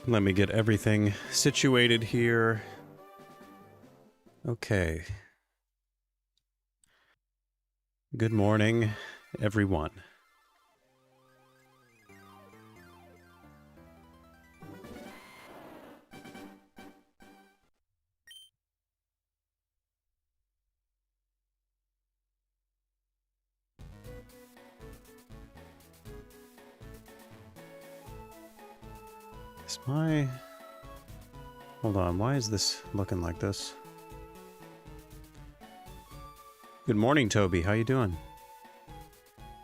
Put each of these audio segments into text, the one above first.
Let me get everything situated here. Okay. Good morning, everyone. Is my... Hold on, why is this looking like this? Good morning, Toby. How you doing?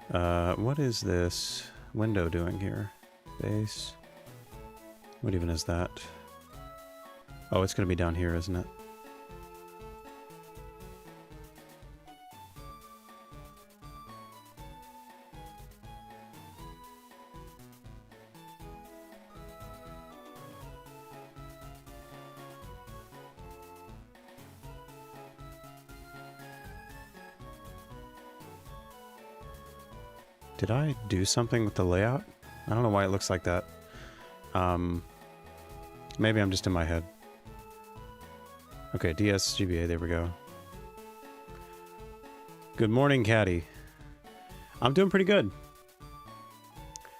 What is this window doing here? Base. What even is that? Oh, it's gonna be down here, isn't it? Did I do something with the layout? I don't know why it looks like that. Maybe I'm just in my head. Okay, DSGBA, there we go. Good morning, Caddy. I'm doing pretty good.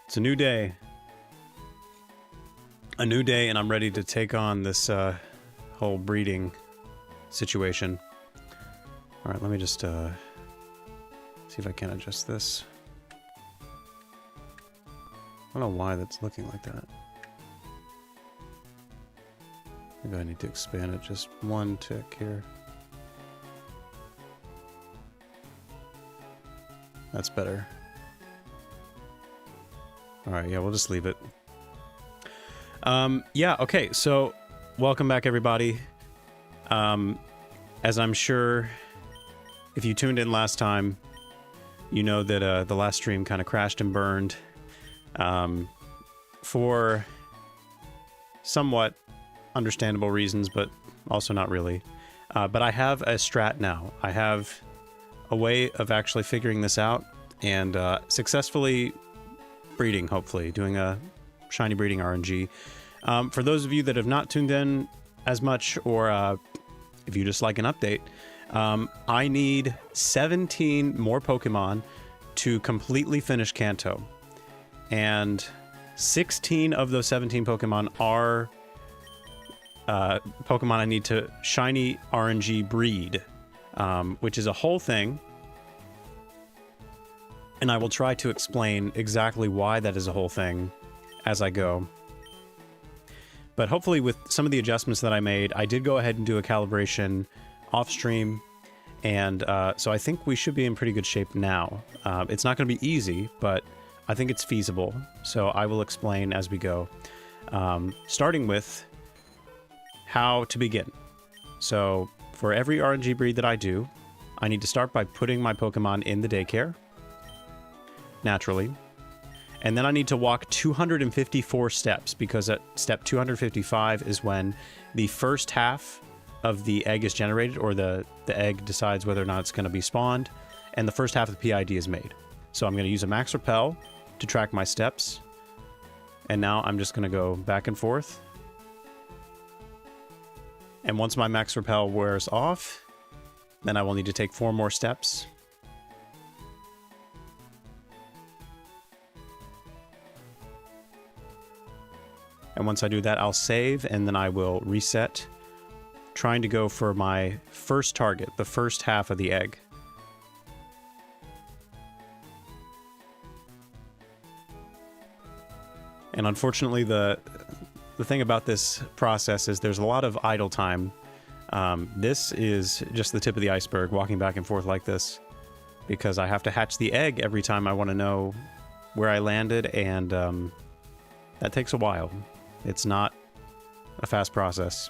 It's a new day. A new day, and I'm ready to take on this whole breeding situation. Alright, let me just see if I can adjust this. I don't know why that's looking like that. Maybe I need to expand it just one tick here. That's better. Alright, yeah, we'll just leave it. Yeah, okay, so welcome back, everybody. As I'm sure if you tuned in last time, you know that the last stream kind of crashed and burned. For somewhat understandable reasons, but also not really. But I have a strat now. I have a way of actually figuring this out and successfully breeding, hopefully, doing a shiny breeding RNG. For those of you that have not tuned in as much, or if you just like an update, I need 17 more Pokemon to completely finish Kanto. And 16 of those 17 Pokemon are Pokemon I need to shiny RNG breed, which is a whole thing. And I will try to explain exactly why that is a whole thing as I go. But hopefully with some of the adjustments that I made, I did go ahead and do a calibration off stream. And so I think we should be in pretty good shape now. It's not going to be easy, but I think it's feasible, so I will explain as we go. Starting with how to begin. So for every RNG breed that I do, I need to start by putting my Pokemon in the daycare, naturally. And then I need to walk 254 steps, because at step 255 is when the first half of the egg is generated, or the egg decides whether or not it's going to be spawned, and the first half of the PID is made. So I'm going to use a max repel to track my steps. And now I'm just going to go back and forth. And once my max repel wears off, then I will need to take 4 more steps. And once I do that, I'll save, and then I will reset, trying to go for my first target, the first half of the egg. And unfortunately, the thing about this process is there's a lot of idle time. This is just the tip of the iceberg, walking back and forth like this, because I have to hatch the egg every time I want to know where I landed, and that takes a while. It's not a fast process.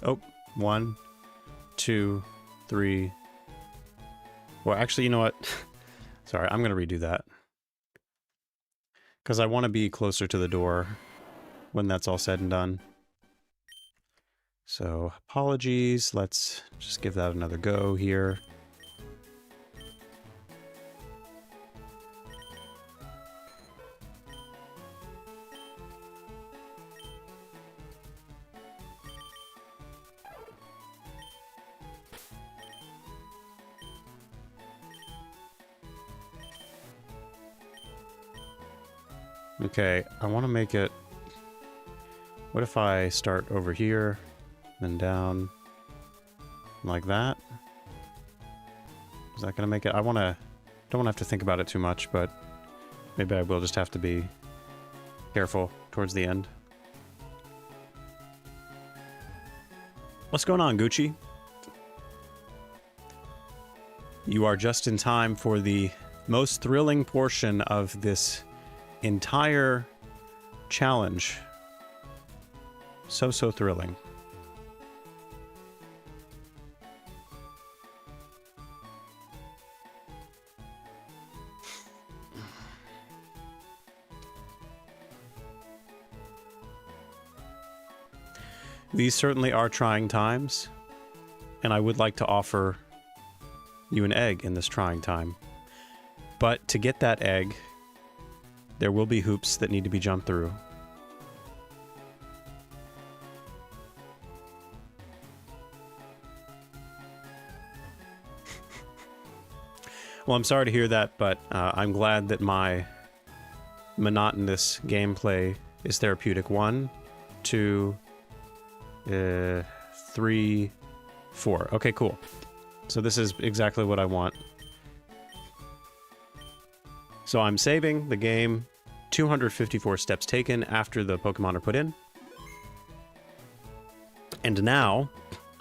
Oh, 1, 2, 3, Well, actually, you know what? Sorry, I'm going to redo that. Because I want to be closer to the door when that's all said and done. So, apologies. Let's just give that another go here. Okay, I want to make it... What if I start over here, then down, like that? Is that going to make it... I want to... Don't want to have to think about it too much, but maybe I will just have to be careful towards the end. What's going on, Gucci? You are just in time for the most thrilling portion of this entire challenge. So thrilling. These certainly are trying times, and I would like to offer you an egg in this trying time. But to get that egg, there will be hoops that need to be jumped through. Well, I'm sorry to hear that, but I'm glad that my monotonous gameplay is therapeutic. 1, 2, 3, 4. Okay, cool. So this is exactly what I want. So I'm saving the game. 254 steps taken after the Pokemon are put in. And now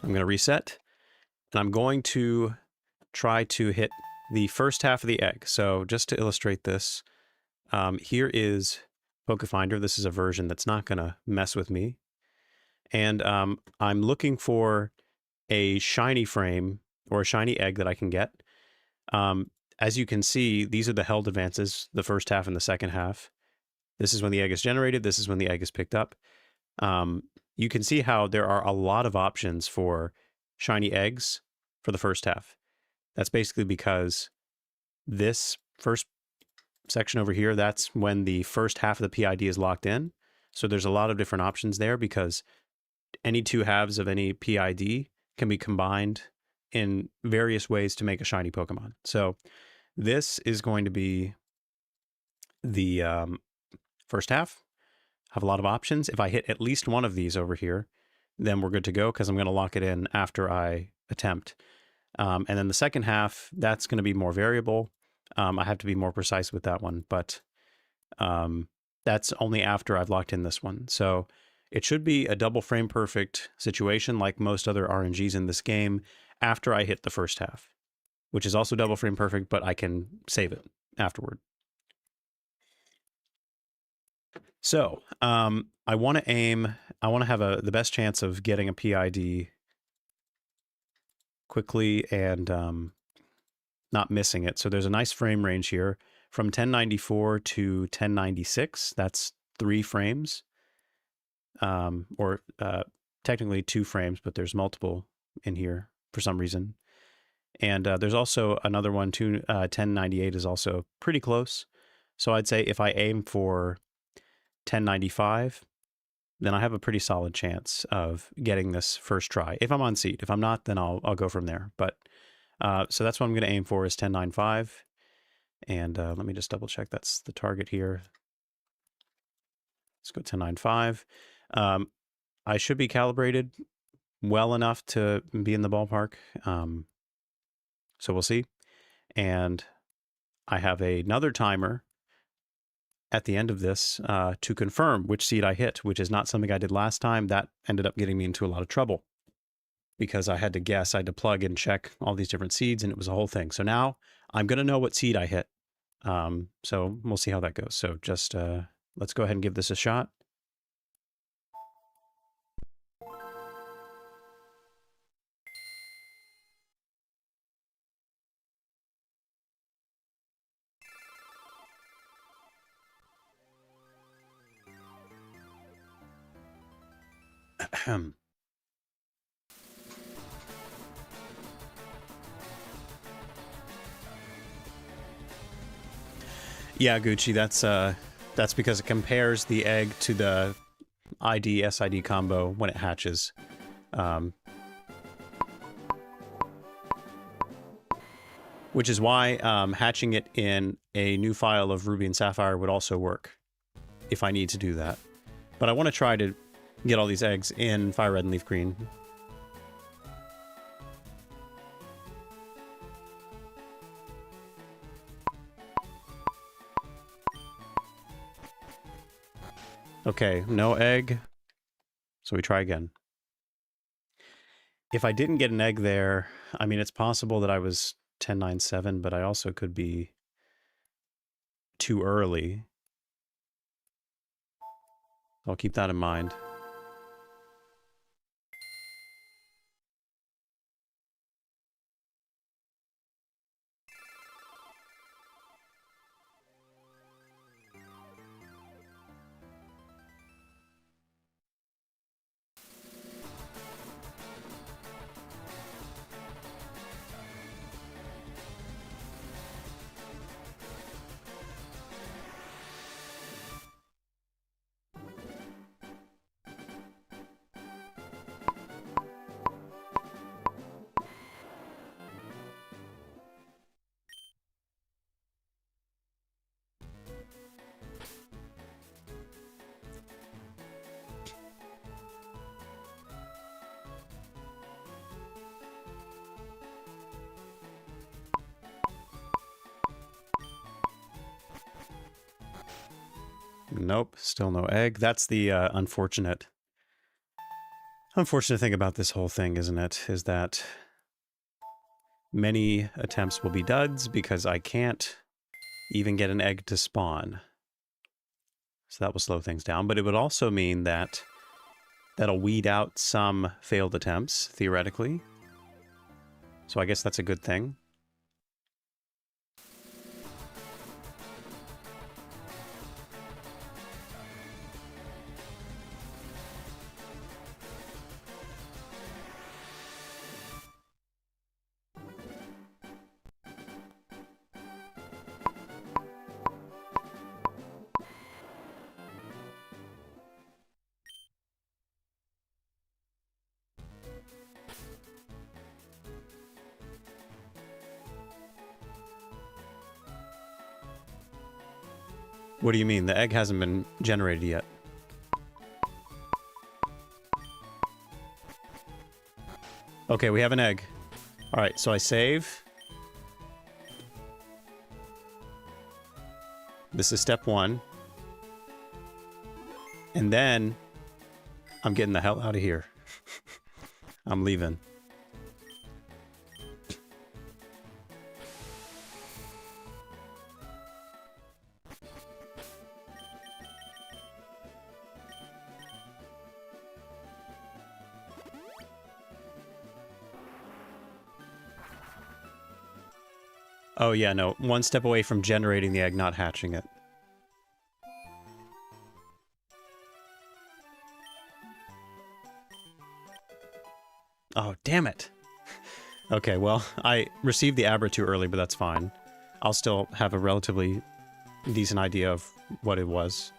I'm going to reset, and I'm going to try to hit the first half of the egg. So just to illustrate this, here is Pokefinder. This is a version that's not going to mess with me. And I'm looking for a shiny frame or a shiny egg that I can get. As you can see, these are the held advances, the first half and the second half. This is when the egg is generated. This is when the egg is picked up. You can see how there are a lot of options for shiny eggs for the first half. That's basically because this first section over here, that's when the first half of the PID is locked in. So there's a lot of different options there because any two halves of any PID can be combined in various ways to make a shiny Pokemon. So this is going to be the first half. Have a lot of options. If I hit at least one of these over here, then we're good to go because I'm going to lock it in after I attempt. And then the second half, that's going to be more variable. I have to be more precise with that one, but that's only after I've locked in this one. So it should be a double frame perfect situation like most other RNGs in this game after I hit the first half, which is also double frame perfect, but I can save it afterward. So I want to aim, I want to have the best chance of getting a PID quickly and not missing it. So there's a nice frame range here from 1094 to 1096. That's 3 frames, or technically 2 frames, but there's multiple in here for some reason. And there's also another one, 1098 is also pretty close. So I'd say if I aim for 1095, then I have a pretty solid chance of getting this first try. If I'm on seat. If I'm not, then I'll go from there. But so that's what I'm going to aim for is 1095. And let me just double check that's the target here. Let's go 1095. I should be calibrated well enough to be in the ballpark. So we'll see. And I have another timer at the end of this to confirm which seed I hit, which is not something I did last time. That ended up getting me into a lot of trouble because I had to guess. I had to plug and check all these different seeds, and it was a whole thing. So now I'm going to know what seed I hit. So we'll see how that goes. So just let's go ahead and give this a shot. Yeah, Gucci, that's because it compares the egg to the ID SID combo when it hatches. Which is why hatching it in a new file of Ruby and Sapphire would also work, if I need to do that. But I want to try to get all these eggs in Fire Red and Leaf Green. Okay, no egg. So we try again. If I didn't get an egg there, I mean, it's possible that I was 10-9-7, but I also could be too early. I'll keep that in mind. Nope, still no egg. That's the unfortunate thing about this whole thing, isn't it? Is that many attempts will be duds because I can't even get an egg to spawn. So that will slow things down, but it would also mean that that'll weed out some failed attempts, theoretically. So I guess that's a good thing. What do you mean? The egg hasn't been generated yet. Okay, we have an egg. All right, so I save. This is step 1. And then I'm getting the hell out of here. I'm leaving. Oh yeah, no. One step away from generating the egg, not hatching it. Oh, damn it. Okay, well, I received the Abra too early, but that's fine. I'll still have a relatively decent idea of what it was.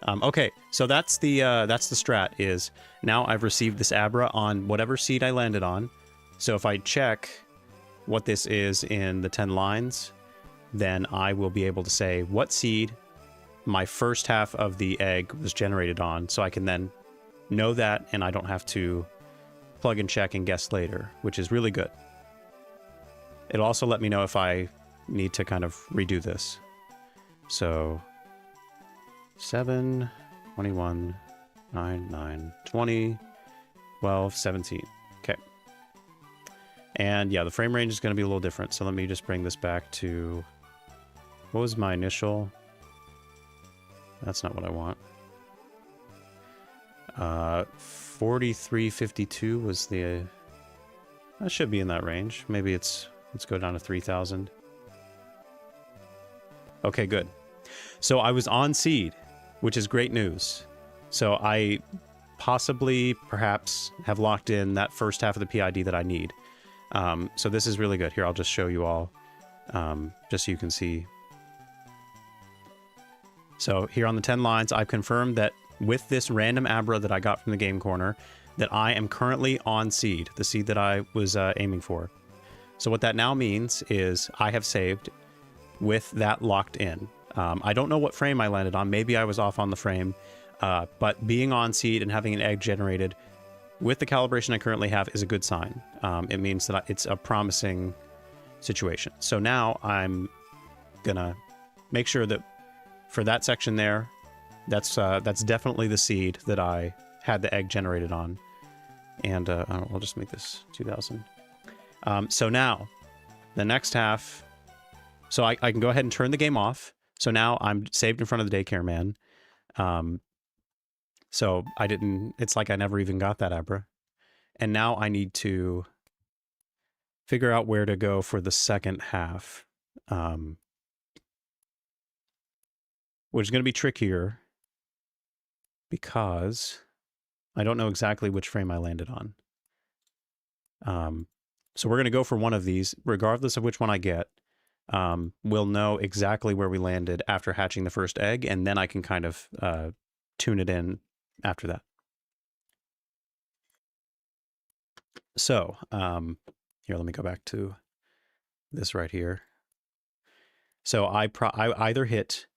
Okay, so that's the strat, is now I've received this Abra on whatever seed I landed on. So if I check what this is in the 10 lines, then I will be able to say what seed my first half of the egg was generated on, so I can then know that, and I don't have to plug and check and guess later, which is really good. It'll also let me know if I need to kind of redo this. So 7, 21, 9, 9, 20, 12, 17. Okay. And yeah, the frame range is going to be a little different. So let me just bring this back to... What was my initial? That's not what I want. 4352 was the... That should be in that range. Maybe it's... Let's go down to 3000. Okay, good. So I was on seed, which is great news. So I possibly, perhaps, have locked in that first half of the PID that I need. So this is really good. Here, I'll just show you all, just so you can see. So here on the 10 lines, I've confirmed that with this random Abra that I got from the game corner, that I am currently on seed, the seed that I was aiming for. So what that now means is I have saved with that locked in. I don't know what frame I landed on. Maybe I was off on the frame. But being on seed and having an egg generated with the calibration I currently have is a good sign. It means that it's a promising situation. So now I'm gonna make sure that for that section there, that's definitely the seed that I had the egg generated on. And I'll just make this 2000. So now, the next half, so I can go ahead and turn the game off. So now I'm saved in front of the daycare man. So it's like I never even got that Abra. And now I need to figure out where to go for the second half. Which is going to be trickier because I don't know exactly which frame I landed on. So we're going to go for one of these, regardless of which one I get. We'll know exactly where we landed after hatching the first egg, and then I can kind of tune it in after that. So here, let me go back to this right here. So I either hit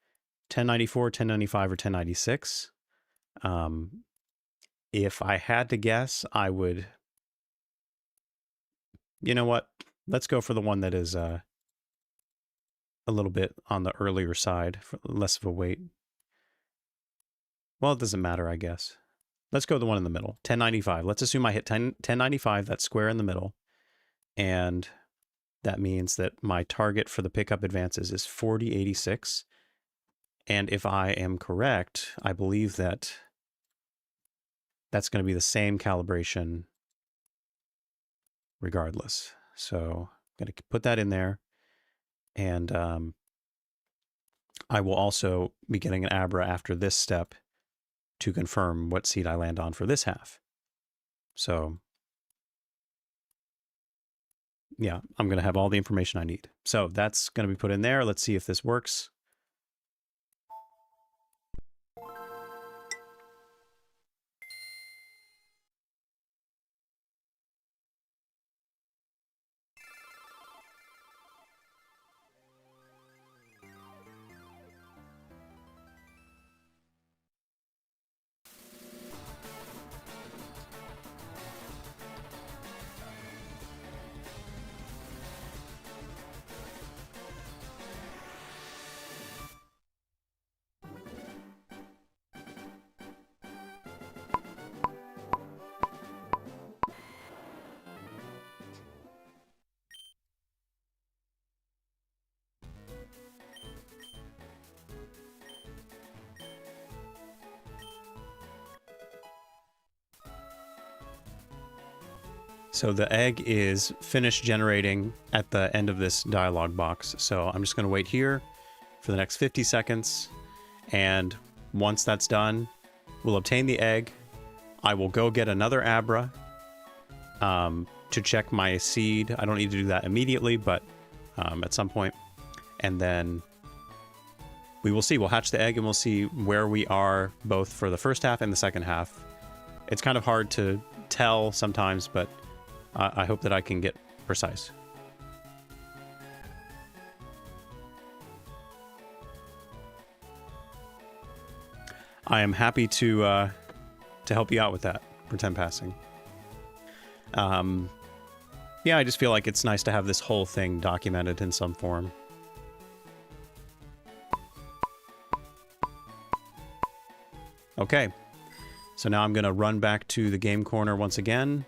1094, 1095, or 1096. If I had to guess, I would... You know what? Let's go for the one that is a little bit on the earlier side, for less of a wait. Well, it doesn't matter, I guess. Let's go the one in the middle, 1095. Let's assume I hit 1095, that square in the middle. And that means that my target for the pickup advances is 4086. And if I am correct, I believe that that's going to be the same calibration regardless. So I'm going to put that in there. And I will also be getting an Abra after this step to confirm what seed I land on for this half. So yeah, I'm going to have all the information I need. So that's going to be put in there. Let's see if this works. So the egg is finished generating at the end of this dialog box. So I'm just going to wait here for the next 50 seconds. And once that's done, we'll obtain the egg. I will go get another Abra to check my seed. I don't need to do that immediately, but at some point. And then we will see. We'll hatch the egg and we'll see where we are both for the first half and the second half. It's kind of hard to tell sometimes, but I hope that I can get precise. I am happy to help you out with that. Pretend passing. Yeah, I just feel like it's nice to have this whole thing documented in some form. Okay, so now I'm going to run back to the game corner once again.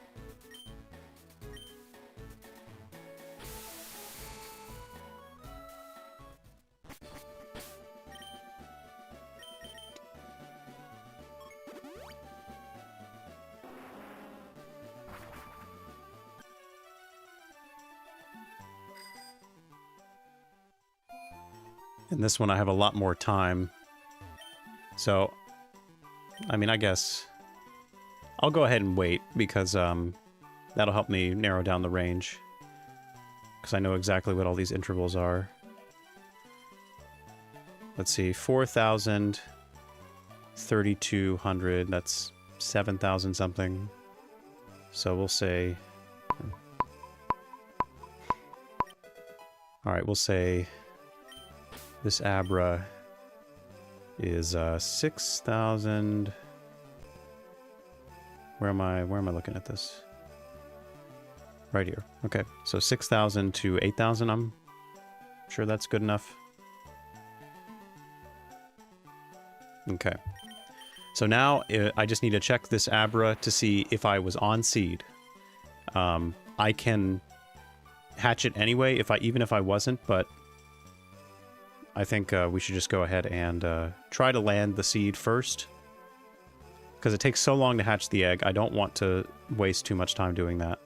And this one I have a lot more time. So, I mean, I guess I'll go ahead and wait because that'll help me narrow down the range. Because I know exactly what all these intervals are. Let's see, 4,000, 3,200, that's 7,000 something. So we'll say... Alright, we'll say this Abra is 6,000... Where am I looking at this? Right here. Okay, so 6,000 to 8,000, I'm sure that's good enough. Okay. So now I just need to check this Abra to see if I was on seed. I can hatch it anyway, even if I wasn't, but I think we should just go ahead and try to land the seed first. Because it takes so long to hatch the egg, I don't want to waste too much time doing that.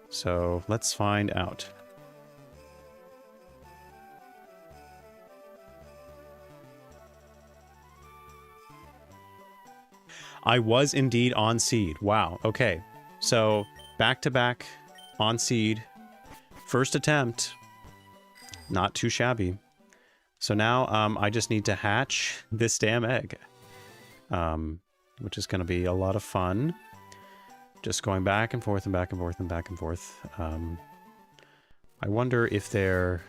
So let's find out. I was indeed on seed. Wow. Okay. So back to back on seed. First attempt. Not too shabby. So now I just need to hatch this damn egg. Which is going to be a lot of fun. Just going back and forth and back and forth and back and forth. I wonder if there...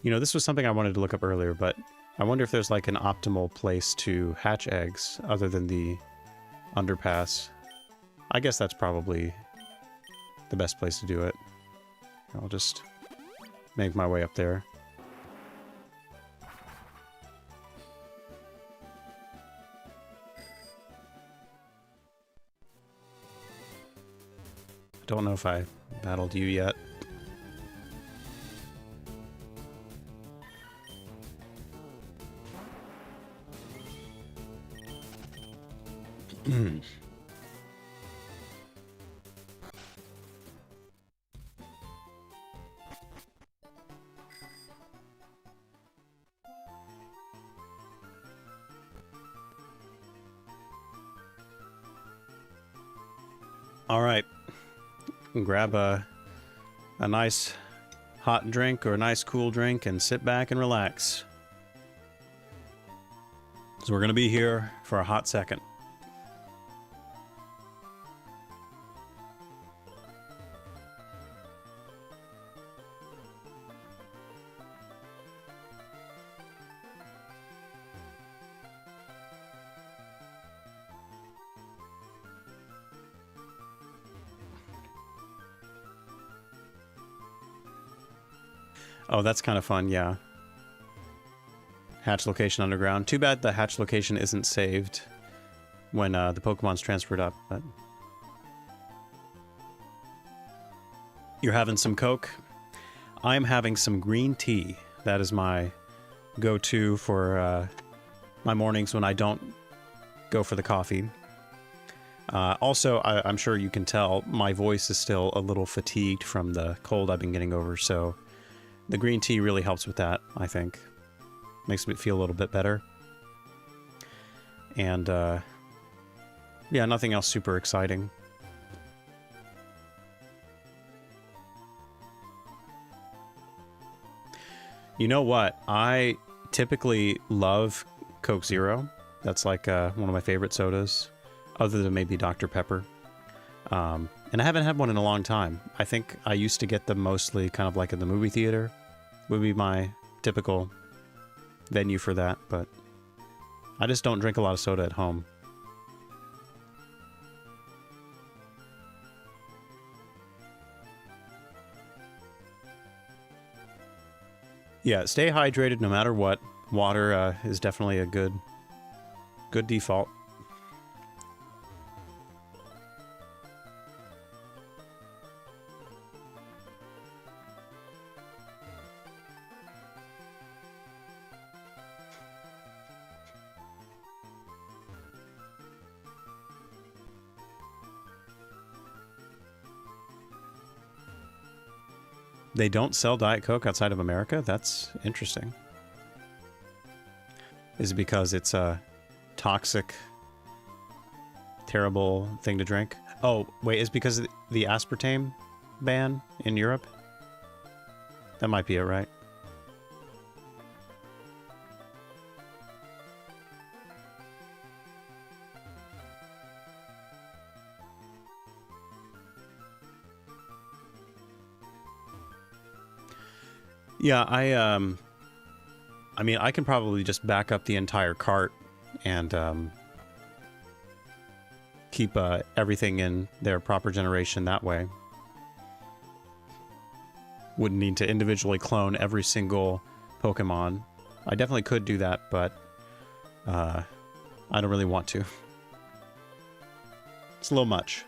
You know, this was something I wanted to look up earlier, but I wonder if there's like an optimal place to hatch eggs other than the underpass. I guess that's probably the best place to do it. I'll just make my way up there. Don't know if I battled you yet. All right. Grab a nice hot drink or a nice cool drink and sit back and relax. So we're going to be here for a hot second. Oh, that's kind of fun, yeah. Hatch location underground. Too bad the hatch location isn't saved when the Pokemon's transferred up, but... You're having some Coke? I'm having some green tea. That is my go-to for my mornings when I don't go for the coffee. Also, I'm sure you can tell, my voice is still a little fatigued from the cold I've been getting over, so... The green tea really helps with that, I think. Makes me feel a little bit better. And, yeah, nothing else super exciting. You know what? I typically love Coke Zero. That's like one of my favorite sodas, other than maybe Dr. Pepper. And I haven't had one in a long time. I think I used to get them mostly kind of like in the movie theater. Would be my typical venue for that, but I just don't drink a lot of soda at home. Yeah, stay hydrated no matter what. Water is definitely a good default. They don't sell Diet Coke outside of America? That's interesting. Is it because it's a toxic terrible thing to drink. Oh, wait, is because of the aspartame ban in Europe? That might be it, right? Yeah, I mean, I can probably just back up the entire cart and keep everything in their proper generation that way. Wouldn't need to individually clone every single Pokemon. I definitely could do that, but I don't really want to. It's a little much.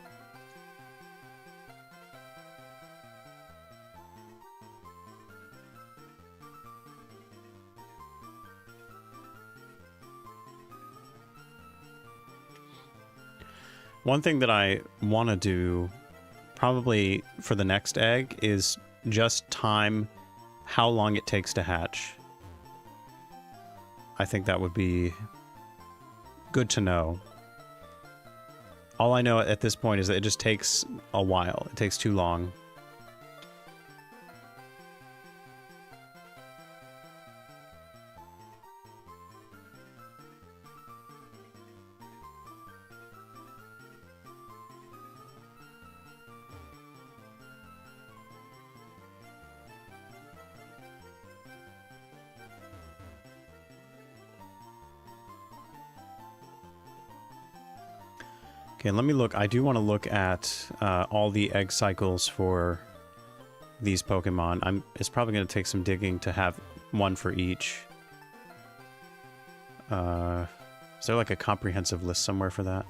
One thing that I want to do, probably for the next egg, is just time how long it takes to hatch. I think that would be good to know. All I know at this point is that it just takes a while. It takes too long. Okay, let me look. I do want to look at all the egg cycles for these Pokemon. It's probably going to take some digging to have one for each. Is there like a comprehensive list somewhere for that?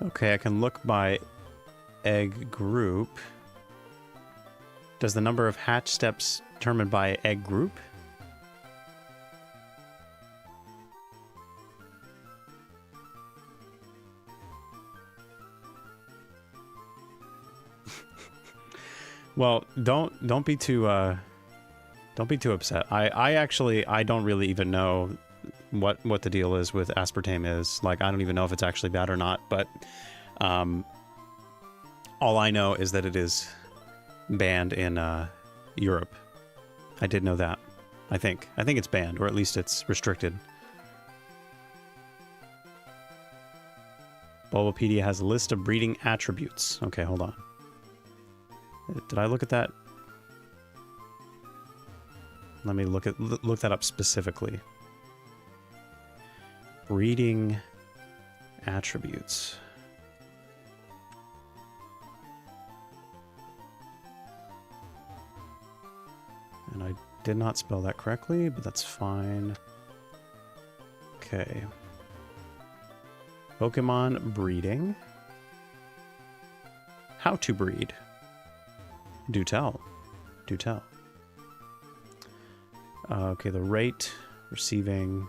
Okay, I can look by egg group. Does the number of hatch steps determined by egg group? Well, don't be too upset. I actually don't really even know what the deal is with aspartame is. Like, I don't even know if it's actually bad or not, but all I know is that it is banned in Europe. I did know that. I think it's banned, or at least it's restricted. Bulbapedia has a list of breeding attributes. Okay, hold on. Did I look at that? Let me look that up specifically. Breeding attributes. And I did not spell that correctly, but that's fine. Okay. Pokemon breeding. How to breed. Do tell. Do tell. Okay, the rate, receiving,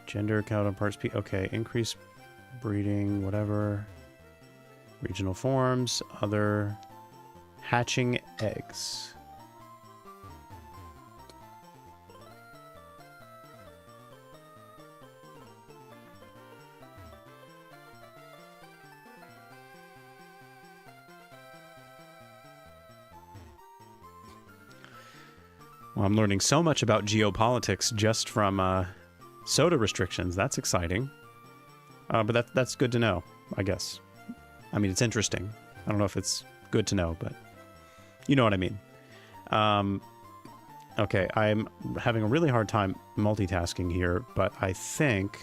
gender, counterparts, okay, increase breeding, whatever, regional forms, other, hatching eggs. Well, I'm learning so much about geopolitics just from soda restrictions. That's exciting. But that's good to know, I guess. I mean, it's interesting. I don't know if it's good to know, but you know what I mean. Okay, I'm having a really hard time multitasking here, but I think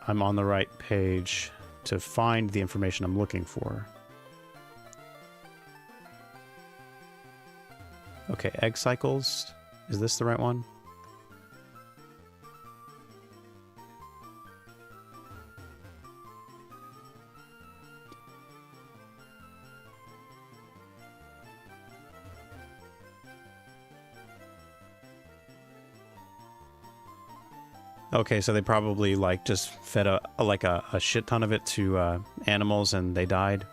I'm on the right page to find the information I'm looking for. Okay, egg cycles. Is this the right one? Okay, so they probably like just fed a shit ton of it to animals and they died.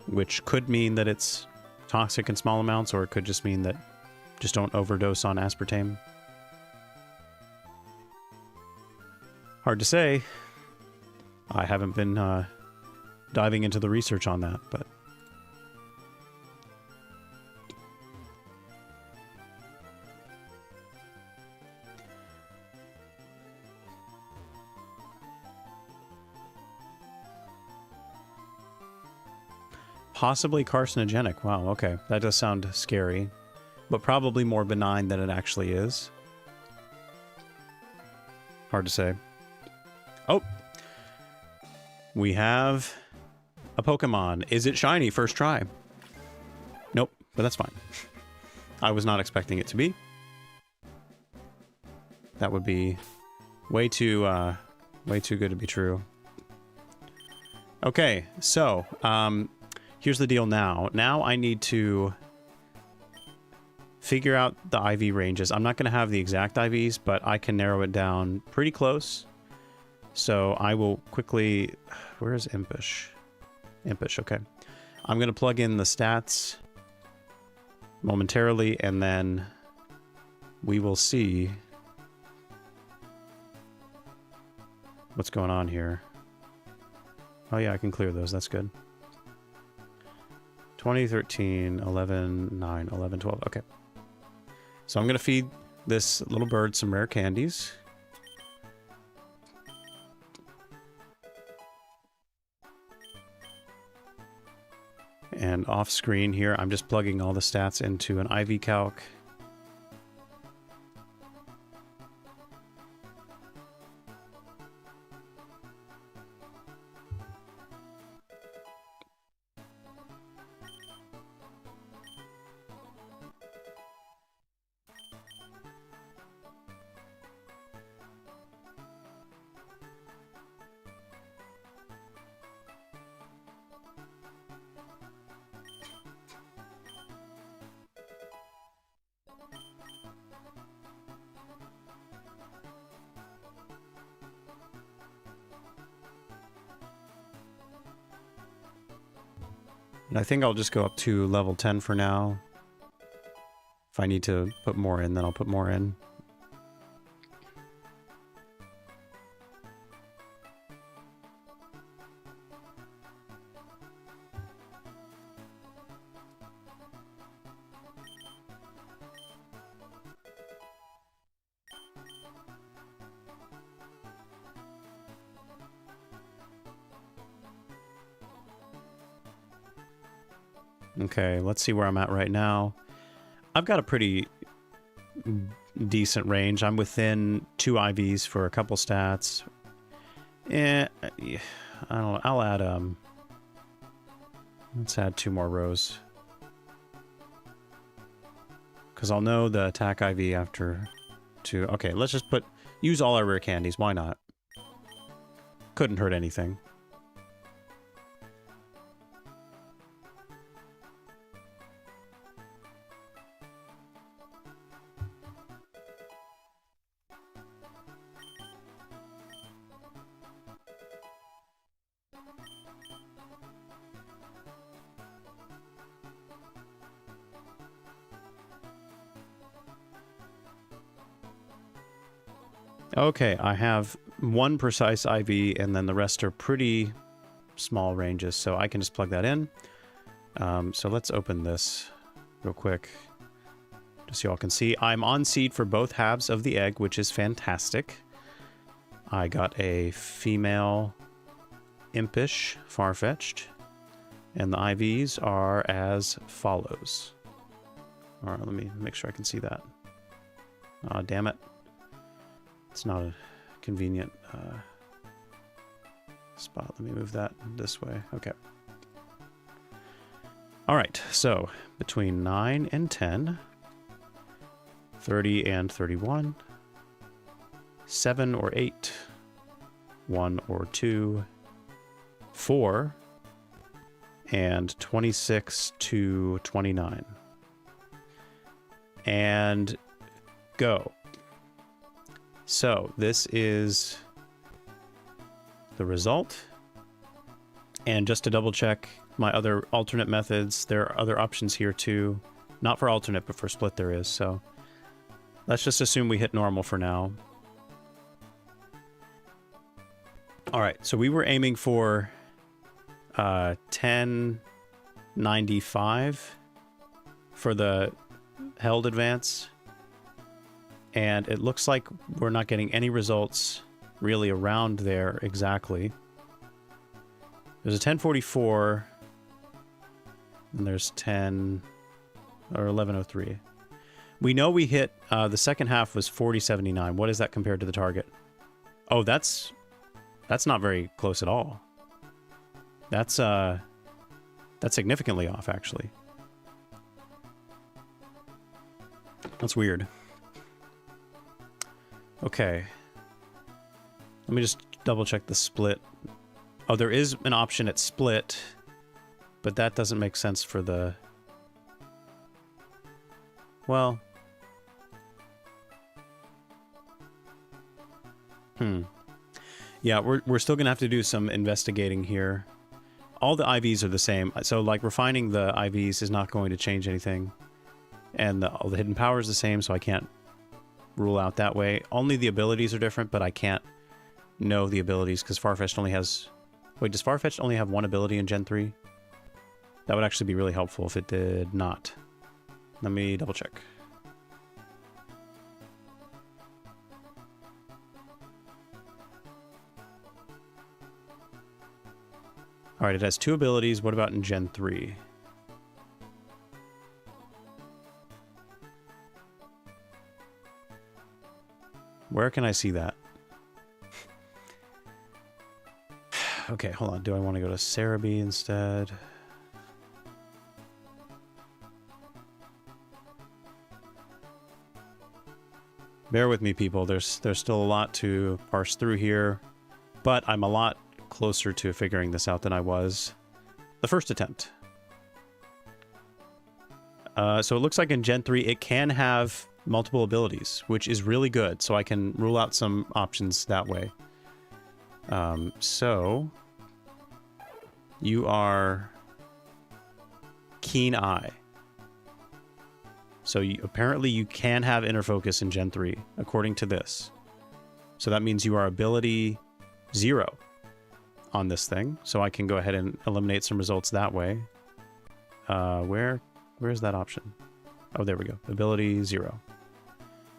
Which could mean that it's toxic in small amounts, or it could just mean that just don't overdose on aspartame. Hard to say. I haven't been diving into the research on that, but... Possibly carcinogenic. Wow, okay. That does sound scary, but probably more benign than it actually is. Hard to say. Oh! We have a Pokemon. Is it shiny first try? Nope, but that's fine. I was not expecting it to be. That would be way too good to be true. Okay, so, here's the deal now. Now I need to figure out the IV ranges. I'm not going to have the exact IVs, but I can narrow it down pretty close. So I will quickly... Where is Impish? Impish, okay. I'm going to plug in the stats momentarily, and then we will see what's going on here. Oh yeah, I can clear those. That's good. 2013, 11, 9, 11, 12. Okay. So I'm going to feed this little bird some rare candies. And off screen here, I'm just plugging all the stats into an IV calc. And I think I'll just go up to level 10 for now. If I need to put more in, then I'll put more in. Okay, let's see where I'm at right now. I've got a pretty decent range. I'm within 2 IVs for a couple stats. I don't know. I'll add, let's add 2 more rows. Because I'll know the attack IV after 2. Okay, let's just use all our rare candies. Why not? Couldn't hurt anything. Okay, I have 1 precise IV, and then the rest are pretty small ranges, so I can just plug that in. So let's open this real quick, just so y'all can see. I'm on seed for both halves of the egg, which is fantastic. I got a female impish Farfetch'd, and the IVs are as follows. All right, let me make sure I can see that. Ah, damn it. It's not a convenient spot. Let me move that this way. Okay. All right, so between 9 and 10, 30 and 31, 7 or 8, 1 or 2, 4, and 26 to 29. And go. So this is the result. And just to double check my other alternate methods, there are other options here too. Not for alternate, but for split there is. So let's just assume we hit normal for now. All right, so we were aiming for 1095 for the held advance. And it looks like we're not getting any results really around there exactly. There's a 1044, and there's 10 or 1103. We know we hit the second half was 4079. What is that compared to the target? Oh, that's not very close at all. That's significantly off, actually. That's weird. Okay. Let me just double check the split. Oh, there is an option at split, but that doesn't make sense for the... Well... Yeah, we're still gonna have to do some investigating here. All the IVs are the same, so like refining the IVs is not going to change anything. And all the hidden power is the same, so I can't rule out that way. Only the abilities are different, but I can't know the abilities because Farfetch'd only has... Wait, does Farfetch'd only have one ability in Gen 3? That would actually be really helpful if it did not. Let me double check. Alright, it has 2 abilities. What about in Gen 3? Where can I see that? Okay, hold on. Do I want to go to Cerebi instead? Bear with me, people. There's still a lot to parse through here, but I'm a lot closer to figuring this out than I was the first attempt. So it looks like in Gen 3 it can have multiple abilities, which is really good, so I can rule out some options that way. So you are Keen Eye. So apparently you can have Inner Focus in Gen 3, according to this. So that means you are ability 0 on this thing. So I can go ahead and eliminate some results that way. Where's that option? Oh, there we go. Ability 0.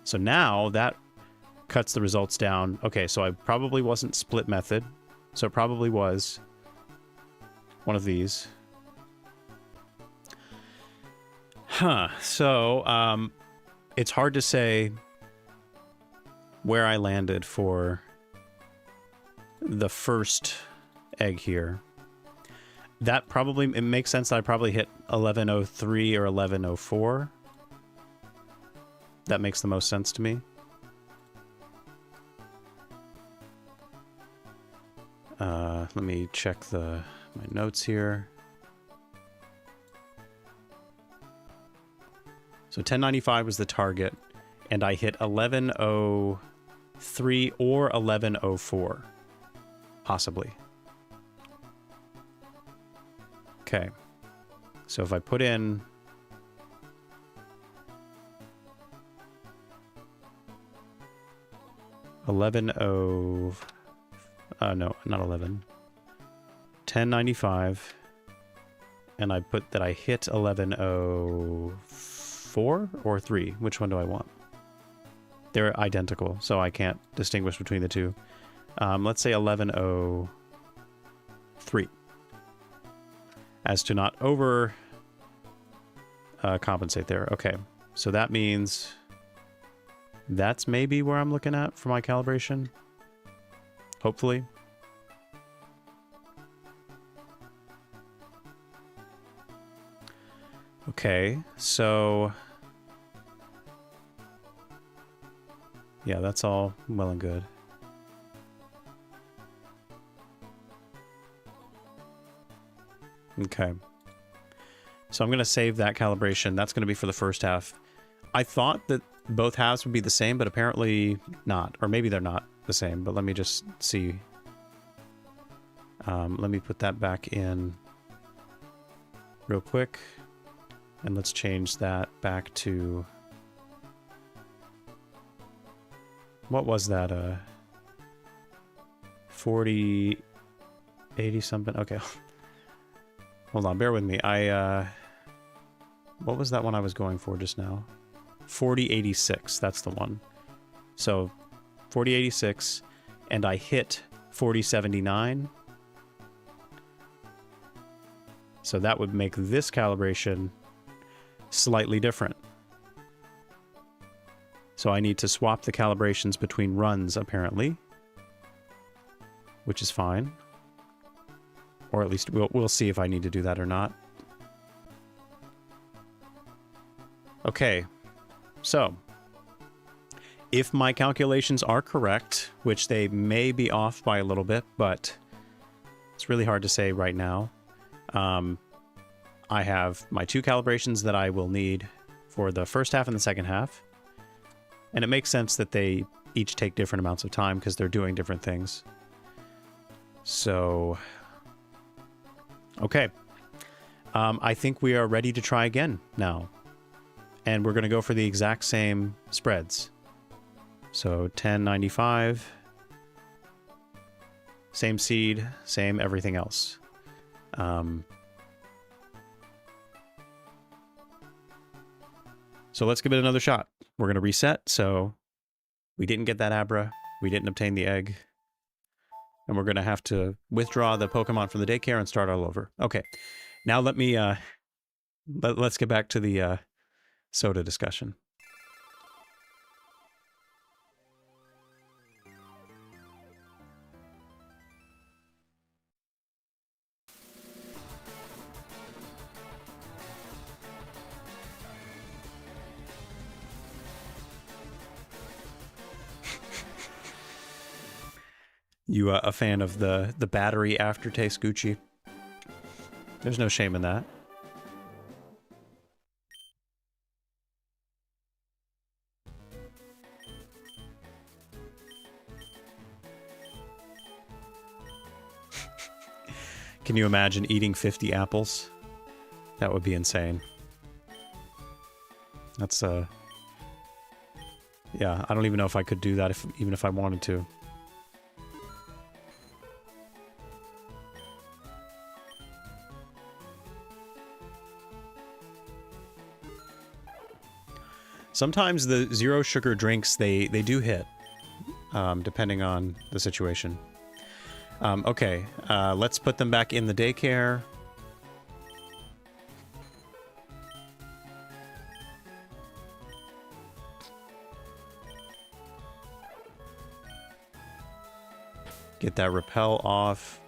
So now that cuts the results down. Okay, so I probably wasn't split method. So it probably was one of these. Huh. So, it's hard to say where I landed for the first egg here. That probably, it makes sense that I probably hit 1103 or 1104. That makes the most sense to me. Let me check my notes here. So 1095 was the target, and I hit 1103 or 1104, possibly. Okay, so if I put in no, not 11, 1095, and I put that I hit 1104 or 3. Which one do I want? They're identical, so I can't distinguish between the two. Let's say 1103. As to not over compensate there. Okay, so that means that's maybe where I'm looking at for my calibration. Hopefully. Okay, so yeah, that's all well and good. Okay. So I'm going to save that calibration. That's going to be for the first half. I thought that both halves would be the same, but apparently not. Or maybe they're not the same, but let me just see. Let me put that back in real quick. And let's change that back to... What was that? 40... 80 something? Okay. Hold on, bear with me. What was that one I was going for just now? 4086, that's the one. So, 4086, and I hit 4079. So that would make this calibration slightly different. So I need to swap the calibrations between runs, apparently. Which is fine. Or at least we'll see if I need to do that or not. Okay, so if my calculations are correct, which they may be off by a little bit, but it's really hard to say right now. I have my two calibrations that I will need for the first half and the second half. And it makes sense that they each take different amounts of time because they're doing different things. So... okay, I think we are ready to try again now. And we're going to go for the exact same spreads. So 1095, same seed, same everything else. So let's give it another shot. We're going to reset, so we didn't get that Abra, we didn't obtain the egg. And we're going to have to withdraw the Pokemon from the daycare and start all over. Okay, now let me, let's get back to the soda discussion. You a fan of the battery aftertaste, Gucci? There's no shame in that. Can you imagine eating 50 apples? That would be insane. That's yeah, I don't even know if I could do that even if I wanted to. Sometimes the zero sugar drinks, they do hit, depending on the situation. Okay, let's put them back in the daycare. Get that repel off.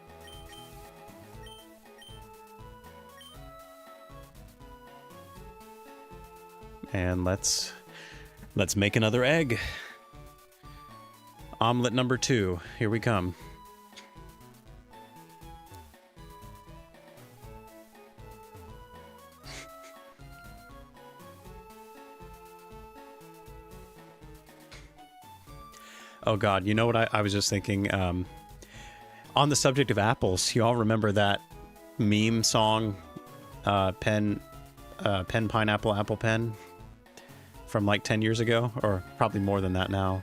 And let's make another egg. Omelet number 2. Here we come. Oh god, you know what I was just thinking? On the subject of apples, you all remember that meme song, Pen, Pineapple, Apple Pen? From like 10 years ago, or probably more than that now.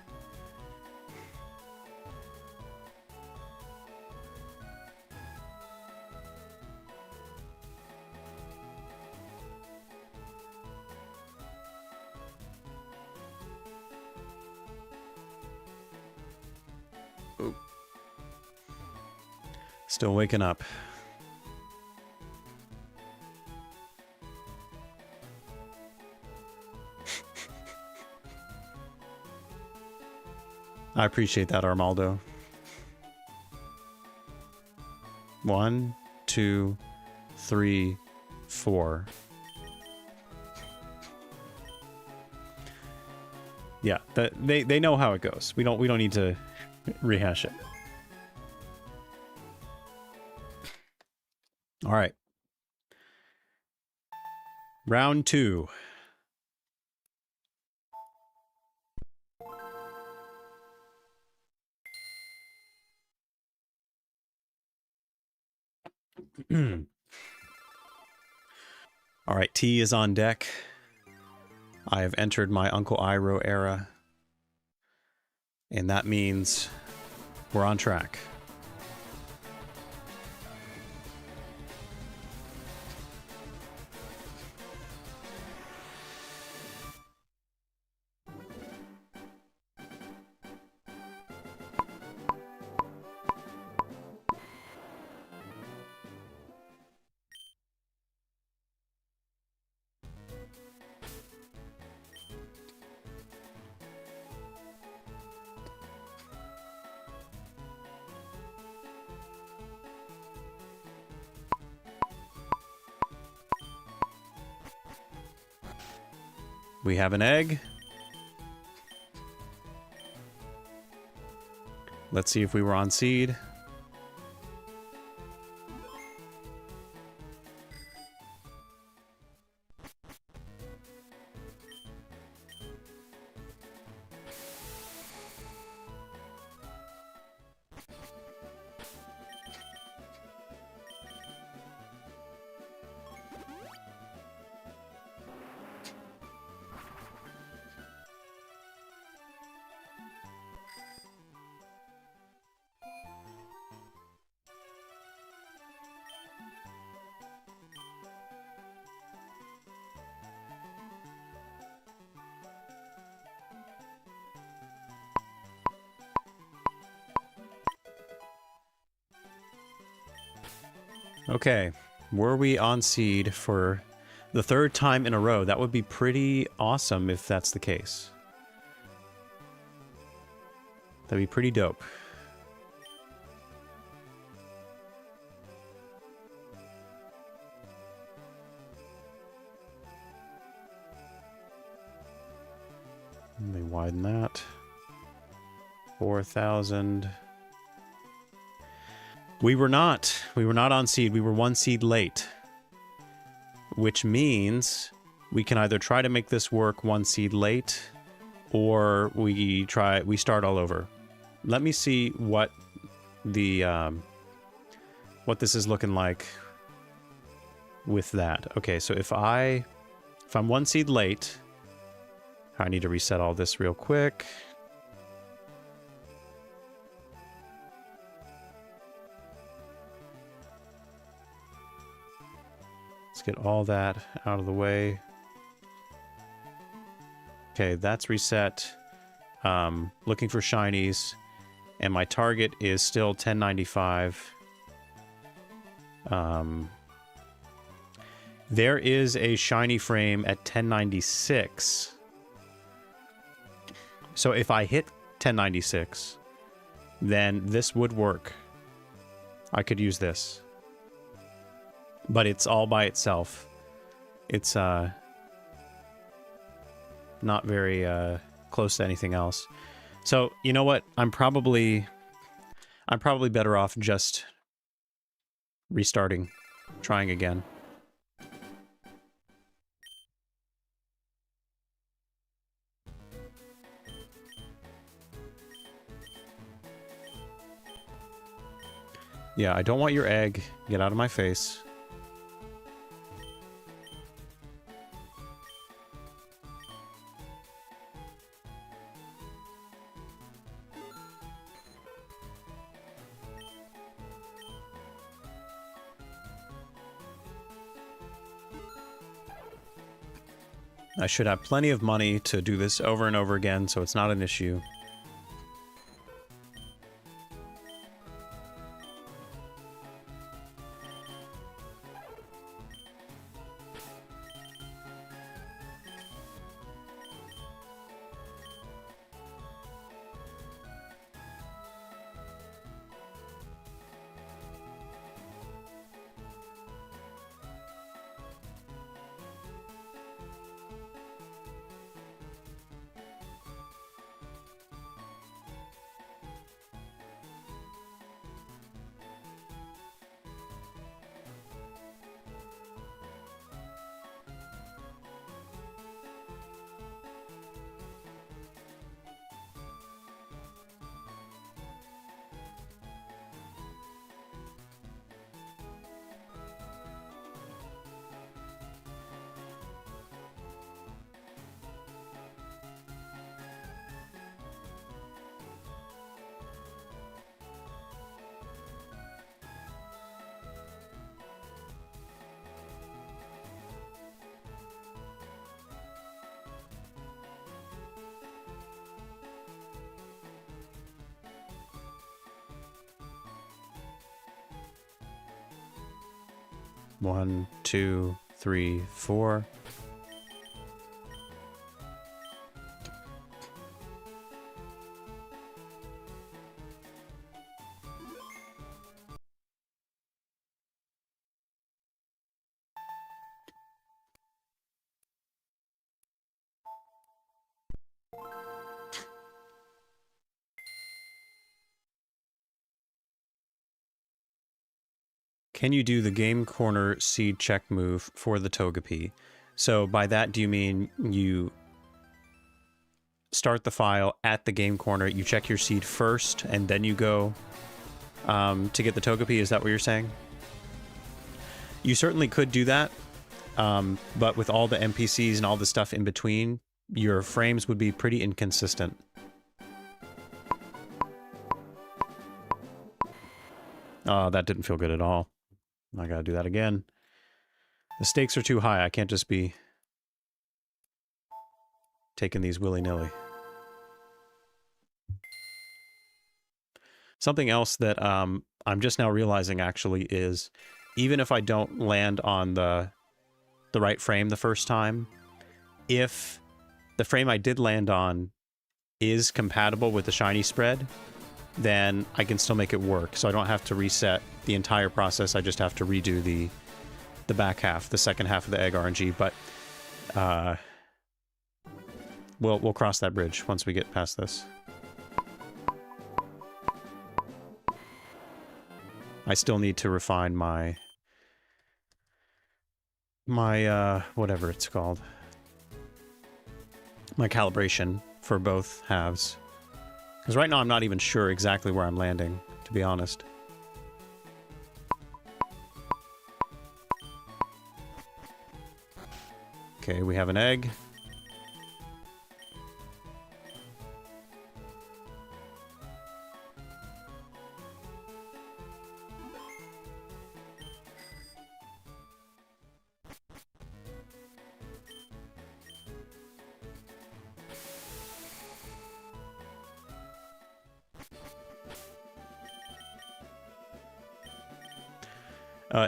Ooh. Still waking up. I appreciate that, Armaldo. 1, 2, 3, 4. Yeah, they know how it goes. We don't need to rehash it. All right. Round 2. All right, tea is on deck. I have entered my Uncle Iroh era. And that means we're on track. We have an egg. Let's see if we were on seed. Okay, were we on seed for the 3rd time in a row? That would be pretty awesome if that's the case. That'd be pretty dope. Let me widen that. 4,000. We were not on seed. We were 1 seed late. Which means we can either try to make this work 1 seed late, or we start all over. Let me see what the what this is looking like with that. Okay, so if I'm 1 seed late, I need to reset all this real quick. Let's get all that out of the way. Okay, that's reset. Looking for shinies. And my target is still 1095. There is a shiny frame at 1096. So if I hit 1096, then this would work. I could use this. But it's all by itself. It's not very close to anything else. So, you know what? I'm probably better off just restarting, trying again. Yeah, I don't want your egg. Get out of my face. I should have plenty of money to do this over and over again, so it's not an issue. 1, 2, 3, 4. Can you do the game corner seed check move for the Togepi? So by that, do you mean you start the file at the game corner, you check your seed first, and then you go to get the Togepi? Is that what you're saying? You certainly could do that, but with all the NPCs and all the stuff in between, your frames would be pretty inconsistent. Oh, that didn't feel good at all. I gotta do that again. The stakes are too high. I can't just be taking these willy-nilly. Something else that I'm just now realizing, actually, is even if I don't land on the right frame the first time, if the frame I did land on is compatible with the shiny spread, then I can still make it work. So I don't have to reset the entire process. I just have to redo the back half, the second half of the egg RNG. But we'll cross that bridge once we get past this. I still need to refine my whatever it's called, my calibration for both halves. Because right now I'm not even sure exactly where I'm landing, to be honest. Okay, we have an egg.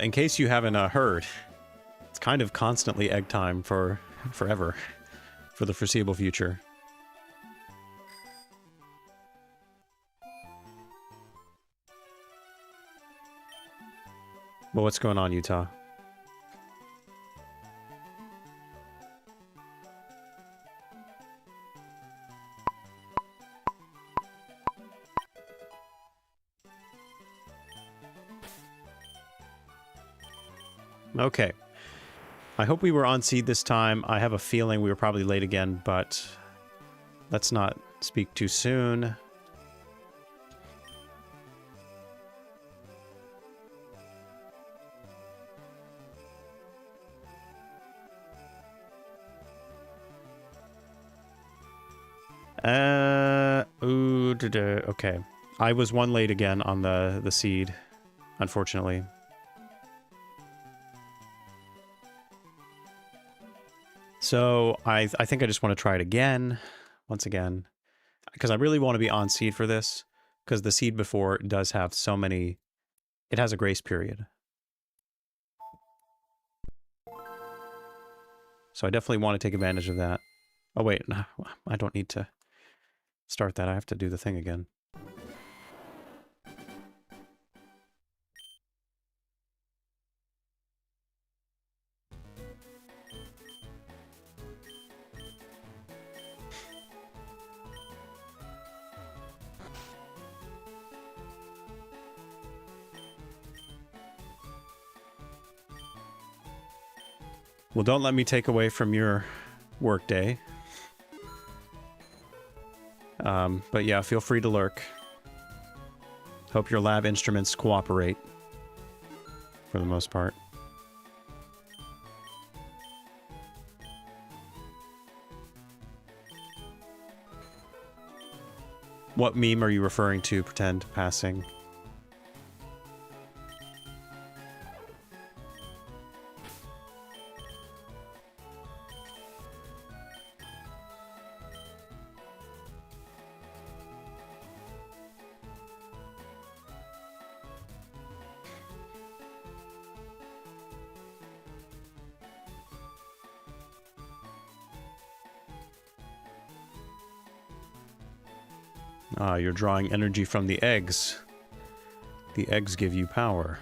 In case you haven't heard, it's kind of constantly egg time for forever, for the foreseeable future. Well, what's going on, Utah? Okay. I hope we were on seed this time. I have a feeling we were probably late again, but let's not speak too soon. Okay. I was one late again on the seed, unfortunately. So I think I just want to try it again, once again, because I really want to be on seed for this, because the seed before does have so many, it has a grace period. So I definitely want to take advantage of that. Oh wait, no, I don't need to start that. I have to do the thing again. Well, don't let me take away from your workday. But yeah, feel free to lurk. Hope your lab instruments cooperate, for the most part. What meme are you referring to, pretend passing? Ah, you're drawing energy from the eggs. The eggs give you power.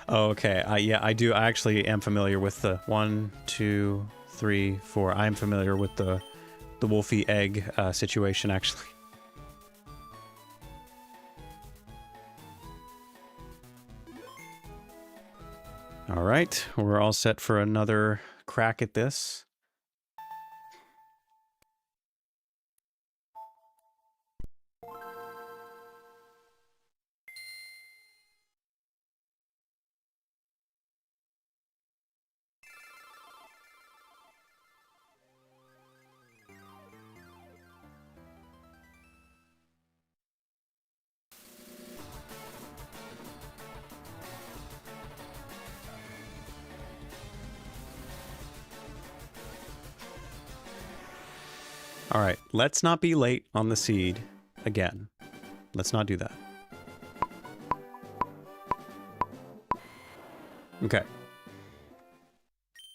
Oh, okay. Yeah, I do. I actually am familiar with the 1, 2, 3, 4. I'm familiar with the Wolfie egg situation, actually. All right, we're all set for another crack at this. All right, let's not be late on the seed again. Let's not do that. Okay.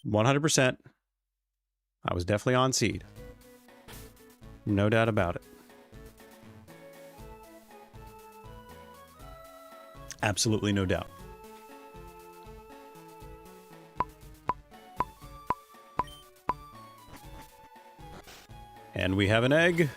100%. I was definitely on seed. No doubt about it. Absolutely no doubt. And we have an egg.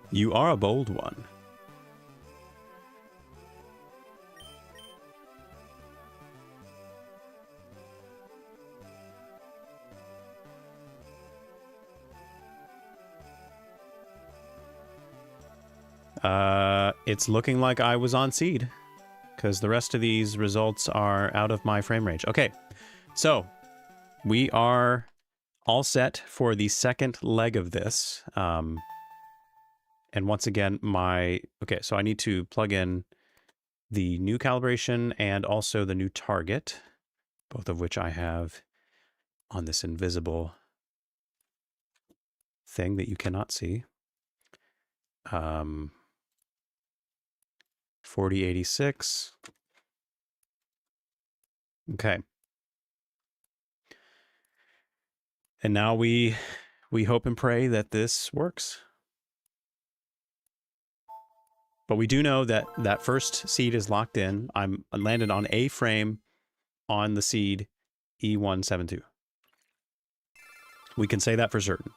You are a bold one. It's looking like I was on seed, because the rest of these results are out of my frame range. Okay, so we are all set for the second leg of this. And once again, okay, so I need to plug in the new calibration and also the new target, both of which I have on this invisible thing that you cannot see. 4086. Okay. And now we hope and pray that this works. But we do know that that first seed is locked in. I landed on a frame on the seed E172. We can say that for certain.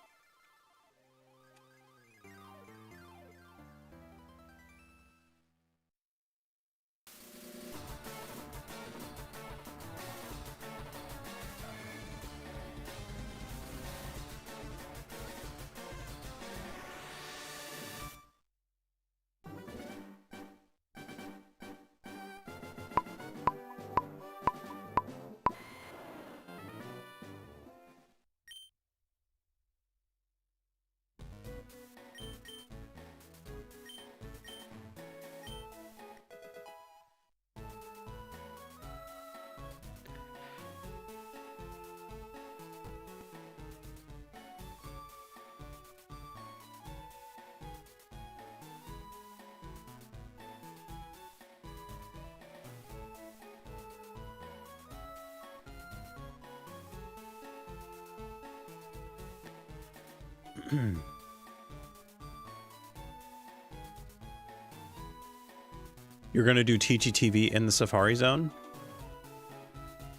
You're gonna do TGTV in the Safari Zone?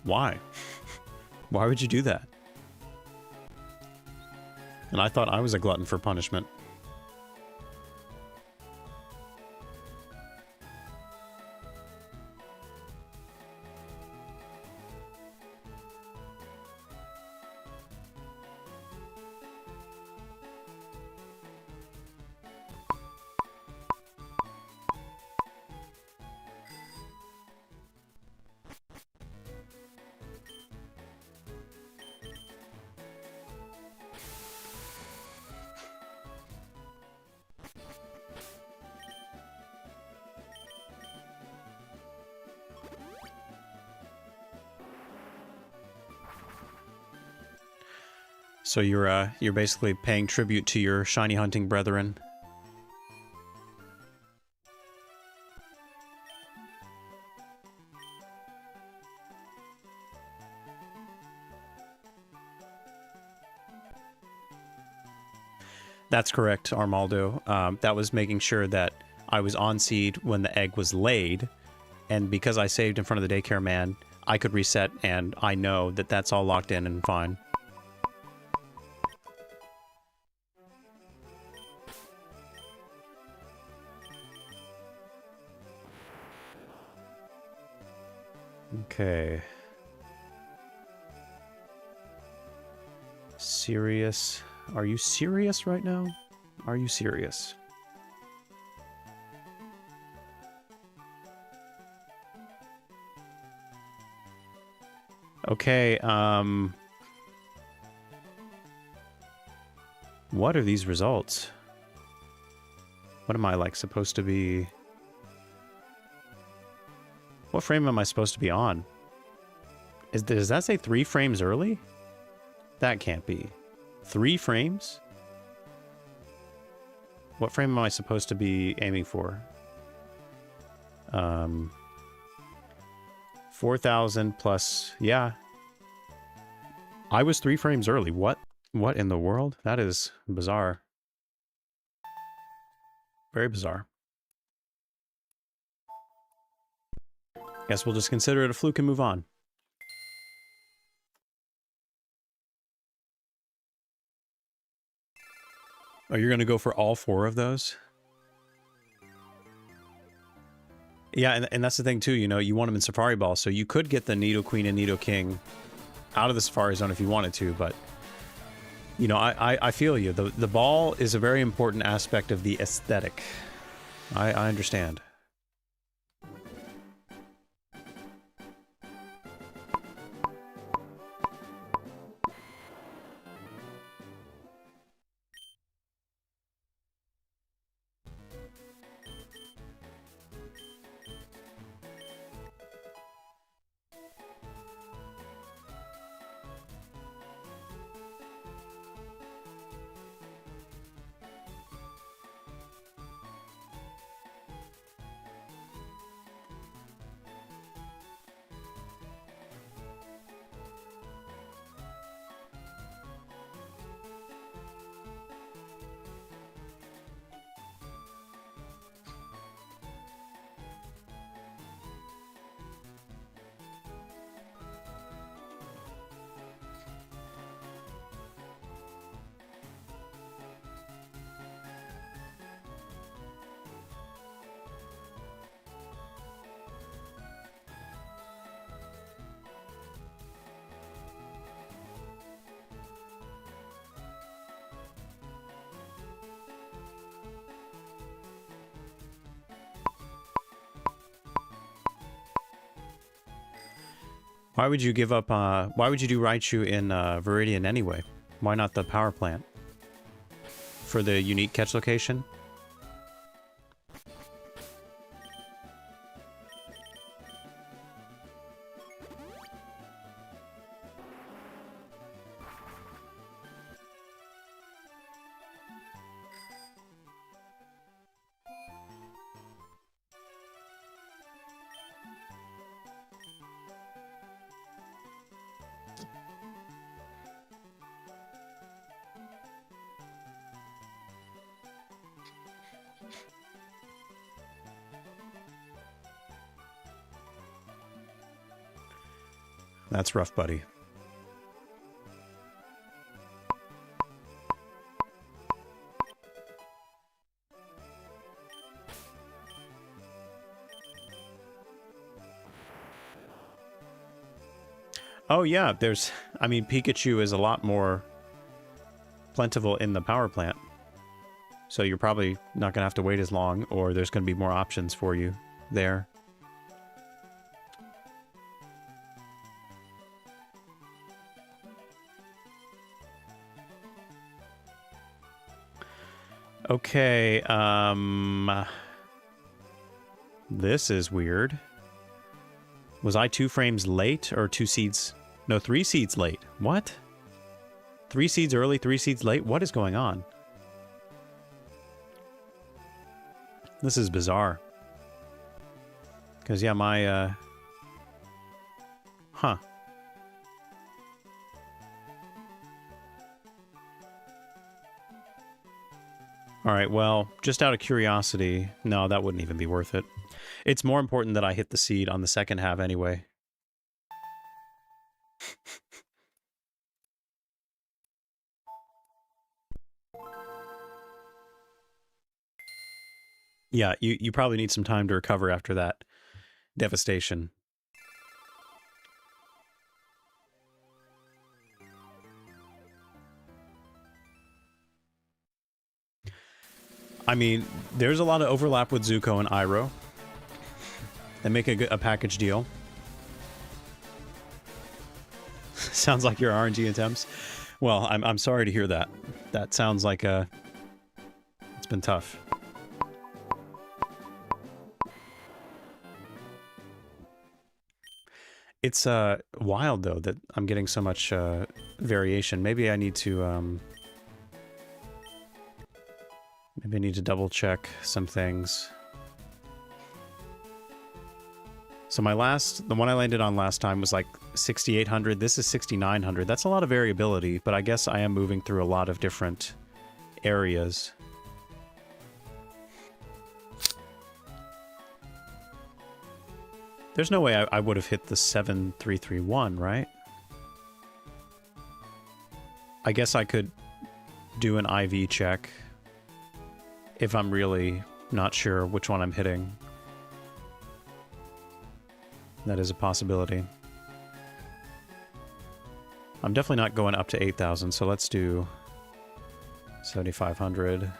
Why? Why would you do that? And I thought I was a glutton for punishment. So you're basically paying tribute to your shiny hunting brethren. That's correct, Armaldo. That was making sure that I was on seed when the egg was laid, and because I saved in front of the daycare man, I could reset, and I know that that's all locked in and fine. Okay. Serious? Are you serious right now? Are you serious? Okay, what are these results? What am I, like, supposed to be... What frame am I supposed to be on? Does that say 3 frames early? That can't be. 3 frames? What frame am I supposed to be aiming for? 4,000 plus... Yeah. I was 3 frames early. What? What in the world? That is bizarre. Very bizarre. Guess we'll just consider it a fluke and move on. Oh, you're going to go for all 4 of those? Yeah, and that's the thing too, you know, you want them in Safari Ball, so you could get the Nidoqueen and Nidoking out of the Safari Zone if you wanted to, but... You know, I feel you. The ball is a very important aspect of the aesthetic. I understand. Why would you give up, why would you do Raichu in Viridian anyway? Why not the power plant? For the unique catch location? That's rough, buddy. Oh yeah, there's... I mean, Pikachu is a lot more plentiful in the power plant. So you're probably not going to have to wait as long, or there's going to be more options for you there. Okay, this is weird. Was I 2 frames late, or 2 seeds? No, 3 seeds late. What? 3 seeds early, 3 seeds late? What is going on? This is bizarre. Because, yeah, my, Huh. Alright, well, just out of curiosity, no, that wouldn't even be worth it. It's more important that I hit the seed on the second half anyway. Yeah, you probably need some time to recover after that devastation. I mean, there's a lot of overlap with Zuko and Iroh. They make a package deal. Sounds like your RNG attempts. Well, I'm sorry to hear that. That sounds like it's been tough. It's wild though that I'm getting so much variation. Maybe I need to maybe I need to double check some things. So my the one I landed on last time was like 6,800. This is 6,900. That's a lot of variability, but I guess I am moving through a lot of different areas. There's no way I would have hit the 7,331, right? I guess I could do an IV check if I'm really not sure which one I'm hitting. That is a possibility. I'm definitely not going up to 8,000, so let's do 7,500.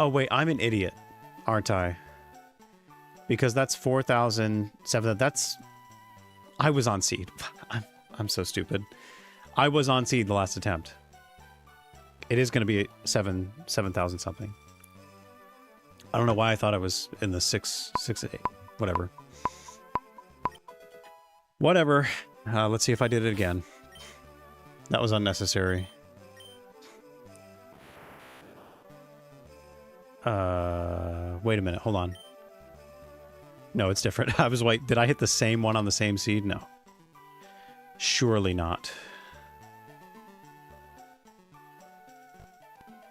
Oh, wait, I'm an idiot, aren't I? Because that's 4,007. That's... I was on seed. I'm so stupid. I was on seed the last attempt. It is going to be 7,000 something. I don't know why I thought I was in the 6, 8. Whatever. Whatever. Let's see if I did it again. That was unnecessary. Wait a minute, hold on. No, it's different. I was wait, did I hit the same one on the same seed? No. Surely not.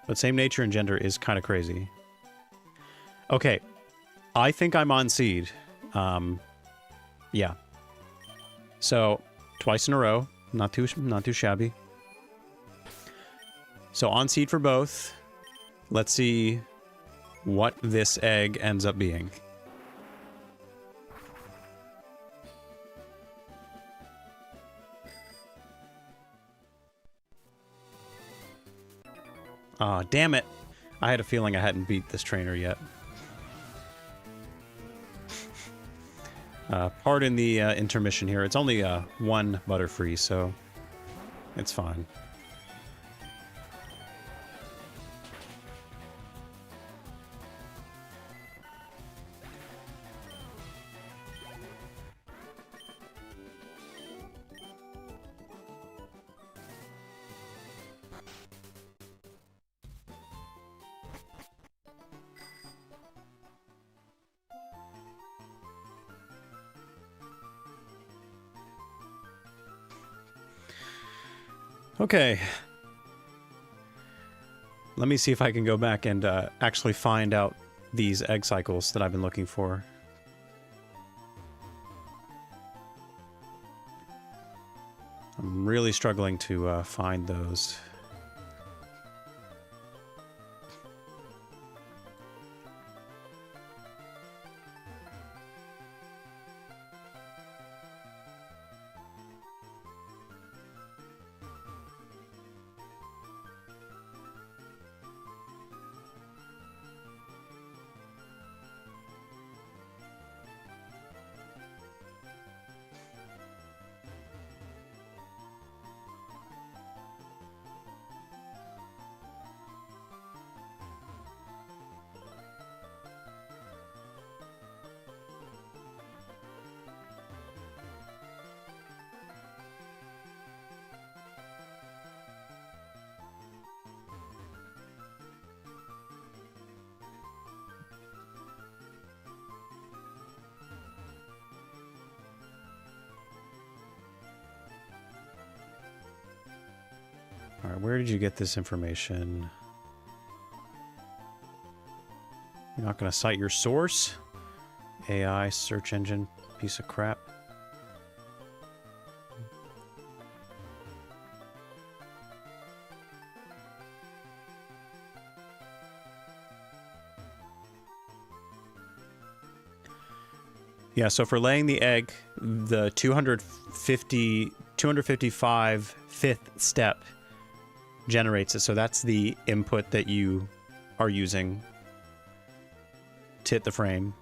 But same nature and gender is kind of crazy. Okay. I think I'm on seed. Yeah. So, twice in a row. Not too shabby. So, on seed for both. Let's see what this egg ends up being. Aw, damn it. I had a feeling I hadn't beat this trainer yet. Pardon the intermission here. It's only one Butterfree, so it's fine. Okay. Let me see if I can go back and actually find out these egg cycles that I've been looking for. I'm really struggling to find those. All right, where did you get this information? You're not going to cite your source? AI search engine piece of crap. Yeah, so for laying the egg, the 255 fifth step generates it. So that's the input that you are using to hit the frame.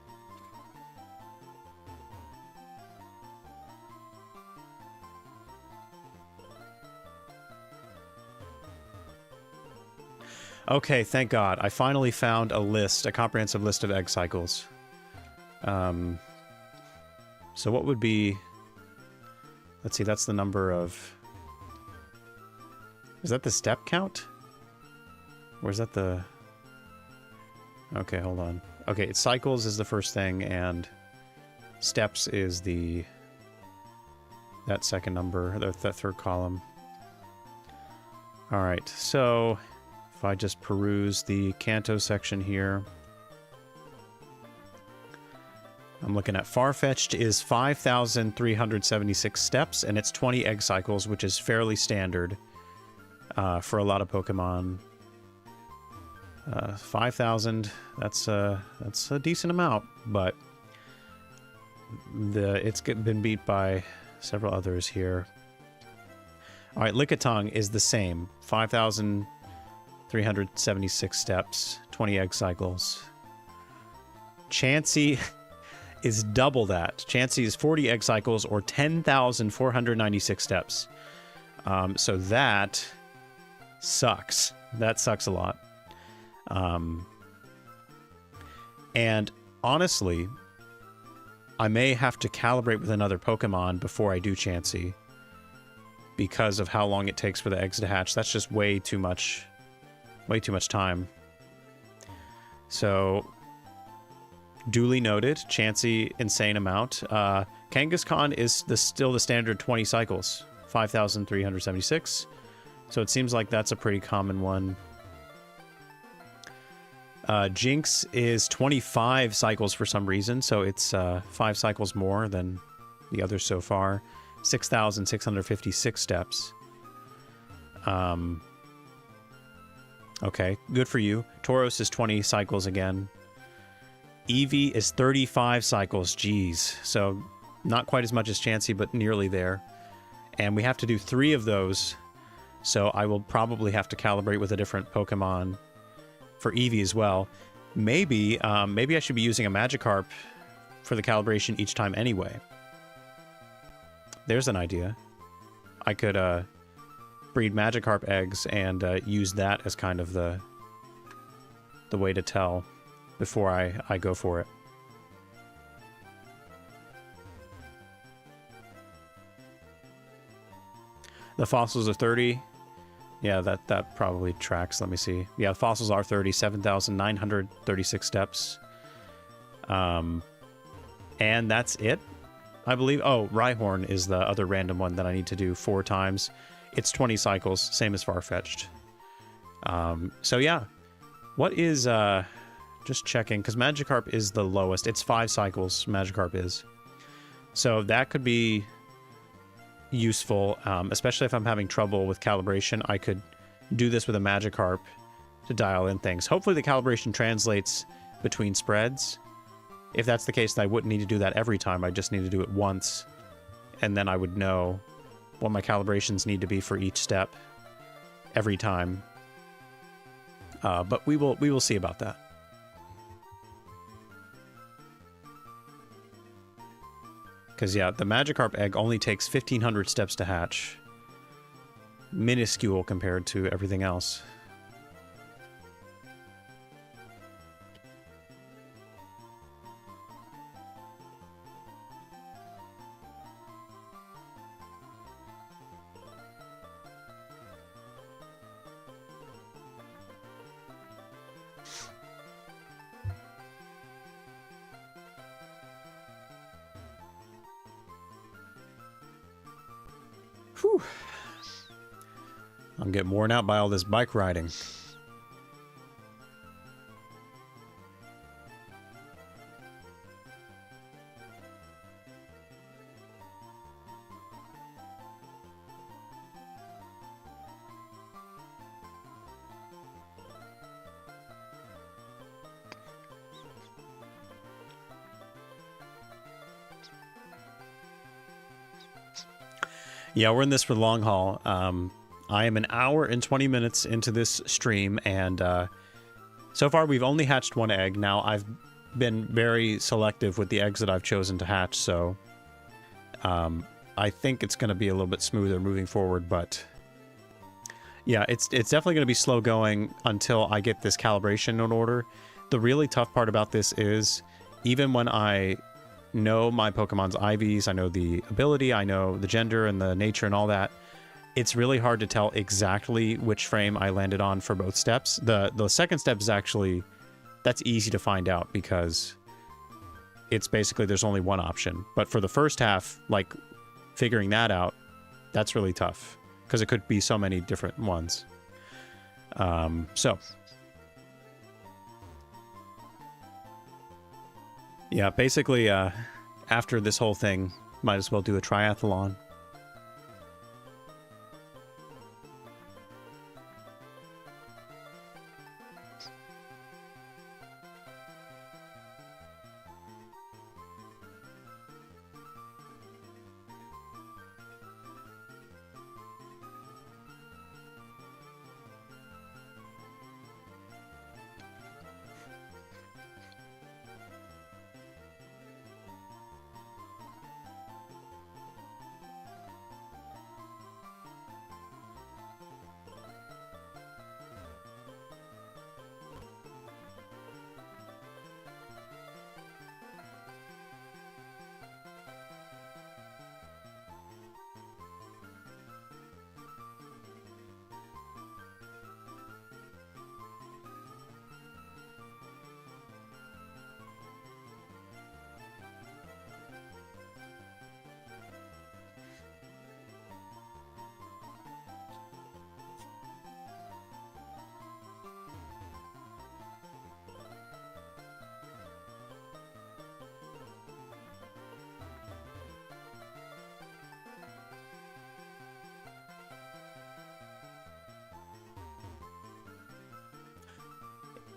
Okay, thank God. I finally found a list, a comprehensive list of egg cycles. So what would be... Let's see, that's the number of... Is that the step count? Or is that the... Okay, hold on. Okay, cycles is the first thing, and steps is the... that second number, that third column. Alright, so if I just peruse the Kanto section here... I'm looking at Farfetch'd is 5,376 steps, and it's 20 egg cycles, which is fairly standard for a lot of Pokemon. 5,000, that's a decent amount, but it's been beat by several others here. All right, Lickitung is the same, 5,376 steps, 20 egg cycles. Chansey is double that. Chansey is 40 egg cycles or 10,496 steps. So that sucks. That sucks a lot. And honestly, I may have to calibrate with another Pokemon before I do Chansey because of how long it takes for the eggs to hatch. That's just way too much time. So duly noted, Chansey, insane amount. Kangaskhan is still the standard 20 cycles, 5,376. So it seems like that's a pretty common one. Jinx is 25 cycles for some reason, so it's 5 cycles more than the others so far. 6,656 steps. Okay, good for you. Tauros is 20 cycles again. Eevee is 35 cycles, geez. So not quite as much as Chansey, but nearly there. And we have to do 3 of those, so I will probably have to calibrate with a different Pokemon for Eevee as well. Maybe I should be using a Magikarp for the calibration each time anyway. There's an idea. I could breed Magikarp eggs and use that as kind of the way to tell before I go for it. The fossils are 30. Yeah, that probably tracks. Let me see. Yeah, the fossils are 30, 7,936 steps. And that's it, I believe. Oh, Rhyhorn is the other random one that I need to do 4 times. It's 20 cycles, same as Farfetch'd. So yeah. What is, just checking, because Magikarp is the lowest. It's 5 cycles, Magikarp is. So that could be useful, especially if I'm having trouble with calibration. I could do this with a Magikarp to dial in things. Hopefully the calibration translates between spreads. If that's the case, then I wouldn't need to do that every time. I just need to do it once, and then I would know what my calibrations need to be for each step every time. But we will see about that. Because, yeah, the Magikarp egg only takes 1,500 steps to hatch. Minuscule compared to everything else. Whew. I'm getting worn out by all this bike riding. Yeah, we're in this for the long haul. I am an hour and 20 minutes into this stream, and so far we've only hatched 1 egg. Now, I've been very selective with the eggs that I've chosen to hatch, so I think it's going to be a little bit smoother moving forward, but yeah, it's definitely going to be slow going until I get this calibration in order. The really tough part about this is, even when I know my Pokemon's IVs, I know the ability, I know the gender and the nature and all that, it's really hard to tell exactly which frame I landed on for both steps. The second step is actually, that's easy to find out because it's basically there's only one option. But for the first half, like figuring that out, that's really tough because it could be so many different ones. So yeah, basically, after this whole thing, might as well do a triathlon.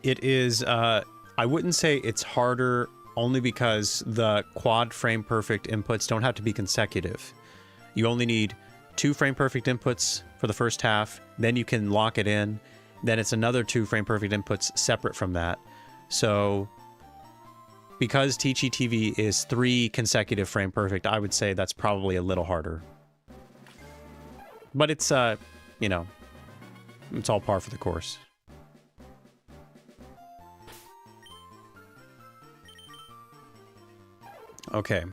It is, I wouldn't say it's harder only because the quad frame perfect inputs don't have to be consecutive. You only need 2 frame perfect inputs for the first half, then you can lock it in, then it's another 2 frame perfect inputs separate from that. So because Teachy TV is 3 consecutive frame perfect, I would say that's probably a little harder. But it's, you know, it's all par for the course. Okay.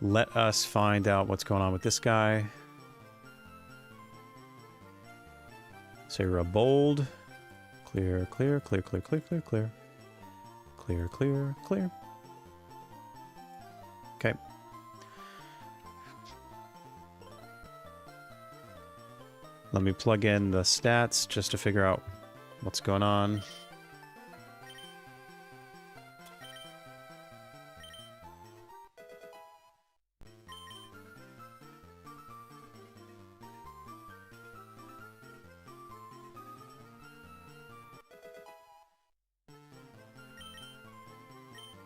Let us find out what's going on with this guy. So you're a bold. Clear, clear, clear, clear, clear, clear, clear. Clear, clear, clear. Okay. Let me plug in the stats just to figure out what's going on.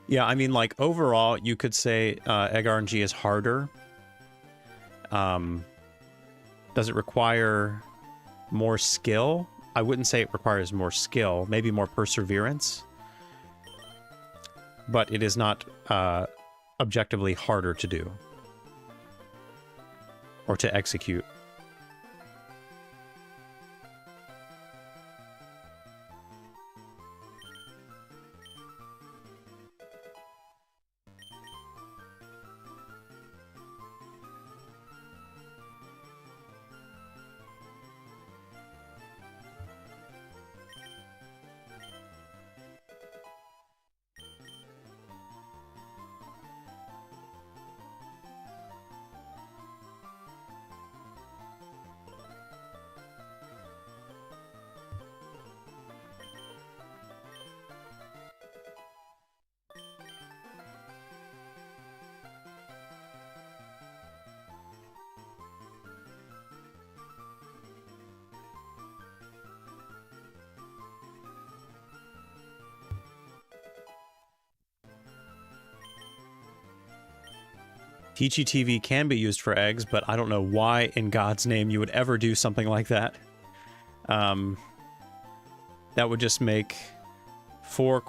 Yeah, I mean, like, overall, you could say Egg RNG is harder. Does it require more skill? I wouldn't say it requires more skill, maybe more perseverance. But it is not objectively harder to do. Or to execute. Teachy TV can be used for eggs, but I don't know why in God's name you would ever do something like that. That would just make 4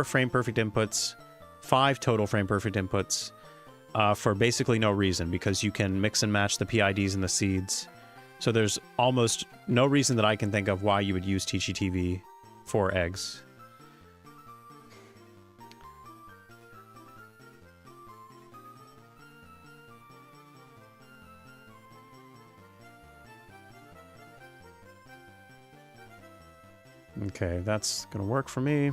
frame perfect inputs, 5 total frame perfect inputs, for basically no reason, because you can mix and match the PIDs and the seeds. So there's almost no reason that I can think of why you would use Teachy TV for eggs. Okay, that's gonna work for me.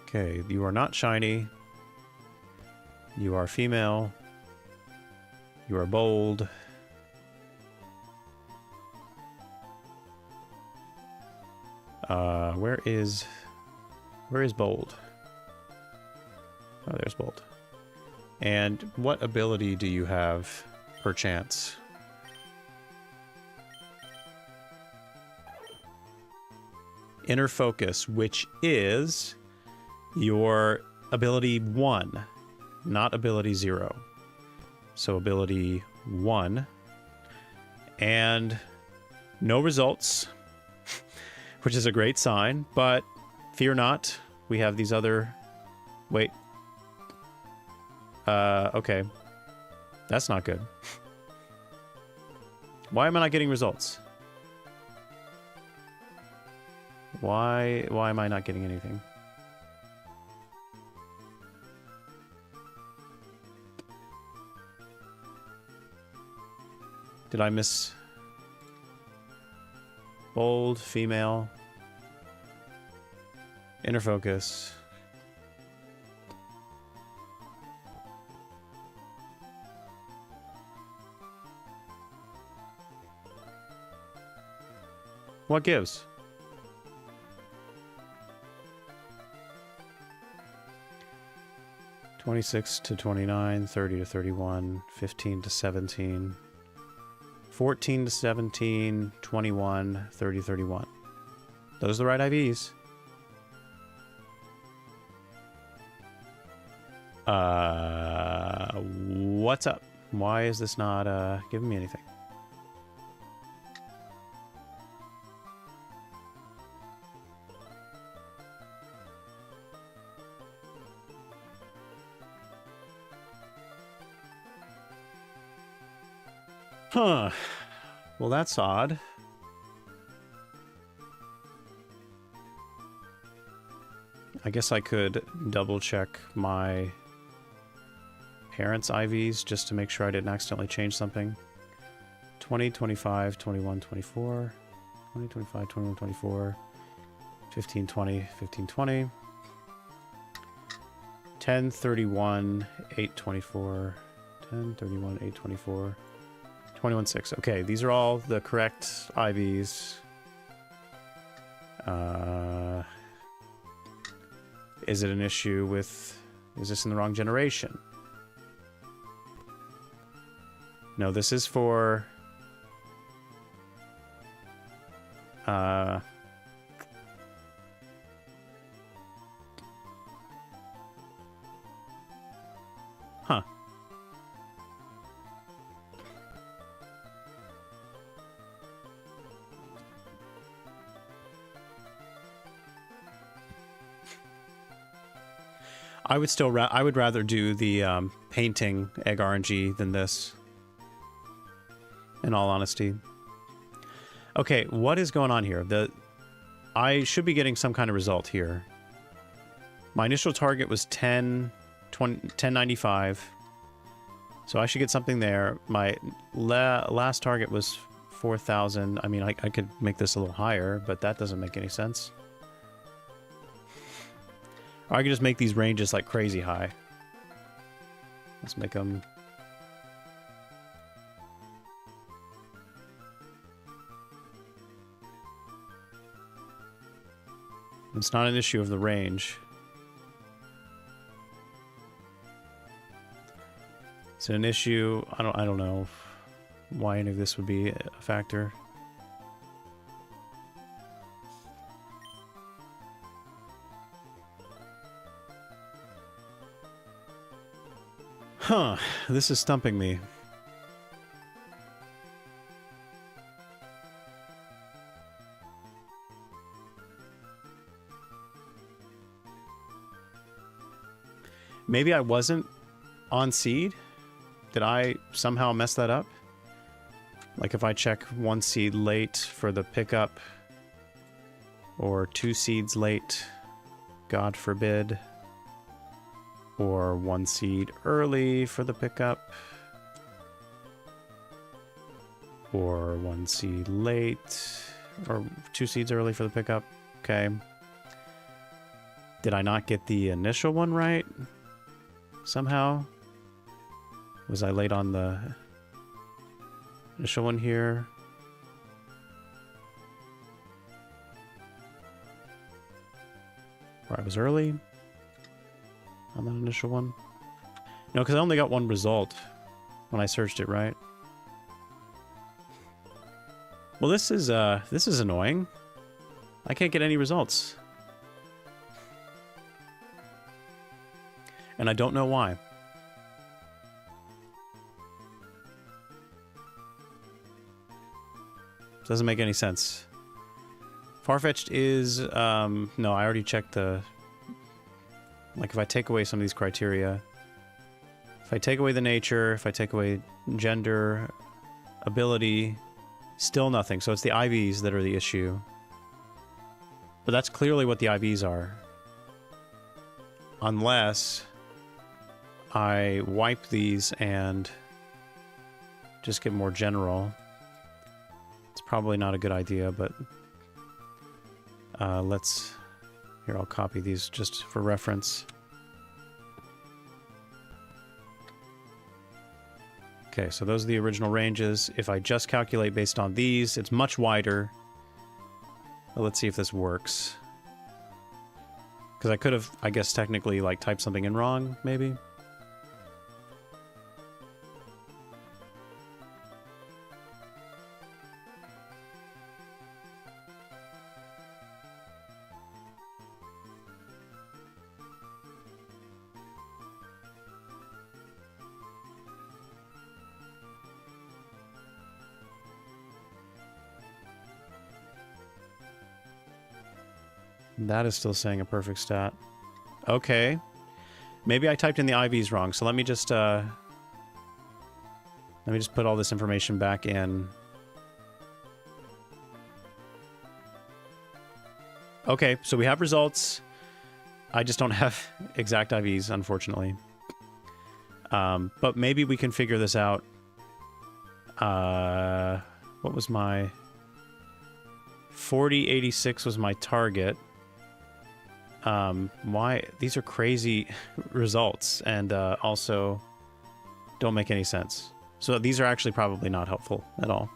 Okay, you are not shiny. You are female. You are bold. Where is bold? Oh, there's bold. And what ability do you have, perchance? Inner Focus, which is your ability 1. Not ability 0. So ability 1. And no results, which is a great sign, but fear not. We have these other... Wait. Okay. That's not good. Why am I not getting results? Why am I not getting anything? Did I miss? Bold, female. Inner Focus. What gives? 26 to 29, 30 to 31, 15 to 17, 14 to 17, 21, 30, 31. Those are the right IVs. What's up? Why is this not giving me anything? Huh. Well, that's odd. I guess I could double check my parents' IVs just to make sure I didn't accidentally change something. 20, 25, 21, 24. 20, 25, 21, 24. 15, 20, 15, 20. 10, 31, 8, 24. 10, 31, 8, 24. 21, 6. Okay, these are all the correct IVs. Is it an issue with... Is this in the wrong generation? No, this is for... Huh. I would still I would rather do the painting egg RNG than this, in all honesty. Okay, what is going on here? I should be getting some kind of result here. My initial target was 1095, so I should get something there. My last target was 4,000. I mean, I could make this a little higher, but that doesn't make any sense. Or I could just make these ranges like crazy high. Let's make them... It's not an issue of the range. It's an issue... I don't know why any of this would be a factor. Huh, this is stumping me. Maybe I wasn't on seed? Did I somehow mess that up? Like if I check one seed late for the pickup, or 2 seeds late, God forbid. Or 1 seed early for the pickup. Or 1 seed late. Or 2 seeds early for the pickup. Okay. Did I not get the initial one right? Somehow? Was I late on the initial one here? Or I was early on that initial one? No, because I only got one result when I searched it, right? Well, this is annoying. I can't get any results. And I don't know why. Doesn't make any sense. Farfetch'd is, no, I already checked the... Like, if I take away some of these criteria, if I take away the nature, if I take away gender, ability, still nothing. So it's the IVs that are the issue. But that's clearly what the IVs are. Unless I wipe these and just get more general. It's probably not a good idea, but let's... Here, I'll copy these just for reference. Okay, so those are the original ranges. If I just calculate based on these, it's much wider. Well, let's see if this works. Because I could have, I guess, technically, like, typed something in wrong, maybe? That is still saying a perfect stat. Okay. Maybe I typed in the IVs wrong, so let me just put all this information back in. Okay, so we have results. I just don't have exact IVs, unfortunately. But maybe we can figure this out. What was my... 4086 was my target. Why? These are crazy results, and also don't make any sense. So these are actually probably not helpful at all.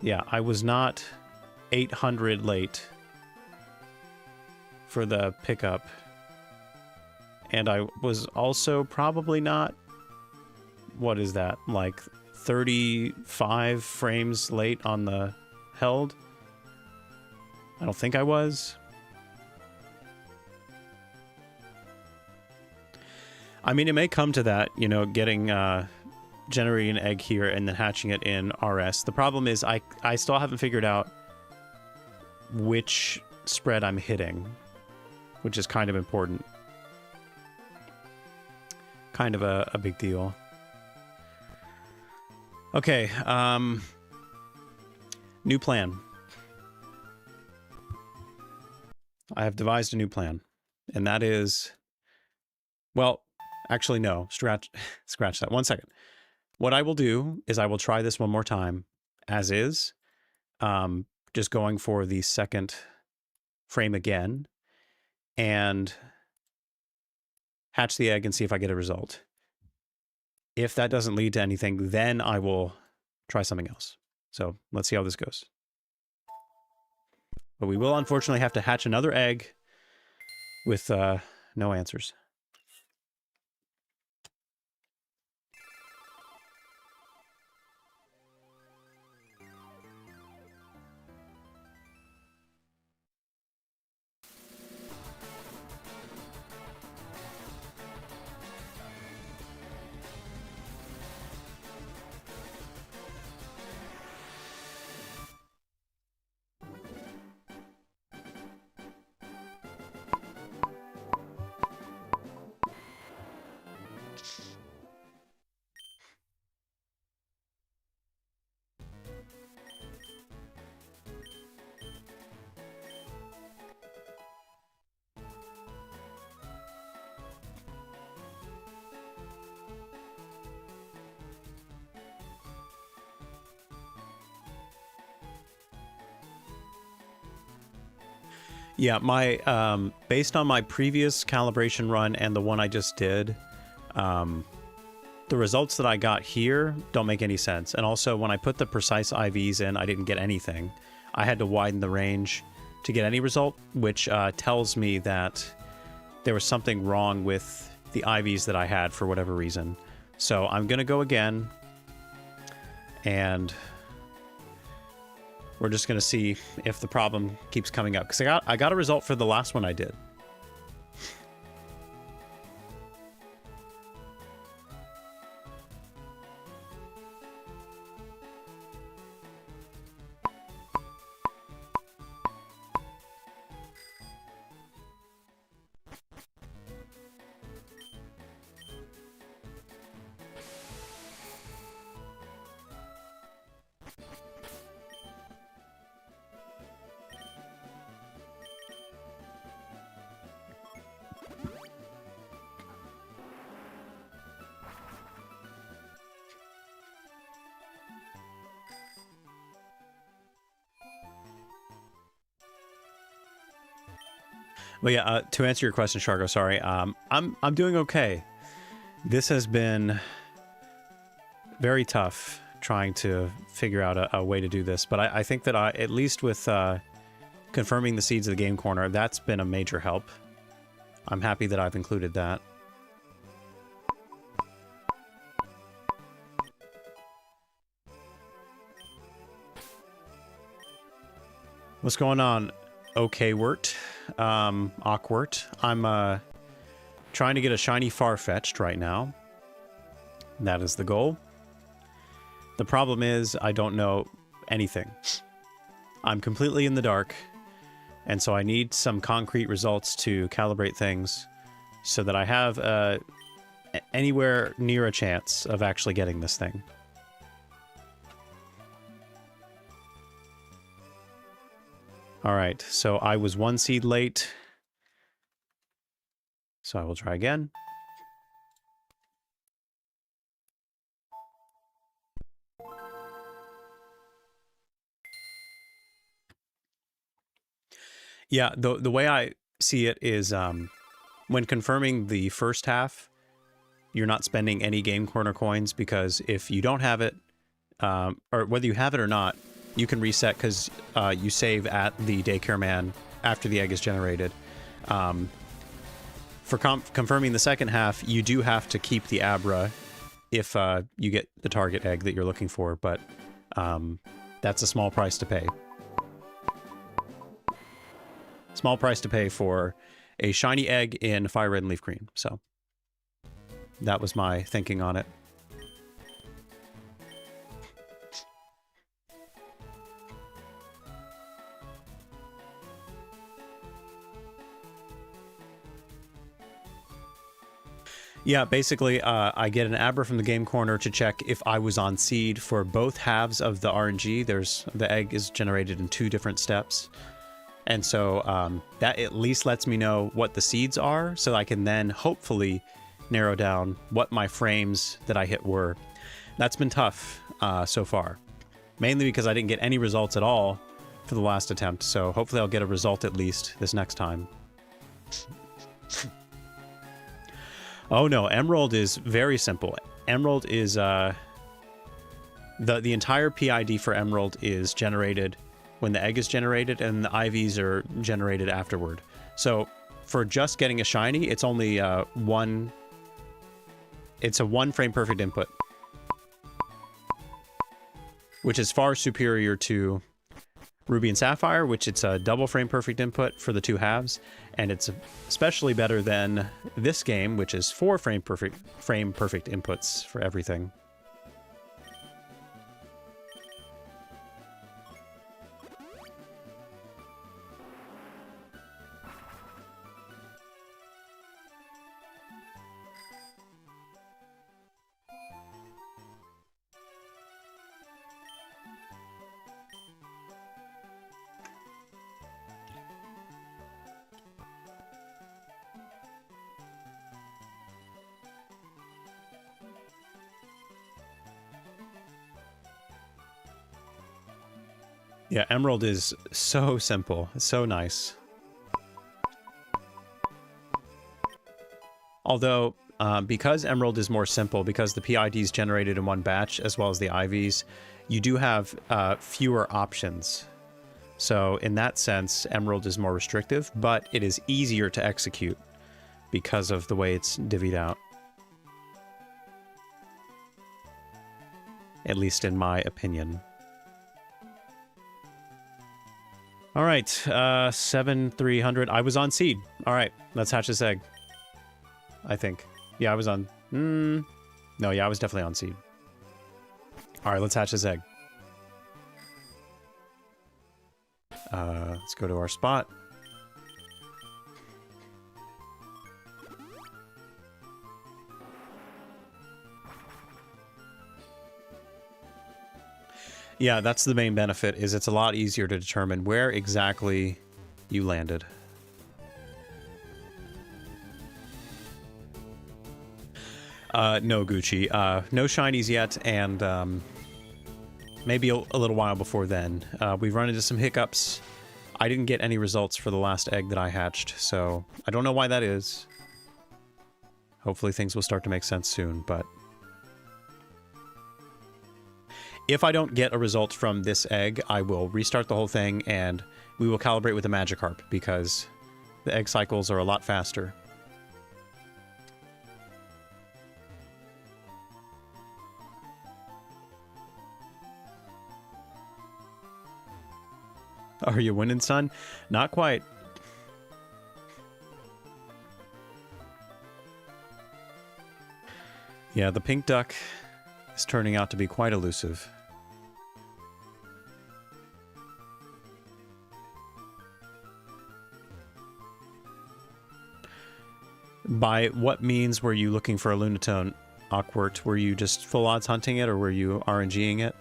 Yeah, I was not 800 late for the pickup. And I was also probably not... What is that? Like 35 frames late on the held? I don't think I was. I mean, it may come to that, you know, getting... generating an egg here and then hatching it in RS. The problem is I still haven't figured out which spread I'm hitting, which is kind of important. Kind of a big deal. Okay, new plan. I have devised a new plan, and that is, well, actually no, scratch that. 1 second. What I will do is I will try this one more time, as is, just going for the second frame again, and hatch the egg and see if I get a result. If that doesn't lead to anything, then I will try something else. So let's see how this goes. But we will unfortunately have to hatch another egg with no answers. Yeah, my based on my previous calibration run and the one I just did, the results that I got here don't make any sense. And also, when I put the precise IVs in, I didn't get anything. I had to widen the range to get any result, which tells me that there was something wrong with the IVs that I had for whatever reason. So I'm going to go again, and we're just going to see if the problem keeps coming up. Because I got a result for the last one I did. Well, yeah, to answer your question, Shargo, sorry, I'm doing okay. This has been very tough trying to figure out a way to do this, but I think that at least with confirming the seeds of the game corner, that's been a major help. I'm happy that I've included that. What's going on? Okay, Wirt. Awkward. I'm trying to get a shiny Farfetch'd right now. That is the goal. The problem is I don't know anything. I'm completely in the dark, and so I need some concrete results to calibrate things so that I have anywhere near a chance of actually getting this thing. All right, so I was 1 seed late, so I will try again. Yeah, the way I see it is when confirming the first half, you're not spending any Game Corner coins, because if you don't have it, or whether you have it or not, you can reset because you save at the Daycare Man after the egg is generated. For confirming the second half, you do have to keep the Abra if you get the target egg that you're looking for, but that's a small price to pay. Small price to pay for a shiny egg in Fire Red and Leaf Green. So that was my thinking on it. Yeah, basically, I get an Abra from the Game Corner to check if I was on seed for both halves of the RNG. The egg is generated in 2 different steps. And so that at least lets me know what the seeds are, so I can then hopefully narrow down what my frames that I hit were. That's been tough so far, mainly because I didn't get any results at all for the last attempt, so hopefully I'll get a result at least this next time. Oh no, Emerald is very simple. Emerald is, the entire PID for Emerald is generated when the egg is generated, and the IVs are generated afterward. So for just getting a shiny, it's only it's a 1 frame perfect input, which is far superior to Ruby and Sapphire, which it's a double frame perfect input for the 2 halves, and it's especially better than this game, which is 4 frame perfect inputs for everything. Yeah, Emerald is so simple. It's so nice. Although, because Emerald is more simple, because the PID is generated in one batch, as well as the IVs, you do have fewer options. So in that sense, Emerald is more restrictive, but it is easier to execute because of the way it's divvied out. At least in my opinion. All right, 7,300. I was on seed. All right, let's hatch this egg. I think. Yeah, I was on... No, yeah, I was definitely on seed. All right, let's hatch this egg. Let's go to our spot. Yeah, that's the main benefit, is it's a lot easier to determine where exactly you landed. No, Gucci. No shinies yet, and maybe a little while before then. We've run into some hiccups. I didn't get any results for the last egg that I hatched, so I don't know why that is. Hopefully things will start to make sense soon, but... If I don't get a result from this egg, I will restart the whole thing, and we will calibrate with the Magikarp, because the egg cycles are a lot faster. Are you winning, son? Not quite. Yeah, the pink duck is turning out to be quite elusive. By what means were you looking for a Lunatone, Awkward? Were you just full odds hunting it, or were you RNGing it?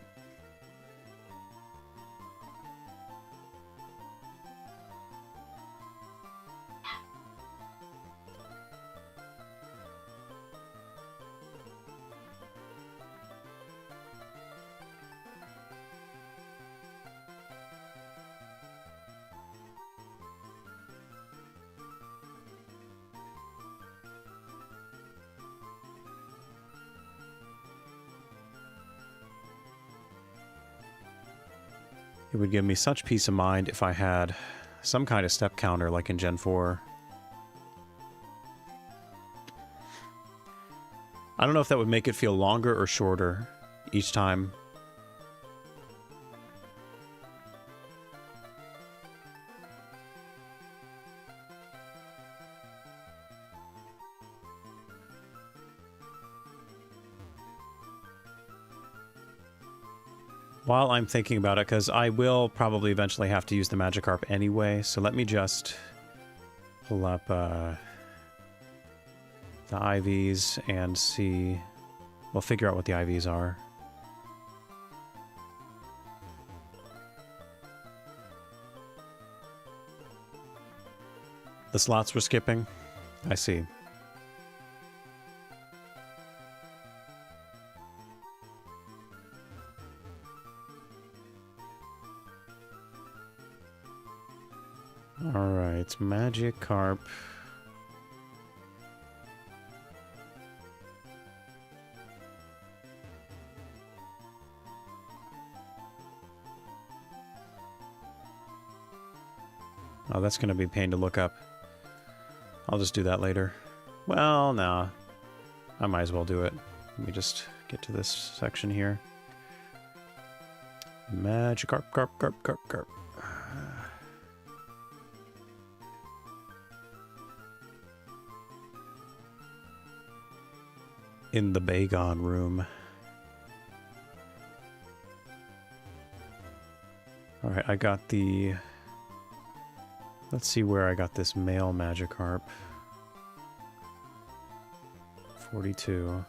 It would give me such peace of mind if I had some kind of step counter like in Gen 4. I don't know if that would make it feel longer or shorter each time. While I'm thinking about it, because I will probably eventually have to use the Magikarp anyway, so let me just pull up the IVs and see. We'll figure out what the IVs are. The slots we're skipping? I see. Alright, Magikarp. Oh, that's going to be a pain to look up. I'll just do that later. Well, nah. I might as well do it. Let me just get to this section here. Magikarp, carp. In the Bagon room. Alright, I got the... Let's see where I got this male Magikarp. 42.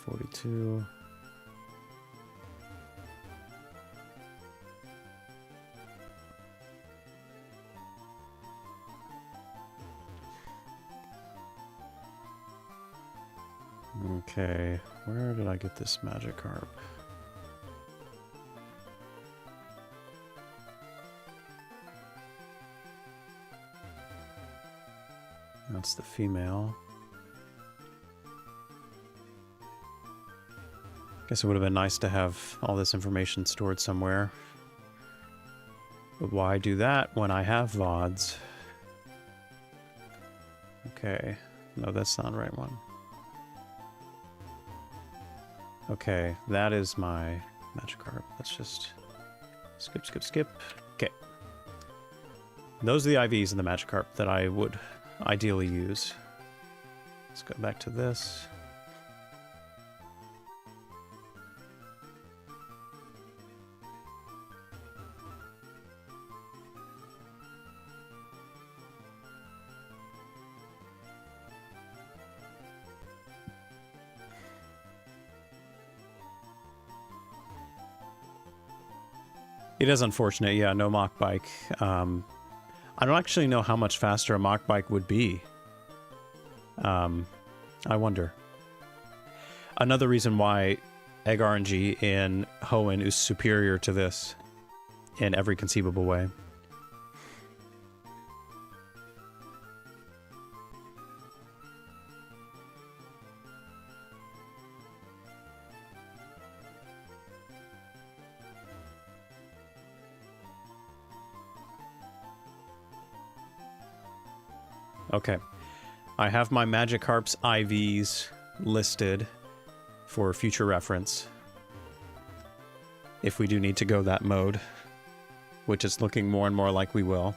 .42. Okay, where did I get this Magikarp? That's the female. Guess it would have been nice to have all this information stored somewhere. But why do that when I have VODs? Okay. No, that's not the right one. Okay, that is my Magikarp. Let's just skip. Okay. Those are the IVs in the Magikarp that I would ideally use. Let's go back to this. It is unfortunate, yeah, no mock bike. I I don't actually know how much faster a Mach Bike would be. I wonder. Another reason why Egg RNG in Hoenn is superior to this in every conceivable way. Okay. I have my Magikarp's IVs listed for future reference. If we do need to go that mode, which is looking more and more like we will.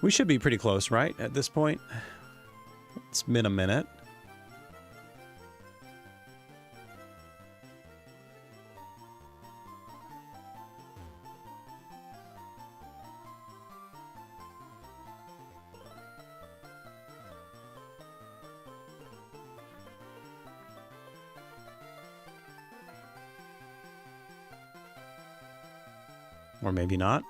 We should be pretty close, right, at this point? It's been a minute. Or maybe not.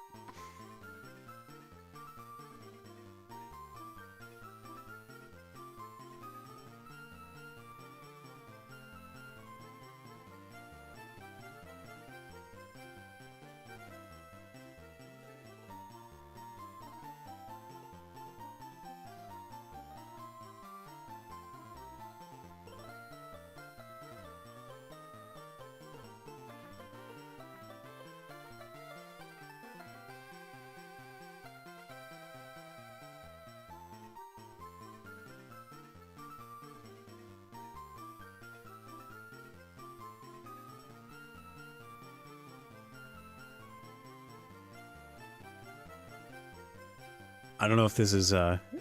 I don't know if this is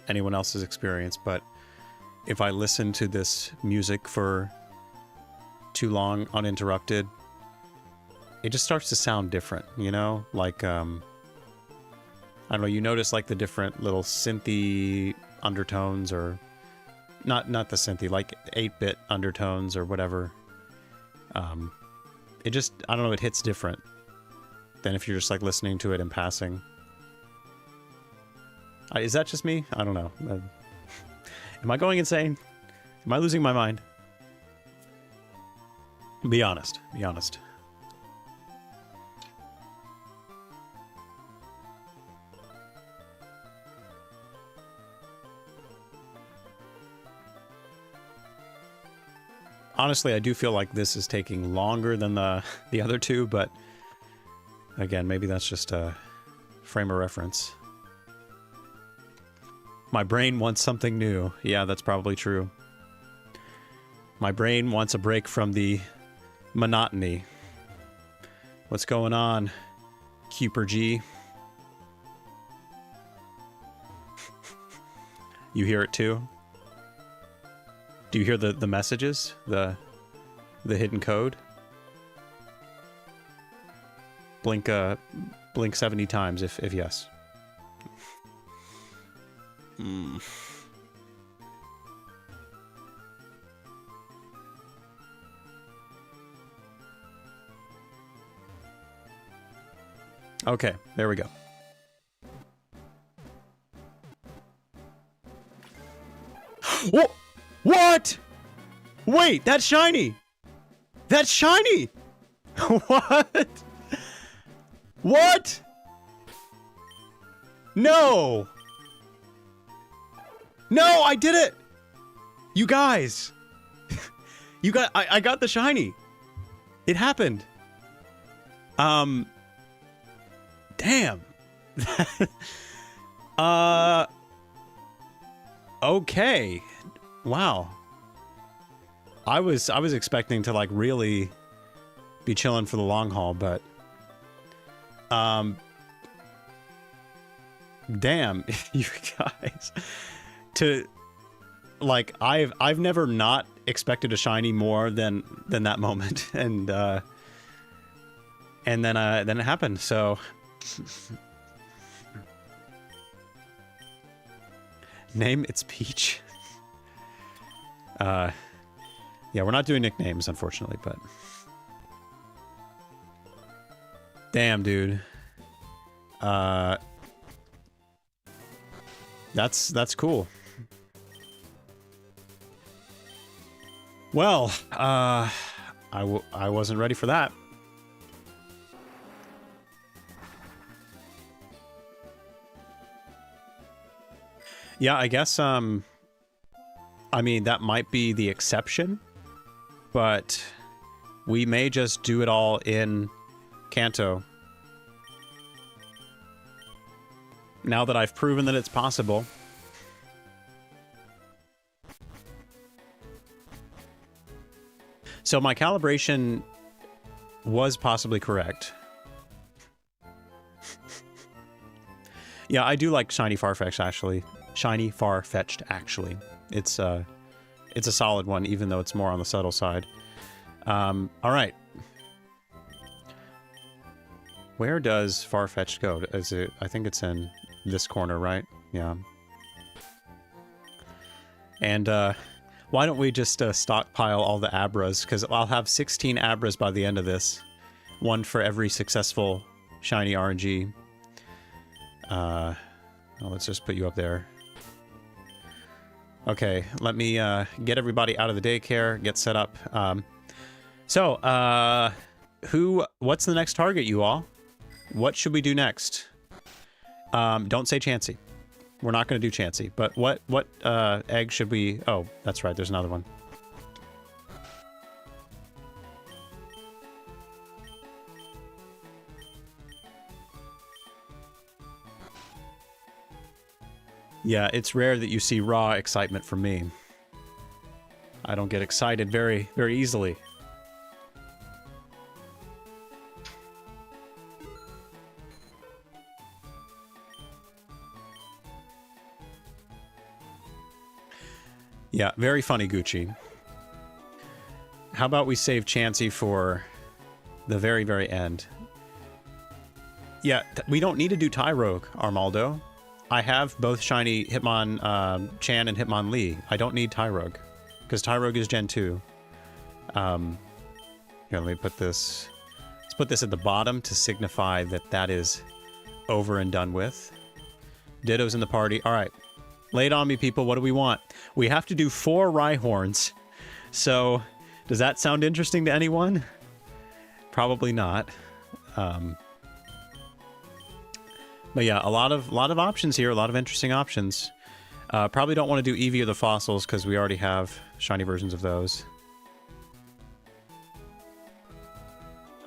anyone else's experience, but if I listen to this music for too long, uninterrupted, it just starts to sound different, you know? Like, I don't know, you notice like the different little synthy undertones, or not the synthy, like 8-bit undertones or whatever. It just, I don't know, it hits different than if you're just like listening to it in passing. Is that just me? I don't know. Am I going insane? Am I losing my mind? Be honest. Be honest. Honestly, I do feel like this is taking longer than the other two, but again, maybe that's just a frame of reference. My brain wants something new. Yeah, that's probably true. My brain wants a break from the monotony. What's going on, Cooper G? You hear it too? Do you hear the messages? The hidden code? Blink 70 times if yes. Okay, there we go. Whoa! What? Wait, that's shiny! That's shiny! What? What? No! No, I did it! You guys! I got the shiny! It happened! Damn! Okay. Wow. I was expecting to like really be chilling for the long haul, but damn, you guys. To like I've never not expected a shiny more than that moment, and then it happened. So name it's Peach. Yeah, we're not doing nicknames, unfortunately, but... Damn, dude. That's cool. Well, I wasn't ready for that. Yeah, I guess, I mean, that might be the exception, but we may just do it all in Kanto. Now that I've proven that it's possible. So my calibration was possibly correct. Yeah, I do like Shiny Farfetch'd, actually. Shiny Farfetch'd, actually. It's a solid one, even though it's more on the subtle side. All right. Where does Farfetch'd go? Is it? I think it's in this corner, right? Yeah. And why don't we just stockpile all the Abras? Because I'll have 16 Abras by the end of this. One for every successful shiny RNG. Well, let's just put you up there. Okay, let me get everybody out of the daycare, get set up. What's the next target, you all? What should we do next? Don't say Chansey. We're not going to do Chansey. But what egg should we... Oh, that's right. There's another one. Yeah, it's rare that you see raw excitement from me. I don't get excited very, very easily. Yeah, very funny, Gucci. How about we save Chansey for the very, very end? Yeah, we don't need to do Tyrogue, Armaldo. I have both shiny Hitmon Chan and Hitmonlee. I don't need Tyrogue, because Tyrogue is Gen 2. Here, let me put this... Let's put this at the bottom to signify that that is over and done with. Ditto's in the party. All right. Lay it on me, people. What do we want? We have to do 4 Rhyhorns. So, does that sound interesting to anyone? Probably not. But yeah, a lot of options here, a lot of interesting options. Probably don't want to do Eevee or the fossils because we already have shiny versions of those.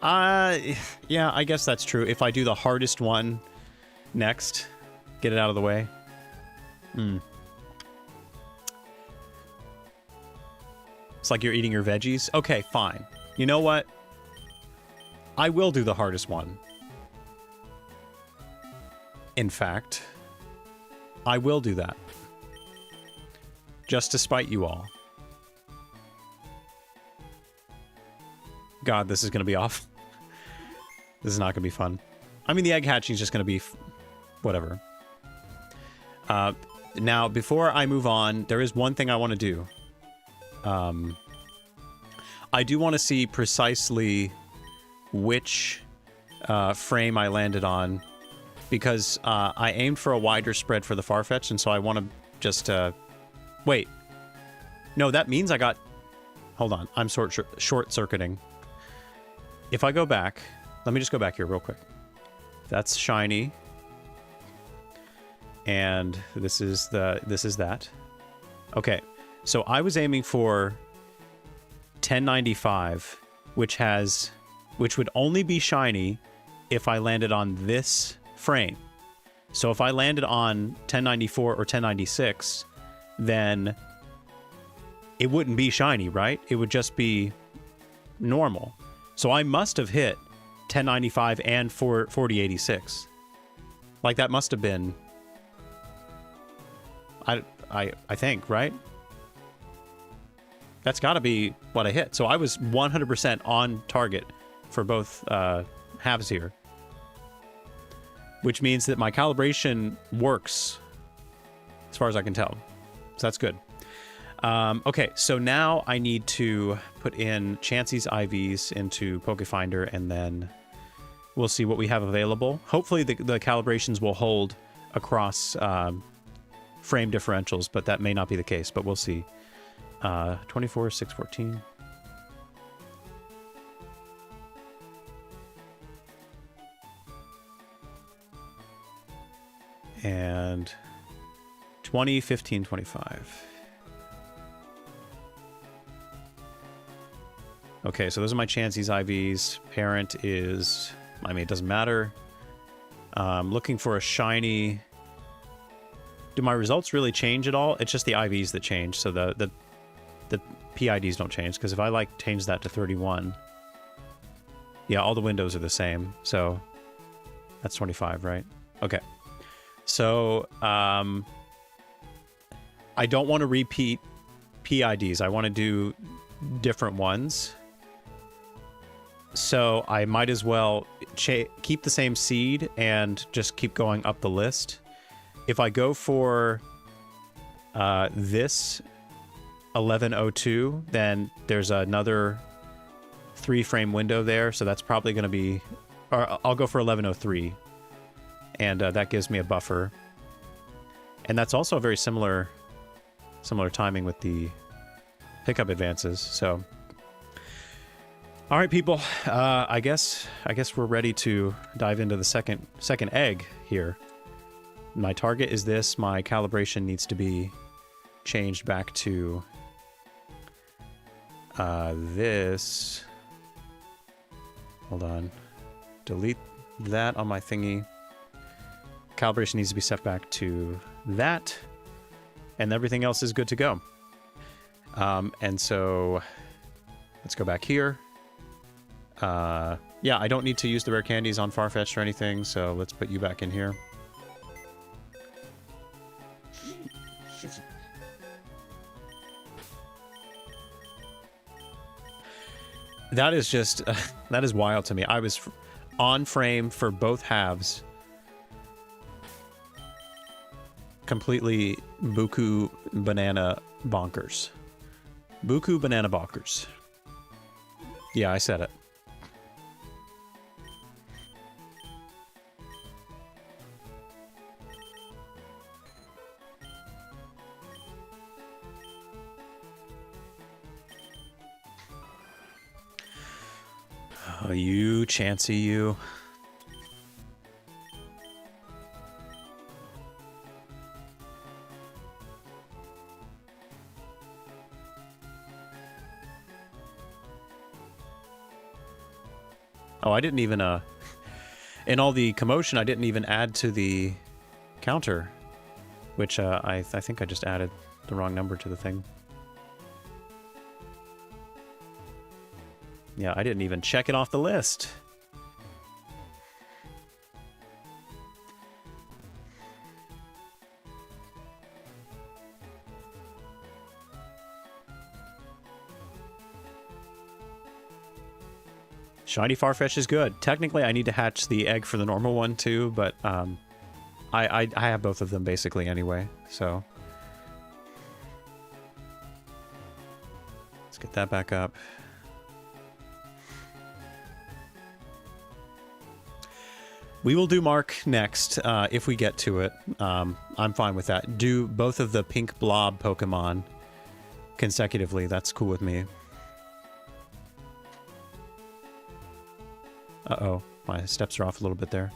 Yeah, I guess that's true. If I do the hardest one next, get it out of the way. It's like you're eating your veggies. Okay, fine. You know what? I will do the hardest one. In fact, I will do that. Just to spite you all. God, this is going to be off. This is not going to be fun. I mean, the egg hatching is just going to be... whatever. Now, before I move on, there is one thing I want to do. I do want to see precisely which frame I landed on. Because I aimed for a wider spread for the Farfetch'd, and so I want to just... wait. No, that means I got... Hold on. I'm short-circuiting. If I go back... Let me just go back here real quick. That's shiny. And this is that. Okay. So I was aiming for 1095, which would only be shiny if I landed on this frame. So if I landed on 1094 or 1096, then it wouldn't be shiny, right? It would just be normal. So I must have hit 1095 and 4086. Like that must have been... I think, right? That's got to be what I hit. So I was 100% on target for both halves here. Which means that my calibration works, as far as I can tell. So that's good. Okay, so now I need to put in Chansey's IVs into Pokefinder, and then we'll see what we have available. Hopefully the calibrations will hold across frame differentials, but that may not be the case, but we'll see. 24, 614. And 20, 15, 25. Okay, so those are my Chansey's IVs. Parent is... I mean, it doesn't matter. Looking for a shiny... Do my results really change at all? It's just the IVs that change, so the PIDs don't change, because if I, change that to 31... Yeah, all the windows are the same, so... That's 25, right? Okay. So, I don't want to repeat PIDs. I want to do different ones. So I might as well keep the same seed and just keep going up the list. If I go for this 1102, then there's another 3-frame window there. So that's probably going to be... Or I'll go for 1103. And that gives me a buffer. And that's also a very similar timing with the pickup advances. So, all right, people. I guess we're ready to dive into the second egg here. My target is this. My calibration needs to be changed back to this. Hold on. Delete that on my thingy. Calibration needs to be set back to that, and everything else is good to go. And so let's go back here. Yeah, I don't need to use the rare candies on Farfetch'd or anything, so let's put you back in here. That is just, that is wild to me. I was on frame for both halves. Completely buku banana bonkers. Buku banana bonkers. Yeah, I said it. Oh, you, Chansey, you. Oh, I didn't even, in all the commotion, I didn't even add to the counter, which, I think I just added the wrong number to the thing. Yeah, I didn't even check it off the list. Shiny Farfetch is good. Technically, I need to hatch the egg for the normal one too, but I have both of them basically anyway, so. Let's get that back up. We will do Mark next, if we get to it. I'm fine with that. Do both of the pink blob Pokemon consecutively. That's cool with me. Uh-oh, my steps are off a little bit there.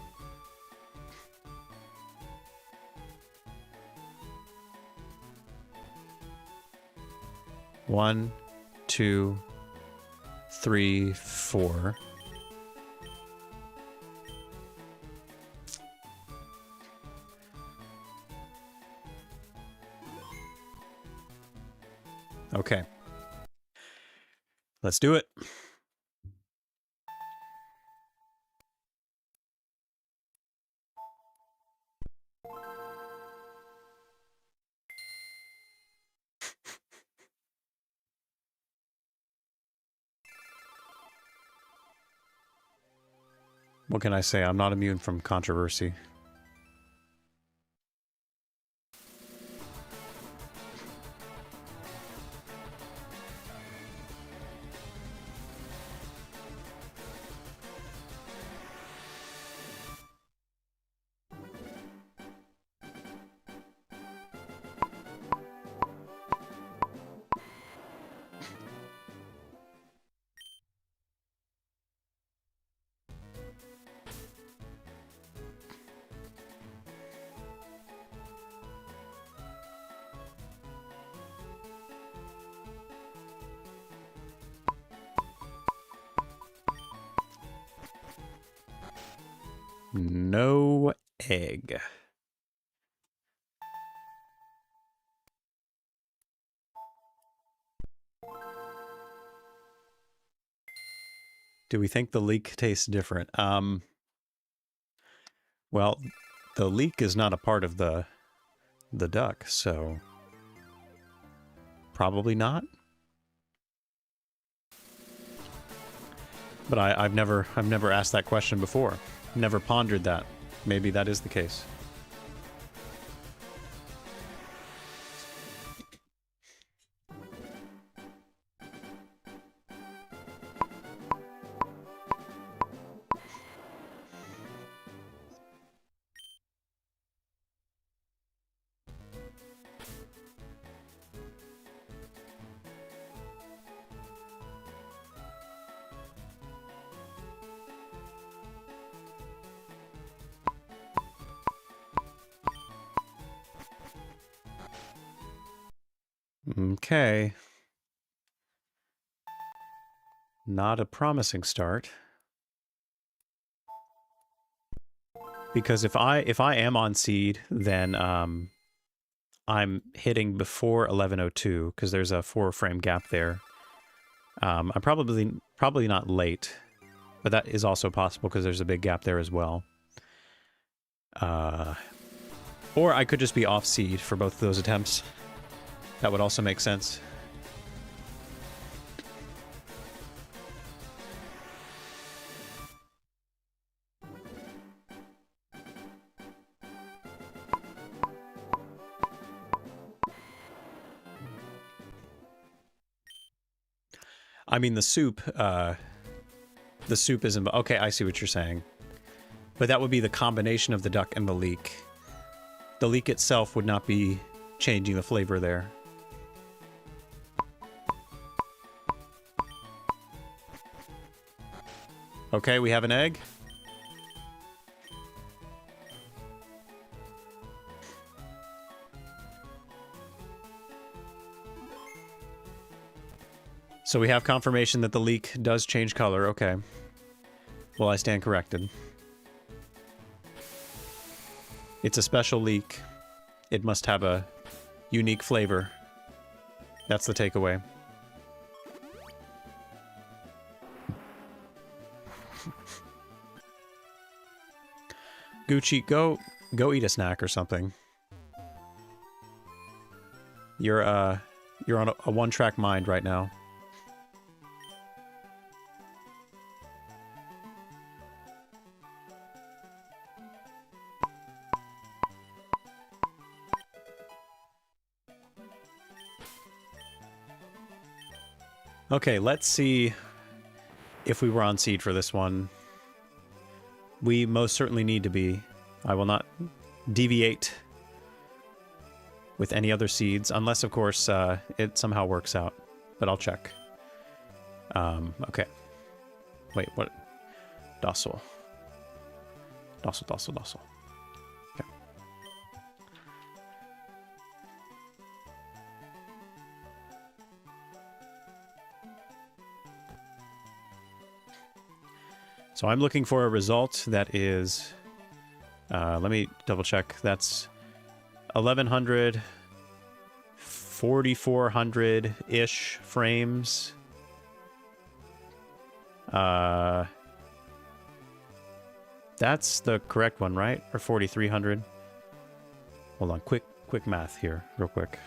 One, 2, 3, 4. Okay. Let's do it. What can I say? I'm not immune from controversy. No egg. Do we think the leek tastes different? Well, the leek is not a part of the duck, so probably not. But I've never asked that question before. Never pondered that. Maybe that is the case. Okay. Not a promising start. Because if I am on seed, then I'm hitting before 1102 because there's a 4-frame gap there. I'm probably not late, but that is also possible because there's a big gap there as well. Or I could just be off seed for both of those attempts. That would also make sense. I mean, the soup isn't... Okay, I see what you're saying. But that would be the combination of the duck and the leek. The leek itself would not be changing the flavor there. Okay, we have an egg. So we have confirmation that the leek does change color. Okay. Well, I stand corrected. It's a special leek. It must have a unique flavor. That's the takeaway. Gucci, go eat a snack or something. You're on a one-track mind right now. Okay, let's see if we were on seed for this one. We most certainly need to be. I will not deviate with any other seeds, unless, of course, it somehow works out. But I'll check. Okay. Wait, what? Docile. Docile, docile, docile. Okay. So I'm looking for a result that is... let me double check. That's 1100, 4400-ish frames. That's the correct one, right? Or 4300? Hold on, quick math here, real quick.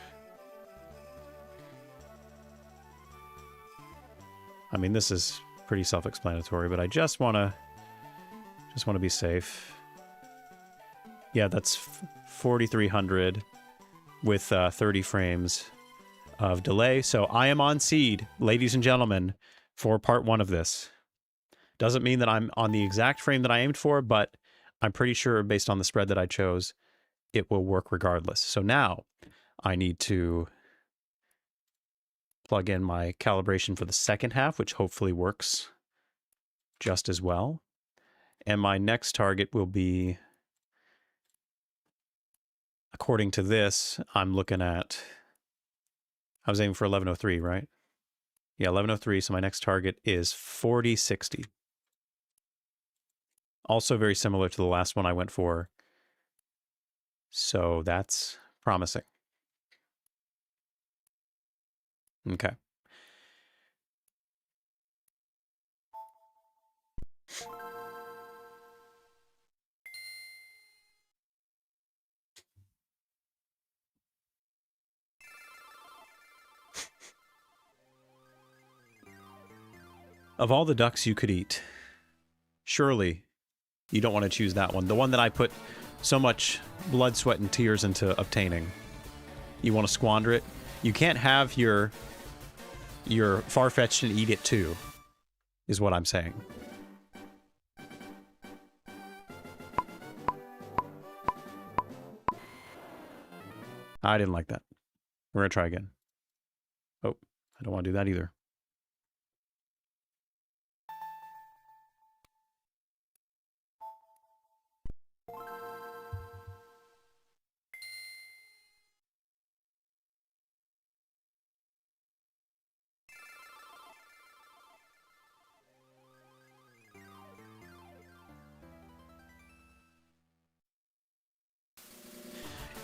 I mean, this is pretty self-explanatory, but I just want to be safe. Yeah, that's 4300 with 30 frames of delay. So I am on seed, ladies and gentlemen, for part 1 of this. Doesn't mean that I'm on the exact frame that I aimed for, but I'm pretty sure based on the spread that I chose, it will work regardless. So now I need to plug in my calibration for the second half, which hopefully works just as well. And my next target will be, according to this, I'm looking at, I was aiming for 1103, right? Yeah, 1103, so my next target is 4060. Also very similar to the last one I went for. So that's promising. Okay. Of all the ducks you could eat, surely you don't want to choose that one. The one that I put so much blood, sweat, and tears into obtaining. You want to squander it? You can't have your Farfetch'd and eat it too, is what I'm saying. I didn't like that. We're going to try again. Oh, I don't want to do that either.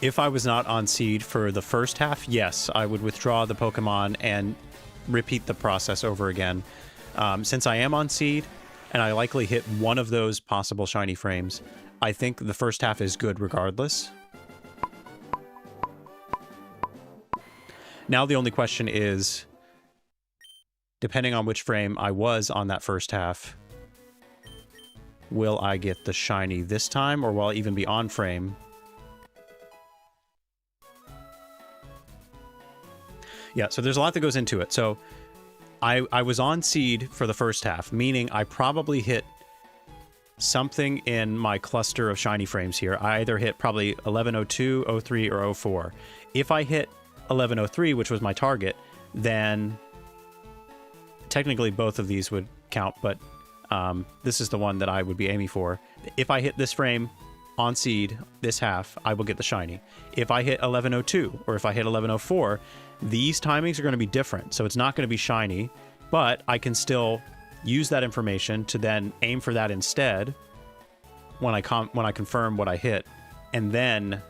If I was not on seed for the first half, yes, I would withdraw the Pokemon and repeat the process over again. Since I am on seed, and I likely hit one of those possible shiny frames, I think the first half is good regardless. Now the only question is, depending on which frame I was on that first half, will I get the shiny this time, or will I even be on frame? Yeah, so there's a lot that goes into it. So I was on seed for the first half, meaning I probably hit something in my cluster of shiny frames here. I either hit probably 1102, 03, or 04. If I hit 1103, which was my target, then technically both of these would count, but this is the one that I would be aiming for. If I hit this frame on seed this half, I will get the shiny. If I hit 1102 or if I hit 1104, these timings are going to be different. So it's not going to be shiny, but I can still use that information to then aim for that instead when I confirm what I hit, and then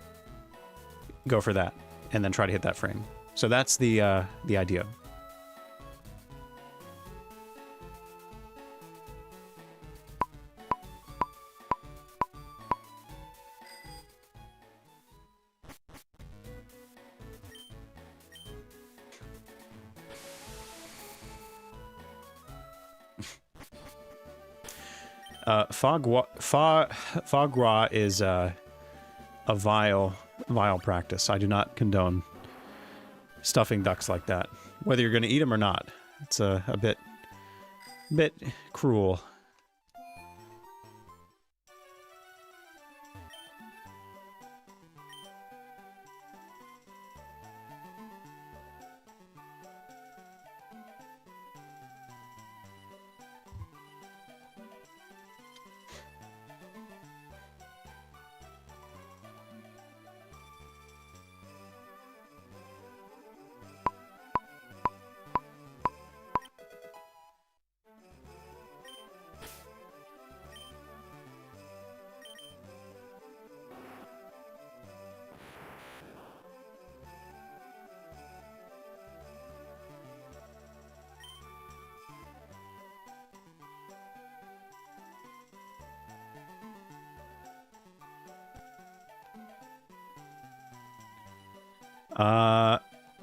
go for that and then try to hit that frame. So that's the idea. Fogwa is a vile practice. I do not condone stuffing ducks like that. Whether you're going to eat them or not, it's a bit cruel.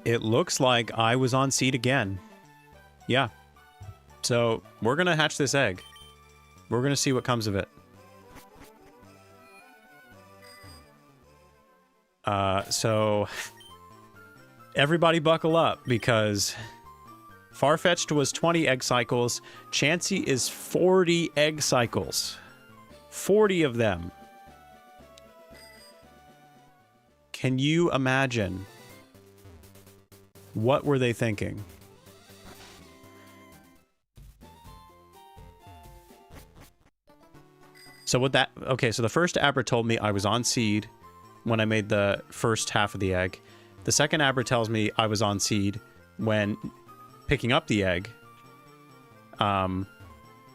It looks like I was on seed again. Yeah. So we're going to hatch this egg. We're going to see what comes of it. So everybody buckle up, because Farfetch'd was 20 egg cycles. Chansey is 40 egg cycles. 40 of them. Can you imagine? What were they thinking? So what that... Okay, so the first Abra told me I was on seed when I made the first half of the egg. The second Abra tells me I was on seed when picking up the egg.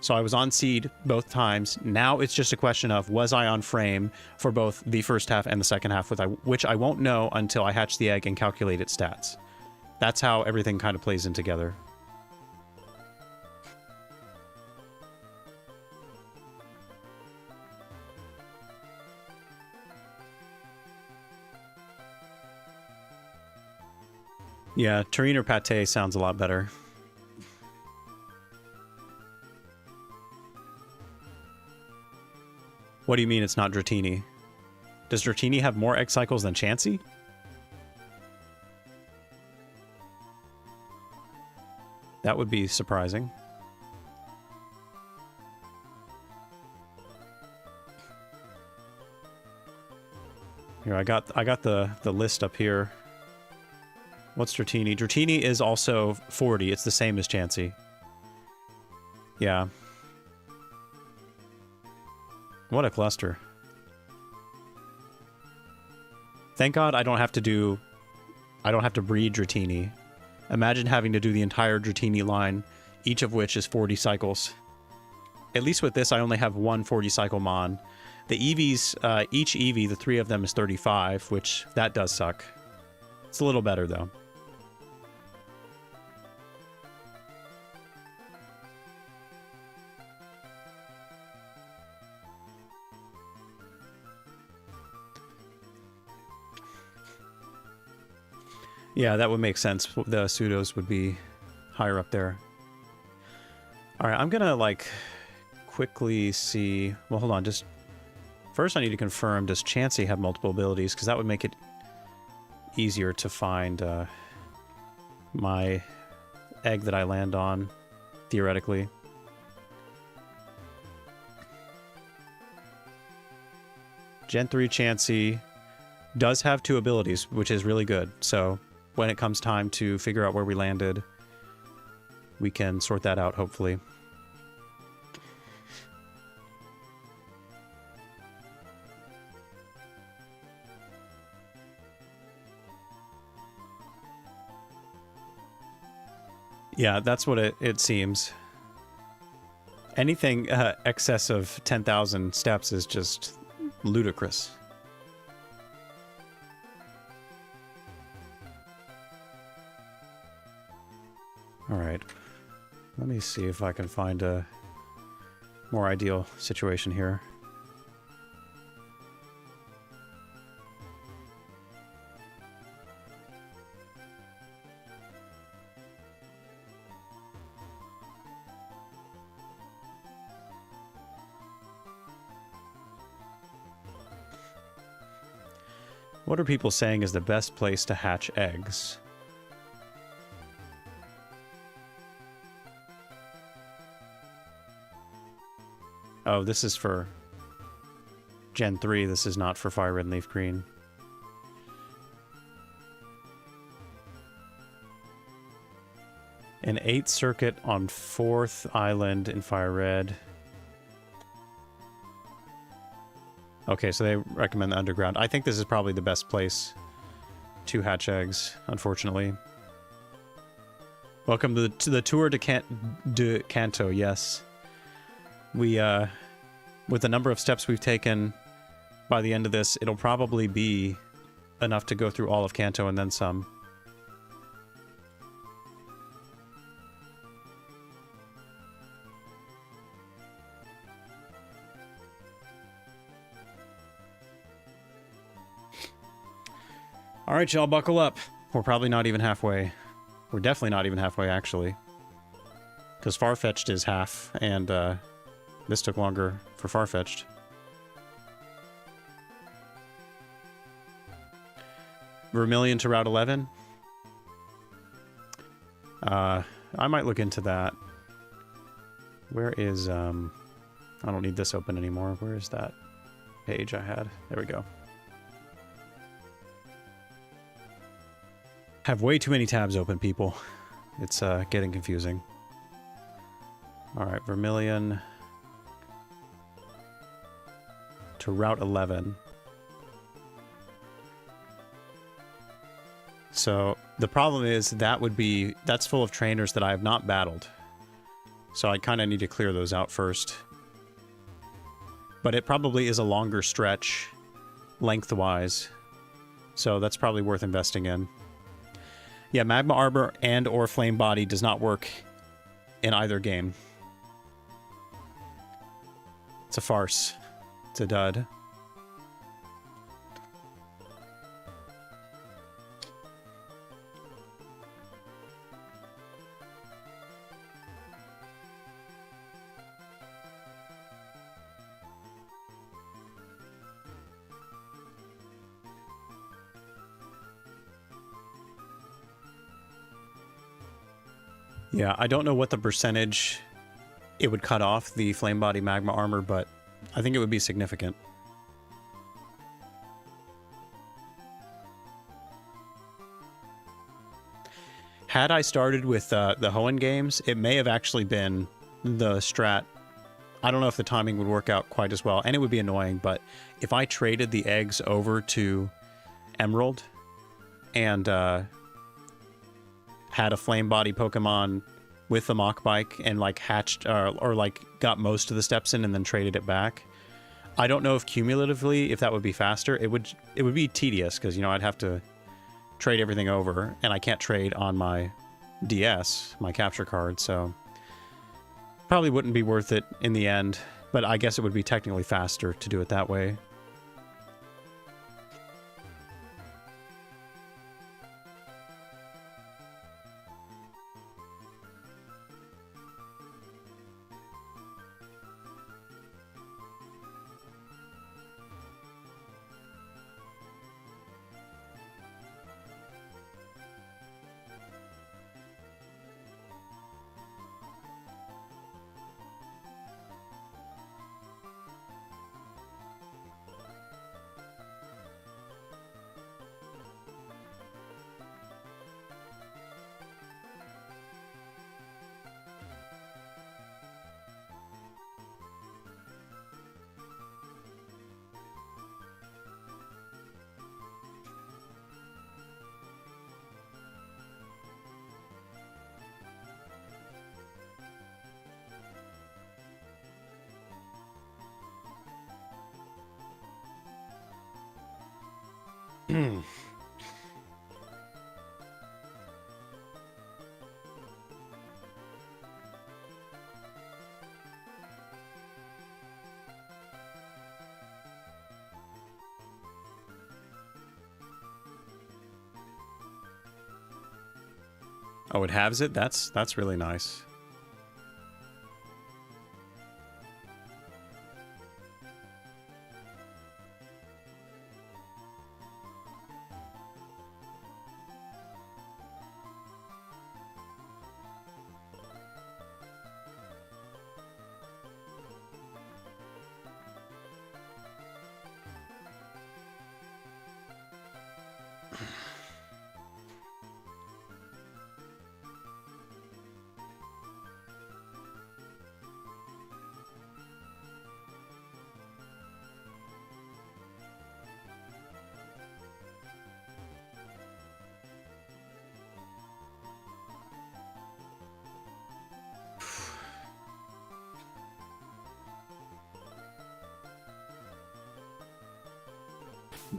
So I was on seed both times. Now it's just a question of, was I on frame for both the first half and the second half, which I won't know until I hatch the egg and calculate its stats. That's how everything kind of plays in together. Yeah, terrine or pate sounds a lot better. What do you mean it's not Dratini? Does Dratini have more egg cycles than Chansey? That would be surprising. Here, I got the list up here. What's Dratini? Dratini is also 40. It's the same as Chansey. Yeah. What a cluster. Thank God I don't have to breed Dratini. Imagine having to do the entire Dratini line, each of which is 40 cycles. At least with this, I only have one 40 cycle Mon. The Eevees, each Eevee, the 3 of them is 35, which that does suck. It's a little better though. Yeah, that would make sense. The pseudos would be higher up there. Alright, I'm gonna, like, quickly see... Well, hold on, just... First I need to confirm, does Chansey have multiple abilities? Because that would make it easier to find my egg that I land on, theoretically. Gen 3 Chansey does have 2 abilities, which is really good. So when it comes time to figure out where we landed, we can sort that out, hopefully. Yeah, that's what it seems. Anything excess of 10,000 steps is just ludicrous. Alright, let me see if I can find a more ideal situation here. What are people saying is the best place to hatch eggs? Oh, this is for Gen 3. This is not for Fire Red and Leaf Green. An 8th circuit on 4th island in Fire Red. Okay, so they recommend the underground. I think this is probably the best place to hatch eggs, unfortunately. Welcome to the Tour de Kanto, yes. We, with the number of steps we've taken by the end of this, it'll probably be enough to go through all of Kanto and then some. Alright, y'all, buckle up. We're probably not even halfway. We're definitely not even halfway, actually. Because Farfetch'd is half, and, this took longer for Farfetch'd. Vermilion to Route 11? I might look into that. Where is, I don't need this open anymore. Where is that page I had? There we go. Have way too many tabs open, people. It's getting confusing. Alright, Vermilion to Route 11. So the problem is that's full of trainers that I have not battled. So I kind of need to clear those out first. But it probably is a longer stretch lengthwise. So that's probably worth investing in. Yeah, Magma Arbor and or Flame Body does not work in either game. It's a farce. It's a dud. Yeah, I don't know what the percentage it would cut off the Flame Body Magma Armor, but I think it would be significant. Had I started with the Hoenn games, it may have actually been the strat. I don't know if the timing would work out quite as well, and it would be annoying, but if I traded the eggs over to Emerald and had a Flame Body Pokemon with the Mach Bike and like hatched or like got most of the steps in and then traded it back, I don't know if cumulatively if that would be faster. It would be tedious because, you know, I'd have to trade everything over, and I can't trade on my DS, my capture card, so probably wouldn't be worth it in the end, but I guess it would be technically faster to do it that way. Oh, it halves it? That's really nice.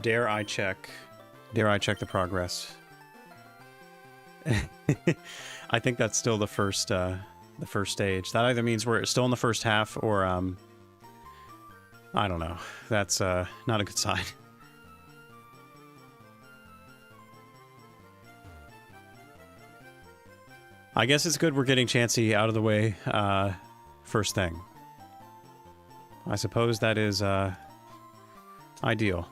Dare I check? Dare I check the progress? I think that's still the first stage. That either means we're still in the first half, or I don't know. That's not a good sign. I guess it's good we're getting Chansey out of the way first thing. I suppose that is ideal.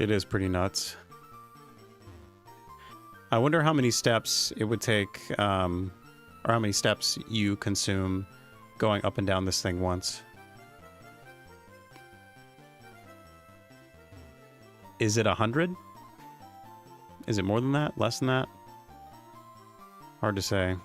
It is pretty nuts. I wonder how many steps it would take, or how many steps you consume going up and down this thing once. Is it 100? Is it more than that? Less than that? Hard to say.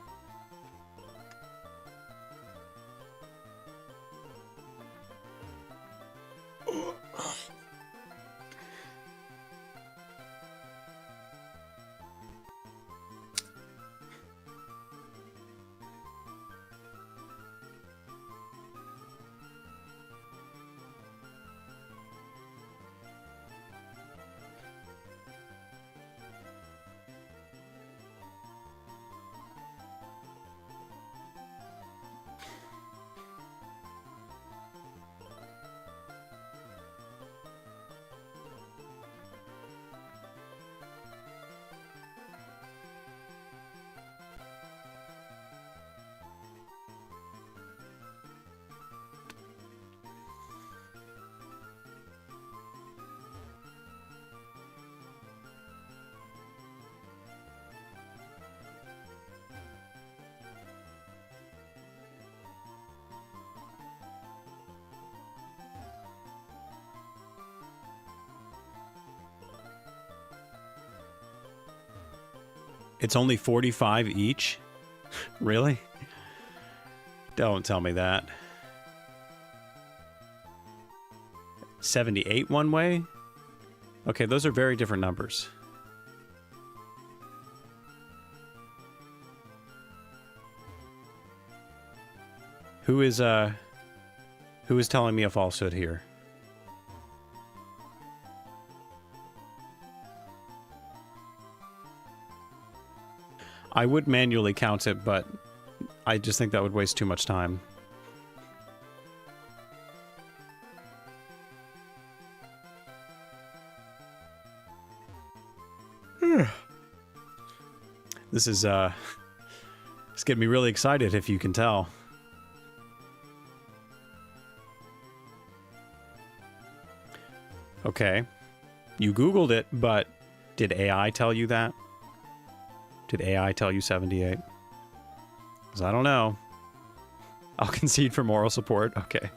It's only 45 each? Really? Don't tell me that. 78 one way? Okay, those are very different numbers. Who is telling me a falsehood here? I would manually count it, but I just think that would waste too much time. This is, it's getting me really excited, if you can tell. Okay. You Googled it, but did AI tell you that? Did AI tell you 78? Because I don't know. I'll concede for moral support. Okay.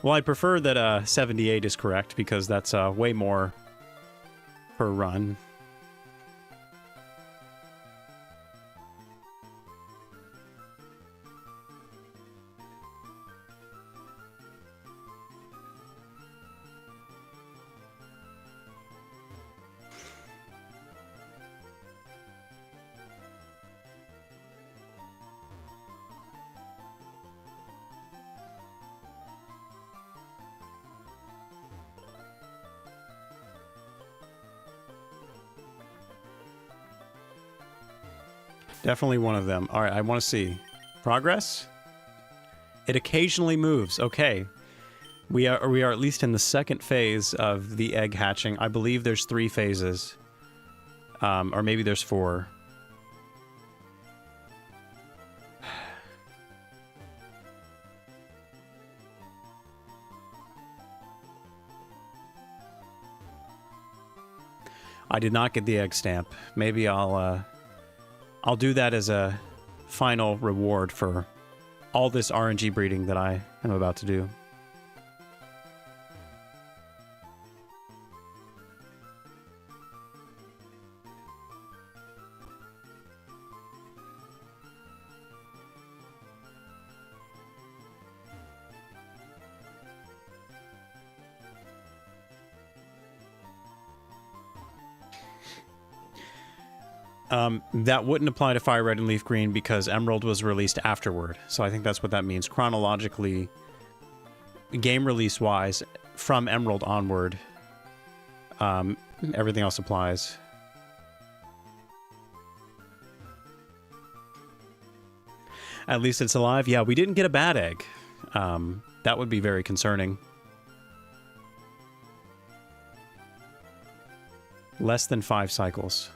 Well, I prefer that 78 is correct because that's way more per run. Definitely one of them. All right, I want to see. Progress? It occasionally moves. Okay. We are at least in the second phase of the egg hatching. I believe there's 3 phases. Or maybe there's 4. I did not get the egg stamp. Maybe I'll do that as a final reward for all this RNG breeding that I am about to do. That wouldn't apply to Fire Red and Leaf Green because Emerald was released afterward. So I think that's what that means. Chronologically, game release-wise, from Emerald onward, everything else applies. At least it's alive. Yeah, we didn't get a bad egg. That would be very concerning. Less than 5 cycles.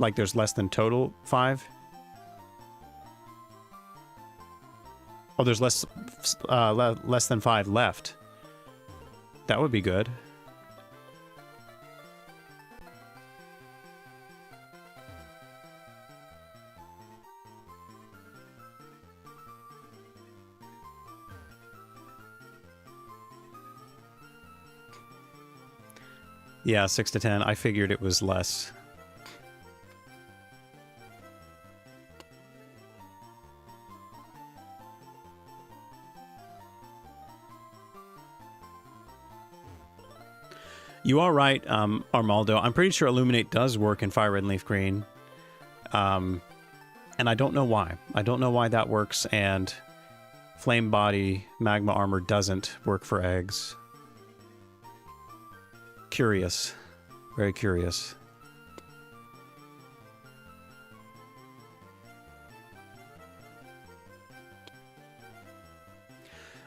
Like there's less than total 5? Oh, there's less than 5 left. That would be good. Yeah, 6 to 10. I figured it was less. You are right, Armaldo. I'm pretty sure Illuminate does work in Fire Red and Leaf Green. And I don't know why. I don't know why that works, and Flame Body Magma Armor doesn't work for eggs. Curious. Very curious.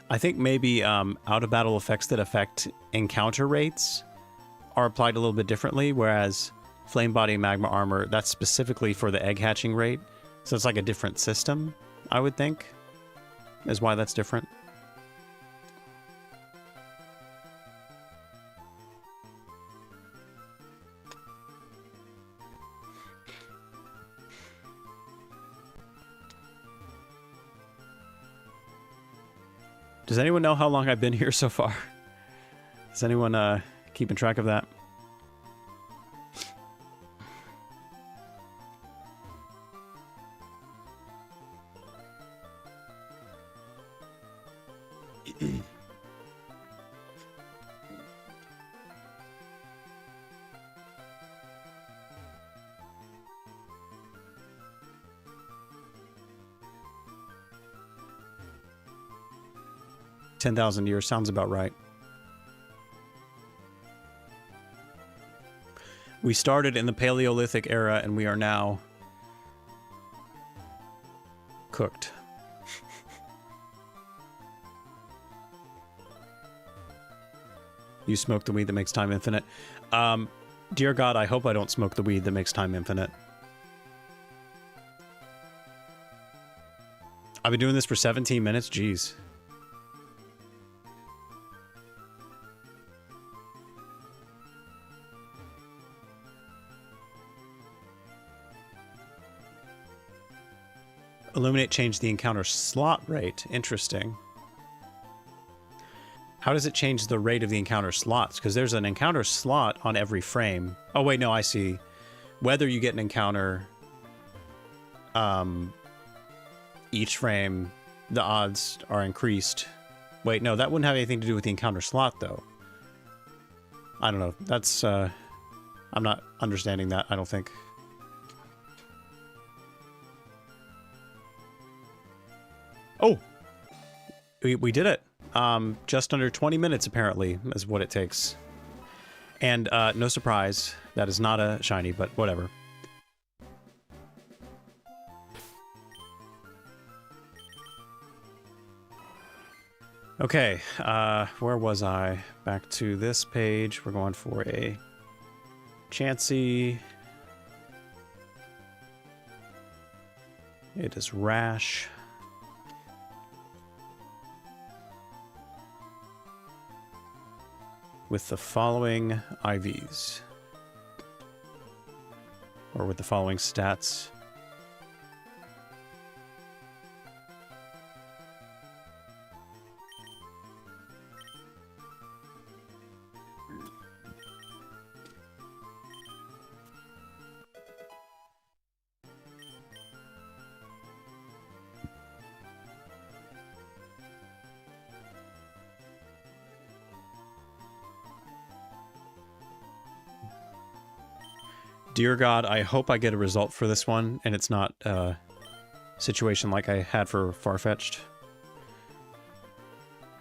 I think maybe out-of-battle effects that affect encounter rates are applied a little bit differently, whereas Flame Body Magma Armor, that's specifically for the egg hatching rate. So it's like a different system, I would think, is why that's different. Does anyone know how long I've been here so far? Is anyone keeping track of that? $10,000 years sounds about right. We started in the Paleolithic era and we are now cooked. You smoke the weed that makes time infinite. Dear God, I hope I don't smoke the weed that makes time infinite. I've been doing this for 17 minutes. Jeez. Illuminate changed the encounter slot rate. Interesting. How does it change the rate of the encounter slots? Because there's an encounter slot on every frame. Oh, wait, no, I see. Whether you get an encounter each frame, the odds are increased. Wait, no, that wouldn't have anything to do with the encounter slot, though. I don't know. That's, I'm not understanding that, I don't think. Oh! We did it. Just under 20 minutes, apparently, is what it takes. And, no surprise, that is not a shiny, but whatever. Okay, where was I? Back to this page. We're going for a Chansey. It is Rash. With the following IVs. Or with the following stats. Dear God, I hope I get a result for this one, and it's not a situation like I had for Farfetch'd.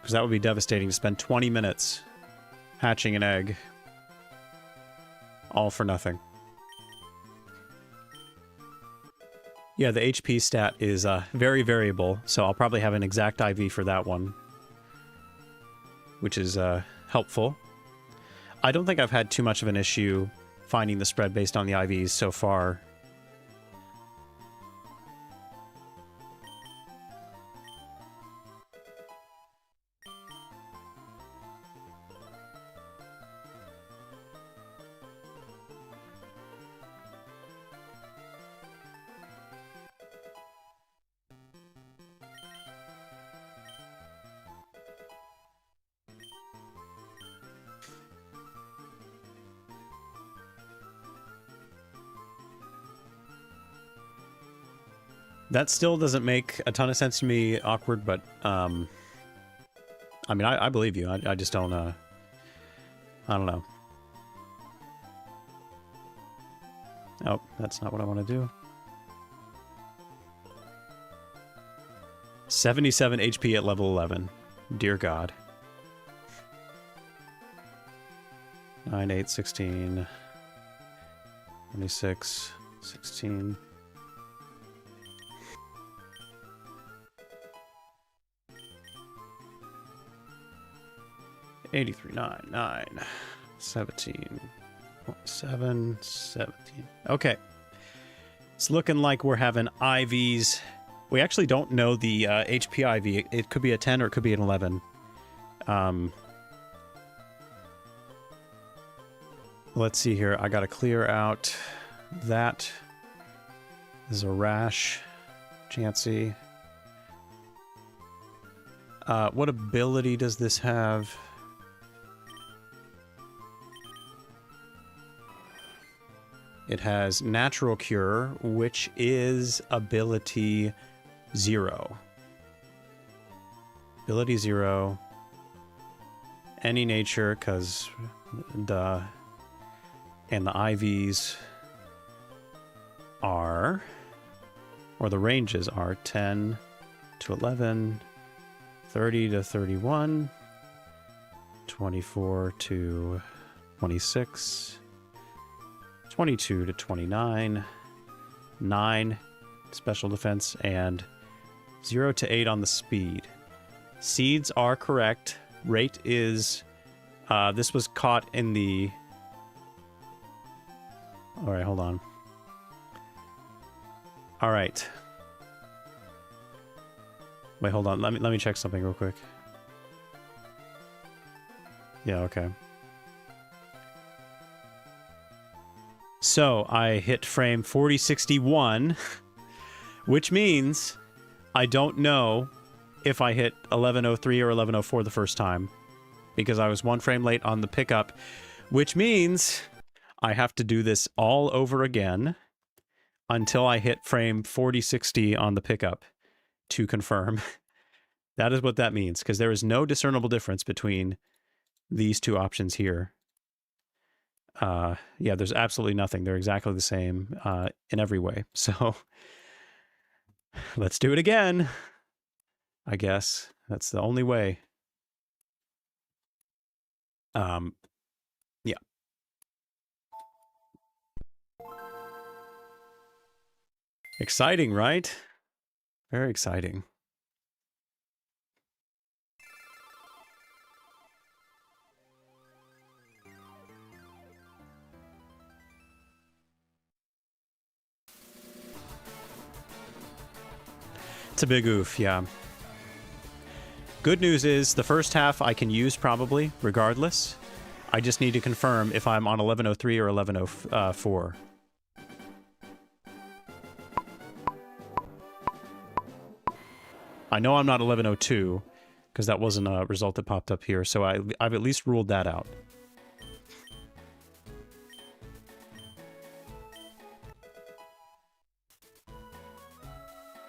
Because that would be devastating to spend 20 minutes hatching an egg. All for nothing. Yeah, the HP stat is very variable, so I'll probably have an exact IV for that one. Which is helpful. I don't think I've had too much of an issue finding the spread based on the IVs so far. That still doesn't make a ton of sense to me, awkward, but, I mean, I believe you. I just don't, I don't know. Oh, that's not what I want to do. 77 HP at level 11. Dear God. 9, 8, 16. 26, 16. $83, 9, 17, 7, 17. Okay. It's looking like we're having IVs. We actually don't know the HP IV. It could be a 10 or it could be an 11. Let's see here. I got to clear out that. This is a rash. Chansey. What ability does this have? It has Natural Cure, which is ability 0. Ability 0. Any nature, because duh. And the IVs are, or the ranges are 10 to 11, 30 to 31, 24 to 26, 22 to 29, 9 special defense, and 0 to 8 on the speed. Seeds are correct. Rate is, this was caught in the... Alright, hold on. Alright. Wait, hold on. Let me check something real quick. Yeah, okay. So, I hit frame 4061, which means I don't know if I hit 1103 or 1104 the first time, because I was 1 frame late on the pickup, which means I have to do this all over again until I hit frame 4060 on the pickup to confirm. That is what that means, because there is no discernible difference between these two options here. Yeah, there's absolutely nothing. They're exactly the same in every way. So let's do it again. I guess that's the only way. Yeah. Exciting, right? Very exciting. It's a big oof, yeah. Good news is the first half I can use probably, regardless. I just need to confirm if I'm on 1103 or 1104. I know I'm not 1102, because that wasn't a result that popped up here, so I've at least ruled that out.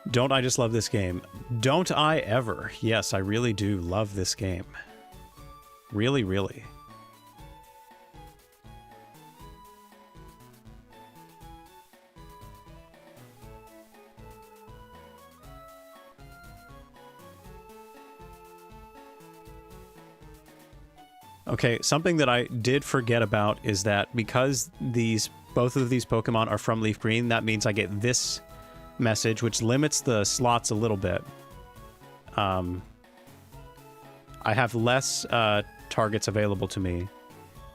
Don't I just love this game? Don't I ever? Yes, I really do love this game. Really, really. Okay, something that I did forget about is that because both of these Pokemon are from Leaf Green, that means I get this message, which limits the slots a little bit. I have less targets available to me.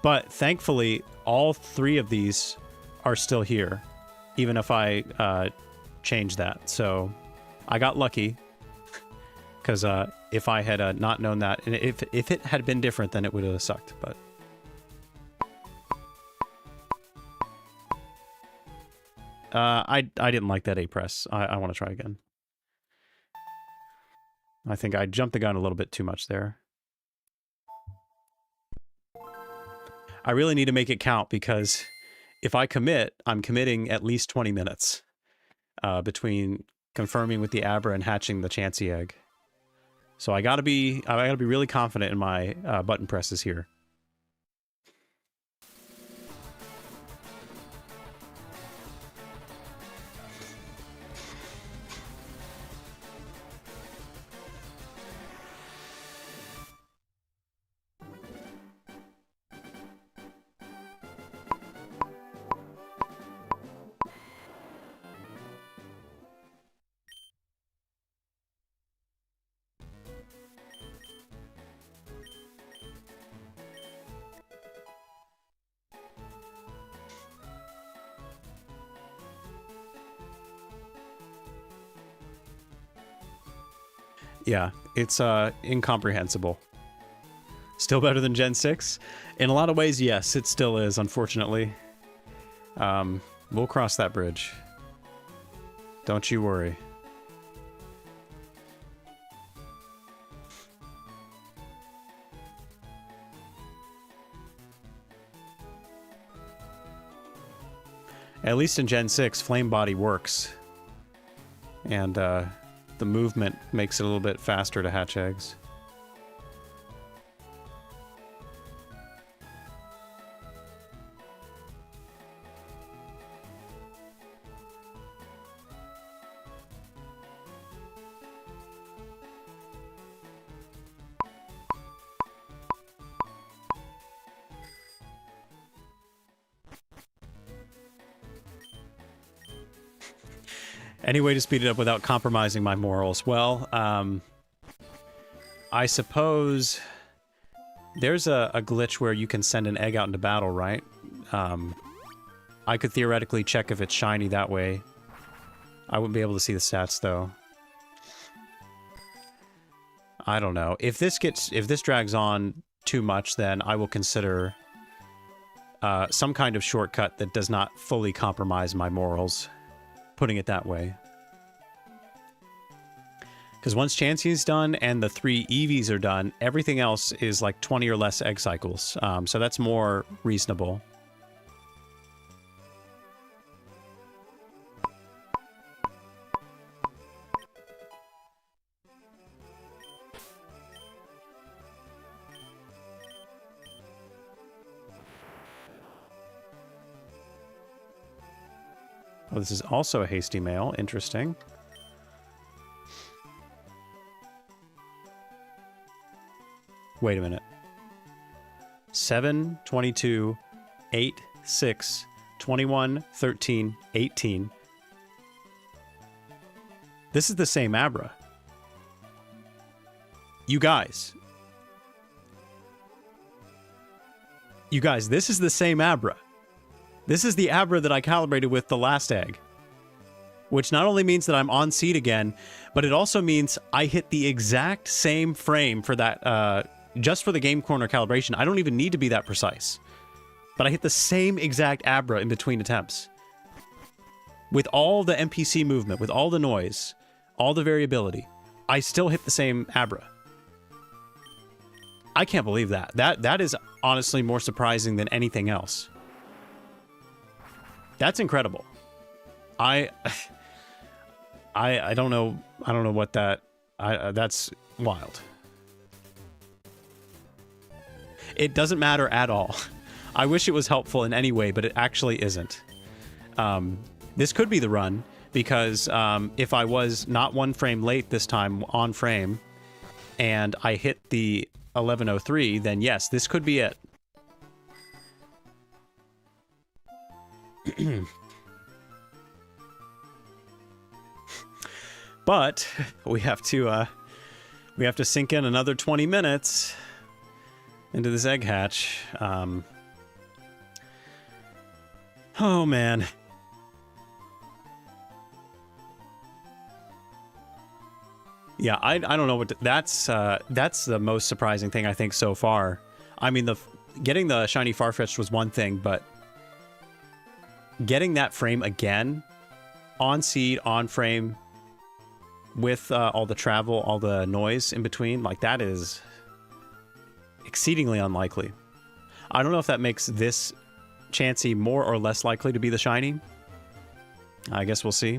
But thankfully, all 3 of these are still here, even if I change that. So I got lucky. Because if I had not known that, and if it had been different, then it would have sucked, but... I didn't like that A-press. I want to try again. I think I jumped the gun a little bit too much there. I really need to make it count, because if I commit, I'm committing at least 20 minutes between confirming with the Abra and hatching the Chansey egg. So I gotta be really confident in my button presses here. Yeah, it's incomprehensible. Still better than Gen 6? In a lot of ways, yes, it still is, unfortunately. We'll cross that bridge. Don't you worry. At least in Gen 6, Flame Body works. And, the movement makes it a little bit faster to hatch eggs. Any way to speed it up without compromising my morals? Well, I suppose there's a glitch where you can send an egg out into battle, right? I could theoretically check if it's shiny that way. I wouldn't be able to see the stats, though. I don't know. If this drags on too much, then I will consider some kind of shortcut that does not fully compromise my morals. Putting it that way. Because once Chansey's done and the 3 EVs are done, everything else is like 20 or less egg cycles. So that's more reasonable. Oh, this is also a hasty mail. Interesting. Wait a minute. 7, 22, 8, 6, 21, 13, 18. This is the same Abra. You guys, this is the same Abra. This is the Abra that I calibrated with the last egg. Which not only means that I'm on seed again, but it also means I hit the exact same frame for that, just for the Game Corner calibration. I don't even need to be that precise. But I hit the same exact Abra in between attempts. With all the NPC movement, with all the noise, all the variability, I still hit the same Abra. I can't believe that. That is honestly more surprising than anything else. That's incredible. I don't know what that's wild. It doesn't matter at all. I wish it was helpful in any way, but it actually isn't. This could be the run, because if I was not 1 frame late this time on frame, and I hit the 1103, then yes, this could be it. But we have to sink in another 20 minutes into this egg hatch. Oh man. Yeah, I don't know what to, that's the most surprising thing I think so far. I mean, getting the shiny Farfetch'd was one thing, but getting that frame again on seed, on frame, with all the travel, all the noise in between, like, that is exceedingly unlikely. I don't know if that makes this Chansey more or less likely to be the shiny. I guess we'll see.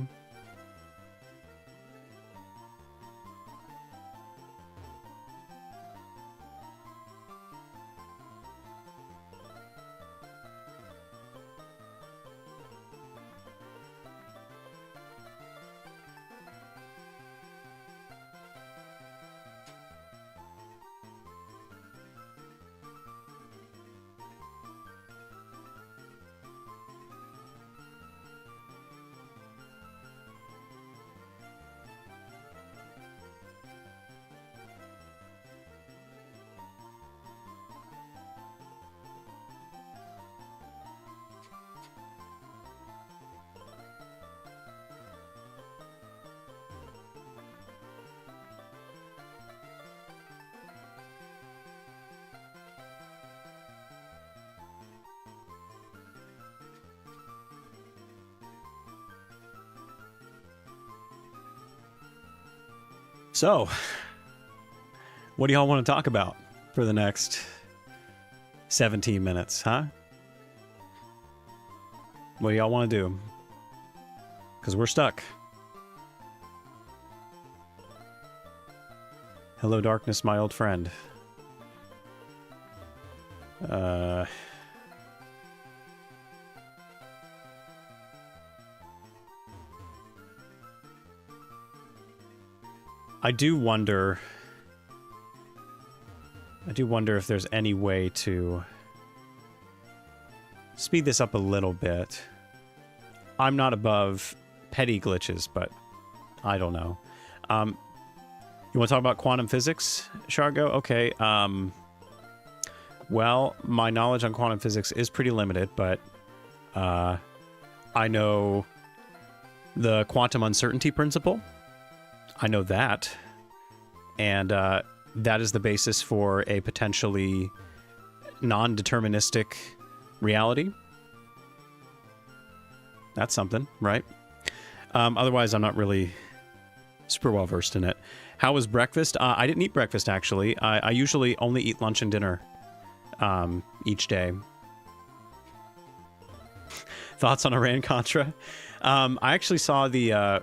So, what do y'all want to talk about for the next 17 minutes, huh? What do y'all want to do? Because we're stuck. Hello, darkness, my old friend. I do wonder if there's any way to speed this up a little bit. I'm not above petty glitches, but I don't know. You want to talk about quantum physics, Shargo? Okay. Well, my knowledge on quantum physics is pretty limited, but I know the quantum uncertainty principle. I know that. And that is the basis for a potentially non-deterministic reality. That's something, right? Otherwise, I'm not really super well versed in it. How was breakfast? I didn't eat breakfast, actually. I usually only eat lunch and dinner each day. Thoughts on Iran-Contra? I actually saw the...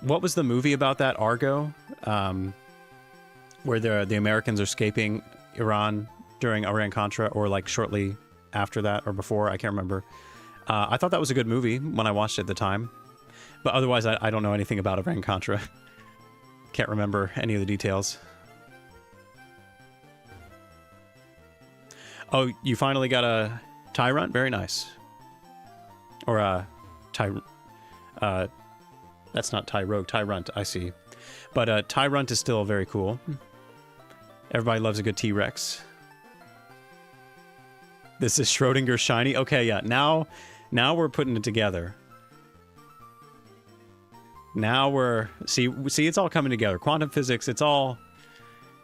what was the movie about that? Argo? Where the Americans are escaping Iran during Iran-Contra, or like shortly after that, or before, I can't remember. I thought that was a good movie when I watched it at the time. But otherwise, I don't know anything about Iran-Contra. Can't remember any of the details. Oh, you finally got a Tyrant? Very nice. Or a that's not Tyrogue, Tyrant, I see. But Tyrant is still very cool. Everybody loves a good T-Rex. This is Schrodinger's shiny. Okay, yeah. Now we're putting it together. Now we're see it's all coming together. Quantum physics, it's all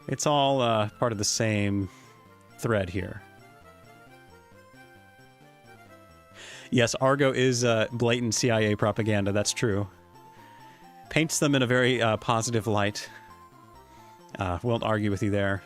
part of the same thread here. Yes, Argo is blatant CIA propaganda. That's true. Paints them in a very positive light. Won't argue with you there.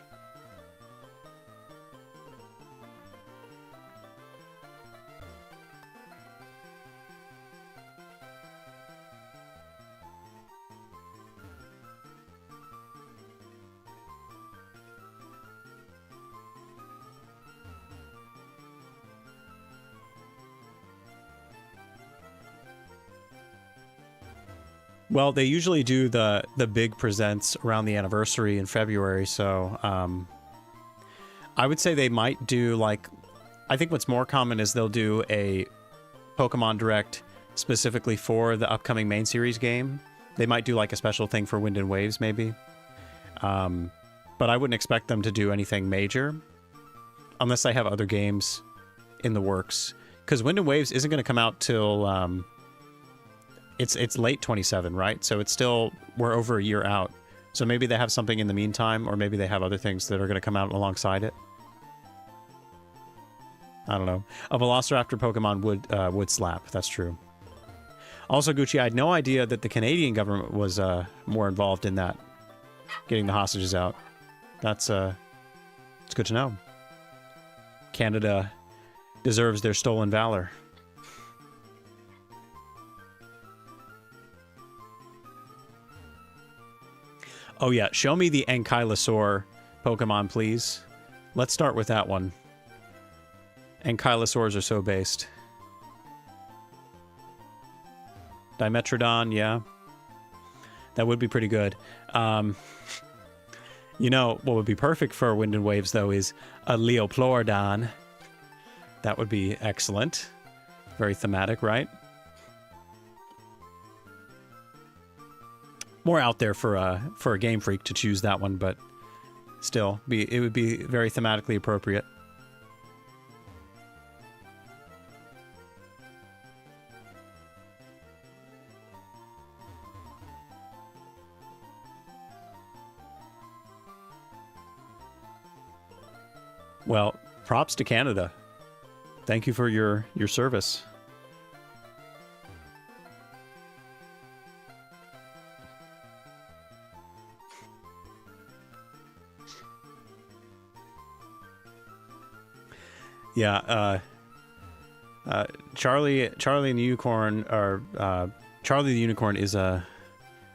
Well, they usually do the big presents around the anniversary in February, so I would say they might do, like, I think what's more common is they'll do a Pokemon Direct specifically for the upcoming main series game. They might do like a special thing for Wind and Waves, maybe. But I wouldn't expect them to do anything major unless they have other games in the works. Because Wind and Waves isn't going to come out till... It's late 27, right? So it's still, we're over a year out. So maybe they have something in the meantime, or maybe they have other things that are going to come out alongside it. I don't know. A Velociraptor Pokemon would slap. That's true. Also, Gucci, I had no idea that the Canadian government was more involved in that, getting the hostages out. That's it's good to know. Canada deserves their stolen valor. Oh yeah, show me the Ankylosaur Pokemon, please. Let's start with that one. Ankylosaurs are so based. Dimetrodon, yeah. That would be pretty good. You know, what would be perfect for Wind and Waves, though, is a Leoplorodon. That would be excellent. Very thematic, right? More out there for a Game Freak to choose that one, but still, it would be very thematically appropriate. Well, props to Canada. Thank you for your service. Yeah, Charlie and the Unicorn are, Charlie the Unicorn is,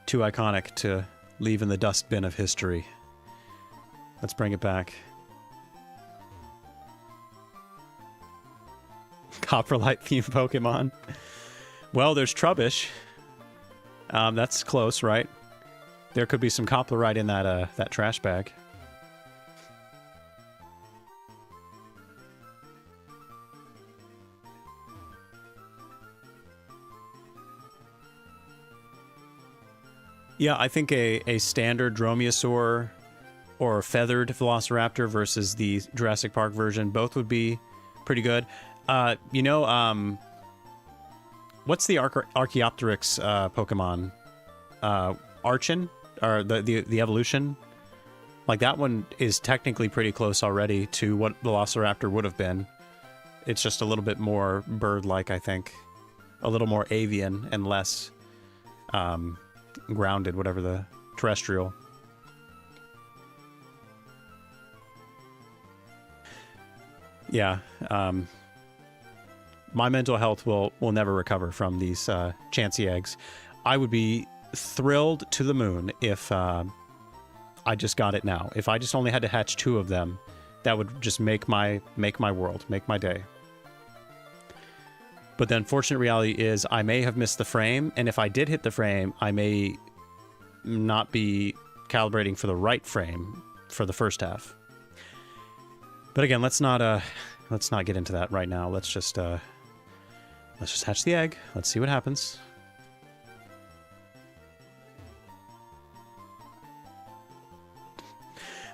too iconic to leave in the dustbin of history. Let's bring it back. Copperlight themed Pokemon. Well, there's Trubbish. That's close, right? There could be some Copperlight in that, that trash bag. Yeah, I think a standard Dromaeosaur or a feathered Velociraptor versus the Jurassic Park version, both would be pretty good. You know, what's the Archaeopteryx Pokemon? Archon? Or the evolution? Like, that one is technically pretty close already to what Velociraptor would have been. It's just a little bit more bird-like, I think. A little more avian and less grounded, whatever the terrestrial. Yeah, my mental health will never recover from these Chansey eggs. I would be thrilled to the moon if I just got it now. If I just only had to hatch 2 of them, that would just make my world, make my day. But the unfortunate reality is I may have missed the frame, and if I did hit the frame, I may not be calibrating for the right frame for the first half. But again, let's not get into that right now. Let's just hatch the egg. Let's see what happens.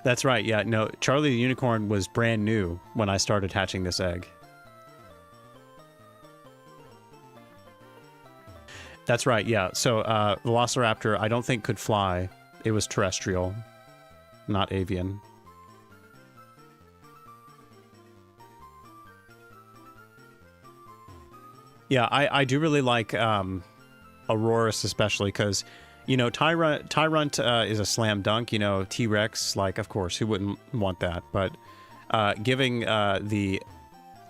That's right. Yeah, no, Charlie the Unicorn was brand new when I started hatching this egg. That's right, yeah. So, Velociraptor, I don't think could fly. It was terrestrial, not avian. Yeah, I do really like Aurorus especially because, you know, Tyrunt is a slam dunk. You know, T-Rex, like, of course, who wouldn't want that? But giving the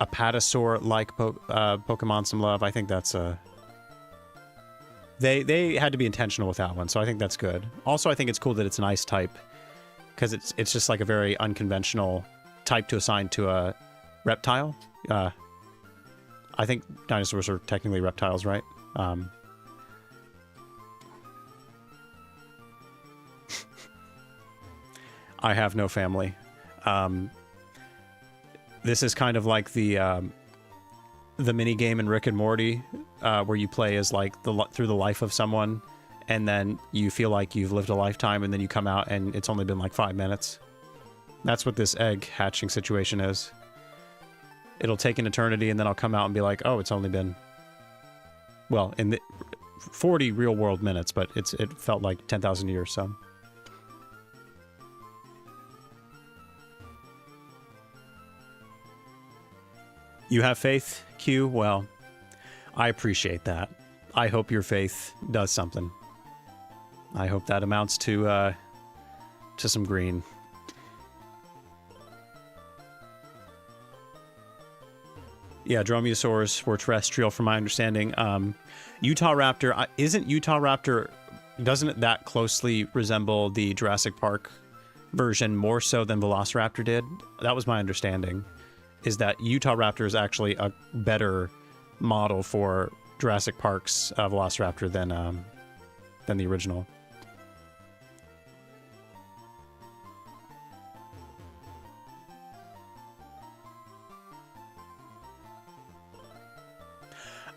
Apatosaur-like Pokemon some love, I think that's a... They had to be intentional with that one, so I think that's good. Also, I think it's cool that it's an ice type, because it's just like a very unconventional type to assign to a reptile. I think dinosaurs are technically reptiles, right? I have no family. This is kind of like the mini game in Rick and Morty, where you play as like through the life of someone, and then you feel like you've lived a lifetime, and then you come out and it's only been like 5 minutes. That's what this egg hatching situation is. It'll take an eternity, and then I'll come out and be like, oh, it's only been, well, in the 40 real-world minutes, but it felt like 10,000 years, so. You have faith, Q? Well, I appreciate that. I hope your faith does something. I hope that amounts to some green. Yeah, Dromaeosaurs were terrestrial, from my understanding. Utah Raptor, doesn't it that closely resemble the Jurassic Park version more so than Velociraptor did? That was my understanding, is that Utah Raptor is actually a better model for Jurassic Park's Velociraptor than the original.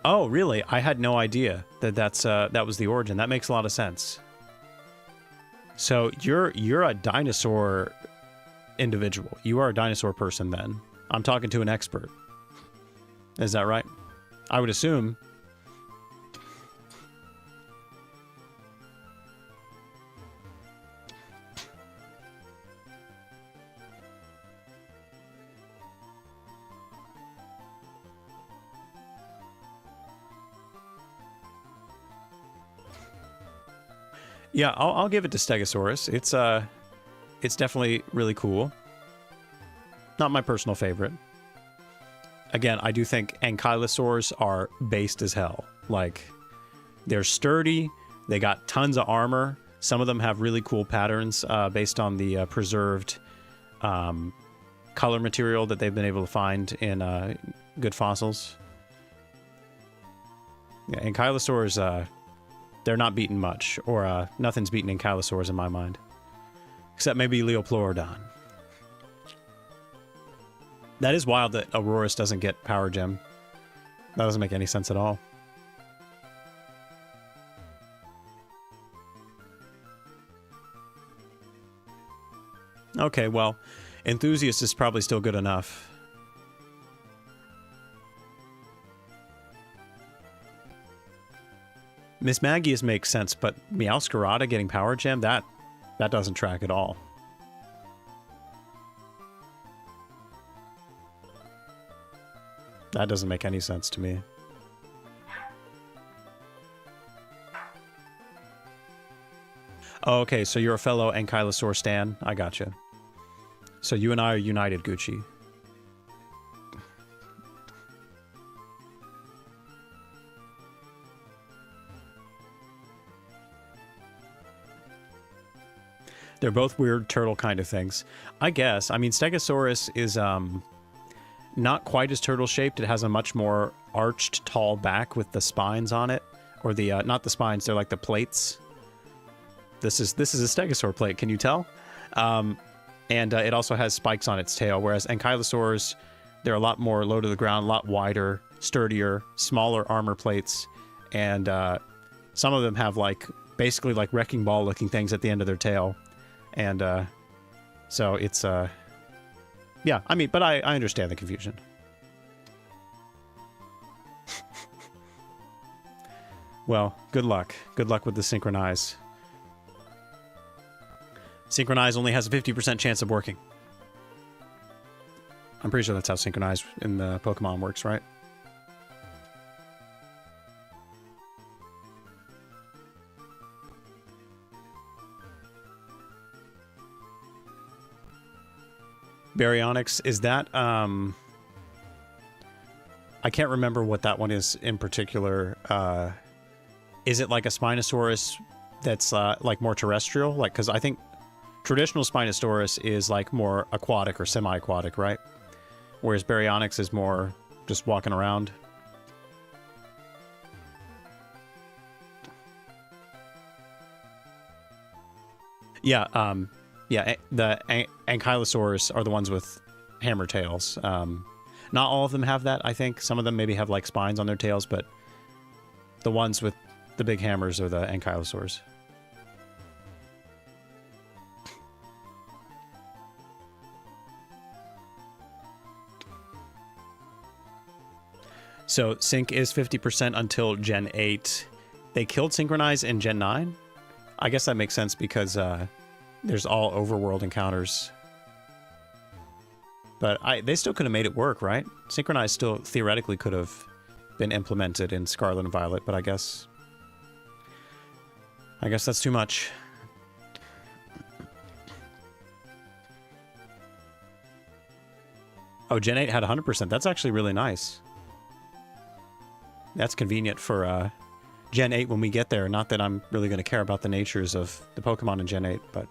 Oh, really? I had no idea that that was the origin. That makes a lot of sense. So you're a dinosaur individual. You are a dinosaur person then. I'm talking to an expert. Is that right? I would assume. Yeah, I'll give it to Stegosaurus. It's definitely really cool. Not my personal favorite. again, I do think ankylosaurs are based as hell. Like, they're sturdy, they got tons of armor. Some of them have really cool patterns based on the preserved color material that they've been able to find in good fossils. Yeah, ankylosaurs, they're not beaten much, or nothing's beaten ankylosaurs in my mind. Except maybe Leopleurodon. That is wild that Aurorus doesn't get Power Gem. That doesn't make any sense at all. Okay, well, Enthusiast is probably still good enough. Mismagius makes sense, but Meowscarada getting Power Gem, that doesn't track at all. That doesn't make any sense to me. Oh, okay, so you're a fellow Ankylosaur stan. I gotcha. So you and I are united, Gucci. They're both weird turtle kind of things. I guess. I mean, Stegosaurus is not quite as turtle-shaped. It has a much more arched, tall back with the spines on it. Or the, not the spines, they're like the plates. This is a Stegosaur plate, can you tell? And it also has spikes on its tail, whereas Ankylosaurs, they're a lot more low to the ground, a lot wider, sturdier, smaller armor plates, and some of them have like basically like wrecking ball looking things at the end of their tail. And so it's yeah, I mean, but I understand the confusion. Well, good luck. Good luck with the Synchronize. Synchronize only has a 50% chance of working. I'm pretty sure that's how Synchronize in the Pokemon works, right? Baryonyx, is that, I can't remember what that one is in particular. Is it like a Spinosaurus that's like more terrestrial? Like, because I think traditional Spinosaurus is like more aquatic or semi-aquatic, right? Whereas Baryonyx is more just walking around. Yeah, yeah, the Ankylosaurs are the ones with hammer tails. Not all of them have that, I think. Some of them maybe have like spines on their tails, but the ones with the big hammers are the Ankylosaurs. So Sync is 50% until Gen 8. They killed Synchronize in Gen 9? I guess that makes sense because there's all overworld encounters. But they still could have made it work, right? Synchronize still theoretically could have been implemented in Scarlet and Violet, but I guess that's too much. Oh, Gen 8 had 100%. That's actually really nice. That's convenient for Gen 8 when we get there. Not that I'm really going to care about the natures of the Pokemon in Gen 8, but...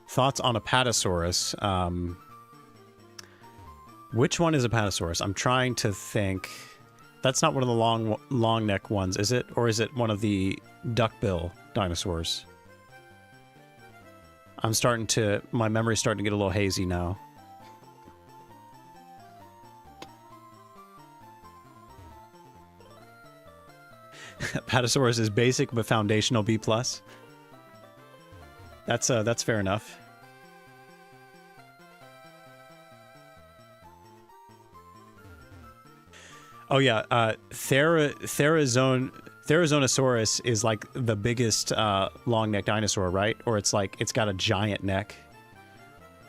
Thoughts on Apatosaurus? Which one is Apatosaurus? I'm trying to think. That's not one of the long neck ones, is it? Or is it one of the duckbill dinosaurs? My memory's starting to get a little hazy now. Apatosaurus is basic but foundational B+. That's fair enough. Oh yeah, Therazonosaurus is like the biggest long neck dinosaur, right? Or it's like it's got a giant neck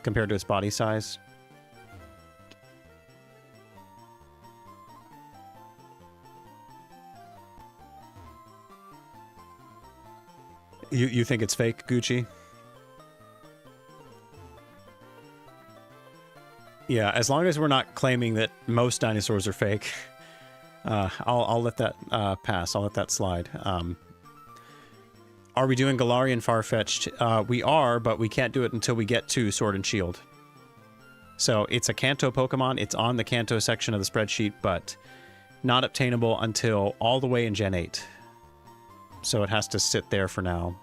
compared to its body size. You think it's fake, Gucci? Yeah, as long as we're not claiming that most dinosaurs are fake, I'll let that pass. I'll let that slide. Are we doing Galarian Farfetch'd? We are, but we can't do it until we get to Sword and Shield. So it's a Kanto Pokemon. It's on the Kanto section of the spreadsheet, but not obtainable until all the way in Gen 8. So it has to sit there for now.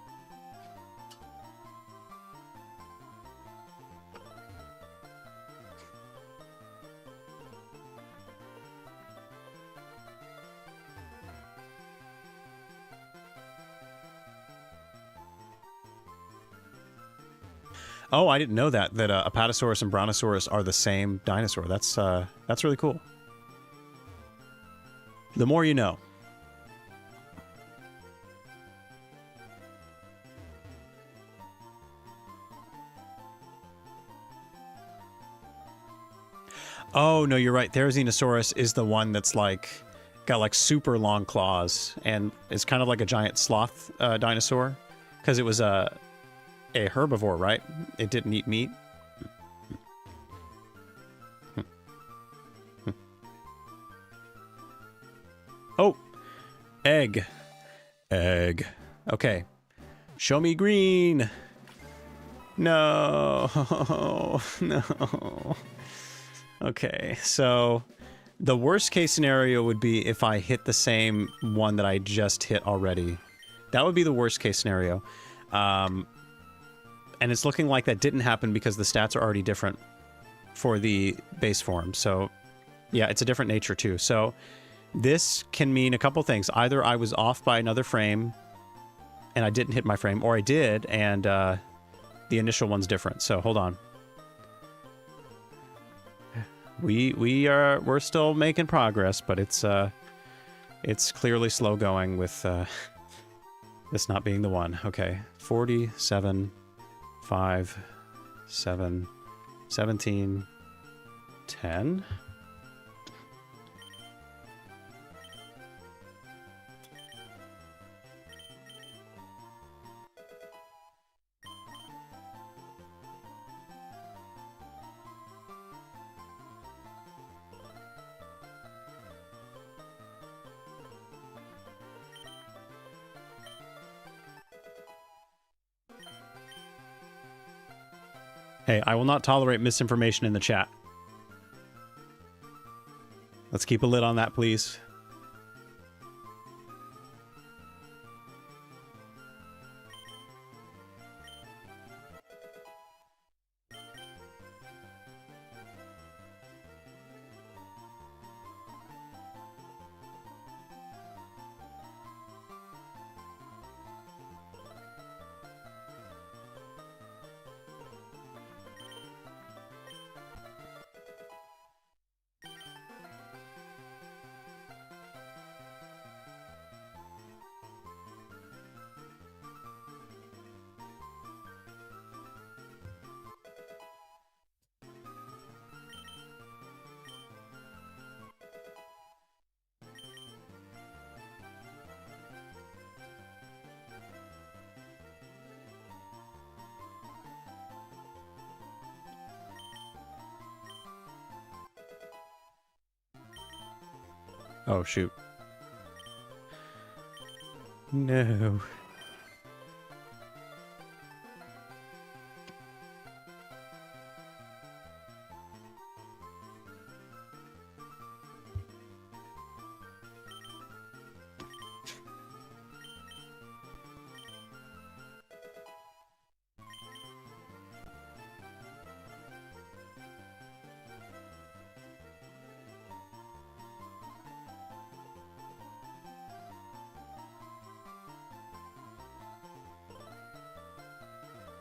Oh, I didn't know that Apatosaurus and Brontosaurus are the same dinosaur. That's really cool. The more you know. Oh, no, you're right. Therizinosaurus is the one that's like got like super long claws and it's kind of like a giant sloth dinosaur because it was a herbivore, right? It didn't eat meat. Oh, egg. Egg. Okay. Show me green. No. No. Okay, so the worst case scenario would be if I hit the same one that I just hit already. That would be the worst case scenario. And it's looking like that didn't happen because the stats are already different for the base form. So, yeah, it's a different nature too. So, this can mean a couple things. Either I was off by another frame and I didn't hit my frame, or I did and the initial one's different. So, hold on. We're still making progress, but it's clearly slow going with this not being the one. Okay, 47, 5, 7, 17, 10. Hey, I will not tolerate misinformation in the chat. Let's keep a lid on that, please. Oh, shoot. No.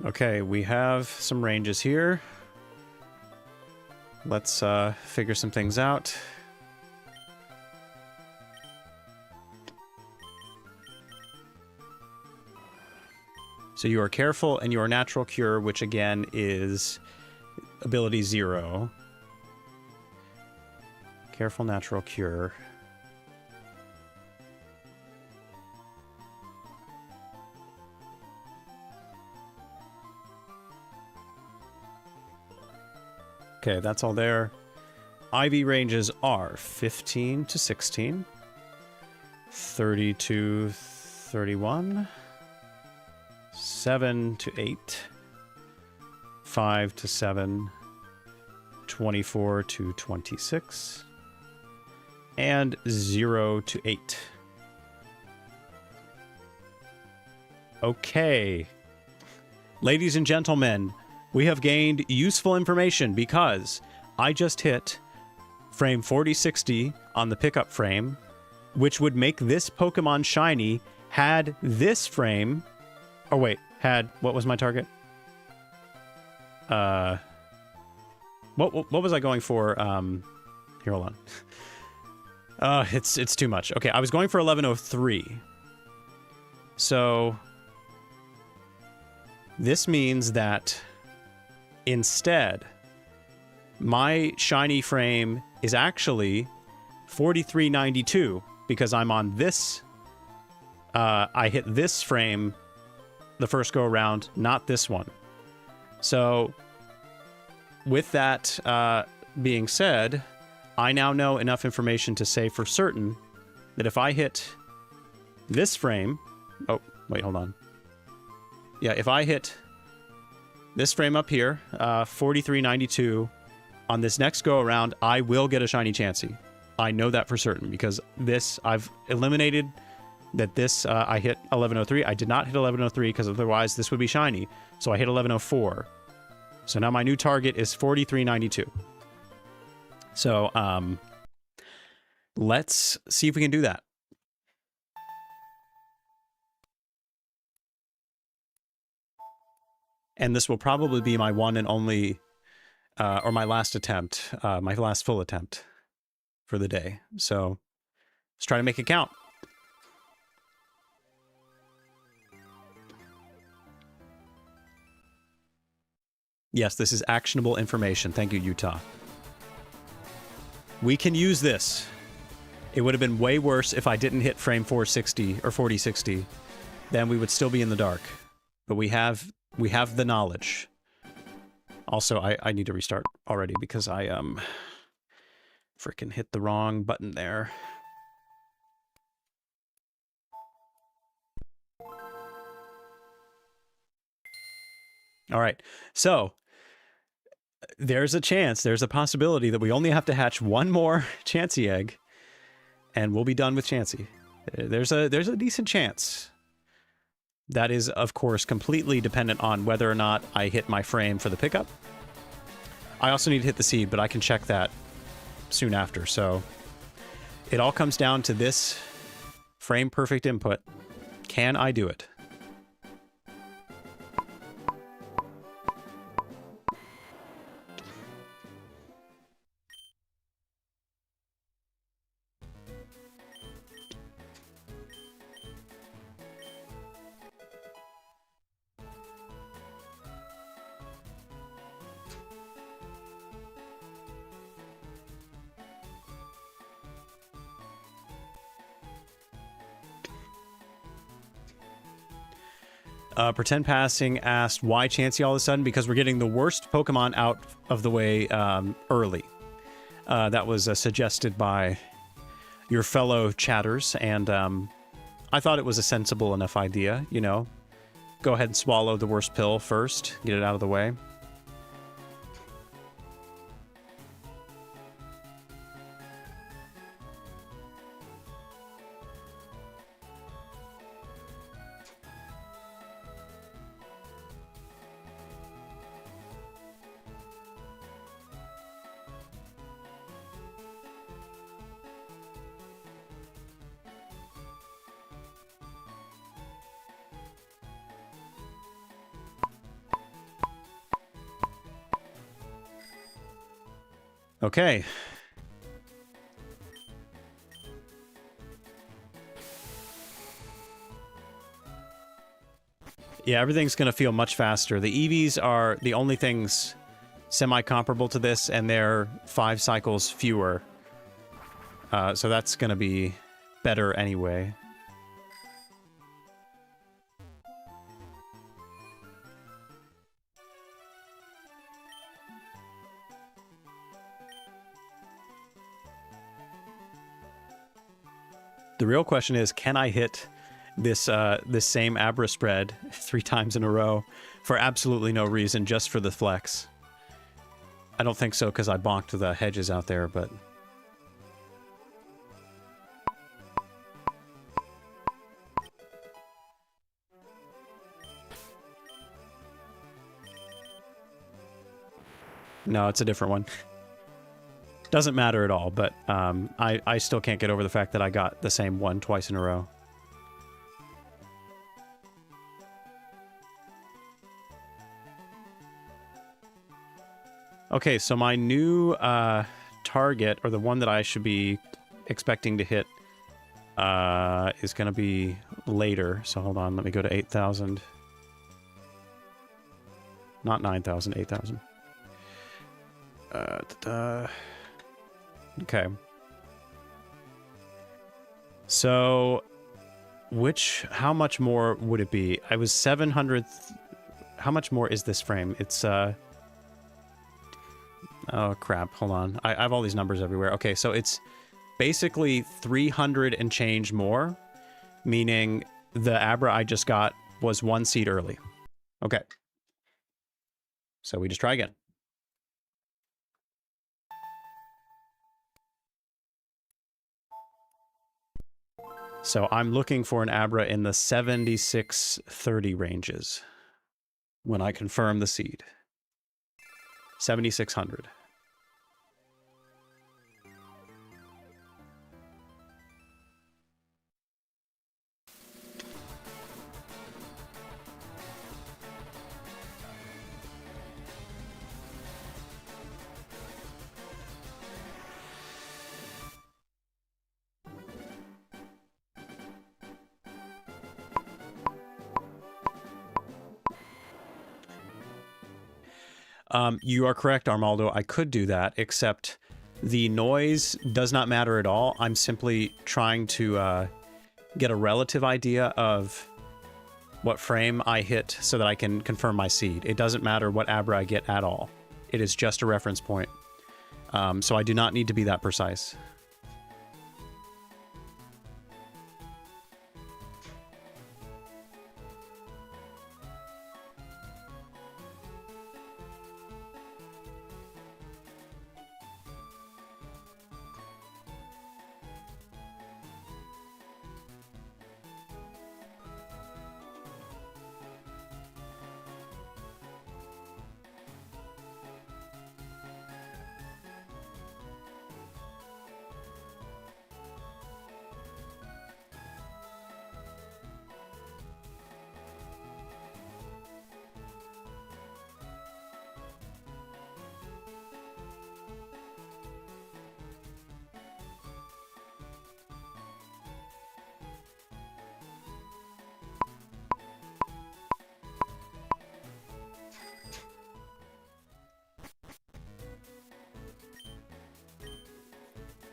Okay, we have some ranges here. Let's figure some things out. So you are careful and you are natural cure, which again is ability 0. Careful, natural cure. Okay, that's all there. IV ranges are 15 to 16, 30 to 31, 7 to 8, 5 to 7, 24 to 26, and 0 to 8. Okay. Ladies and gentlemen, we have gained useful information because I just hit frame 4060 on the pickup frame, which would make this Pokemon shiny had this frame... Oh, wait. What was my target? What was I going for? Here, hold on. It's too much. Okay, I was going for 1103. So... this means that instead, my shiny frame is actually 4392 because I'm on this. I hit this frame the first go around, not this one. So, with that being said, I now know enough information to say for certain that if I hit this frame... Oh, wait, hold on. Yeah, if I hit this frame up here, 4392, on this next go-around, I will get a shiny Chansey. I know that for certain, because this, I've eliminated that this, I hit 1103. I did not hit 1103, because otherwise this would be shiny. So I hit 1104. So now my new target is 4392. So, let's see if we can do that. And this will probably be my one and only, or my last attempt, my last full attempt for the day. So let's try to make it count. Yes, this is actionable information. Thank you, Utah. We can use this. It would have been way worse if I didn't hit frame 460 or 4060. Then we would still be in the dark. But we have the knowledge. Also, I need to restart already because I freaking hit the wrong button there. All right, so there's a chance, there's a possibility that we only have to hatch one more Chansey egg, and we'll be done with Chansey. There's a decent chance. That is, of course, completely dependent on whether or not I hit my frame for the pickup. I also need to hit the seed, but I can check that soon after. So it all comes down to this frame perfect input. Can I do it? Pretend Passing asked, why Chansey all of a sudden? Because we're getting the worst Pokemon out of the way early. That was suggested by your fellow chatters, and I thought it was a sensible enough idea, you know. Go ahead and swallow the worst pill first, get it out of the way. Okay. Yeah, everything's going to feel much faster. The EVs are the only things semi-comparable to this, and they're 5 cycles fewer. So that's going to be better anyway. The real question is, can I hit this this same Abra spread 3 times in a row for absolutely no reason, just for the flex? I don't think so, because I bonked the hedges out there, but... No, it's a different one. Doesn't matter at all, but I still can't get over the fact that I got the same one twice in a row. Okay, so my new target, or the one that I should be expecting to hit, is going to be later. So hold on, let me go to 8,000. Not 9,000, 8,000. Okay. So, how much more would it be? I was 700... How much more is this frame? It's, oh, crap. Hold on. I have all these numbers everywhere. Okay, so it's basically 300 and change more, meaning the Abra I just got was 1 seed early. Okay. So we just try again. So I'm looking for an Abra in the 7630 ranges when I confirm the seed. 7600. You are correct, Armaldo. I could do that, except the noise does not matter at all. I'm simply trying to get a relative idea of what frame I hit so that I can confirm my seed. It doesn't matter what Abra I get at all. It is just a reference point. So I do not need to be that precise.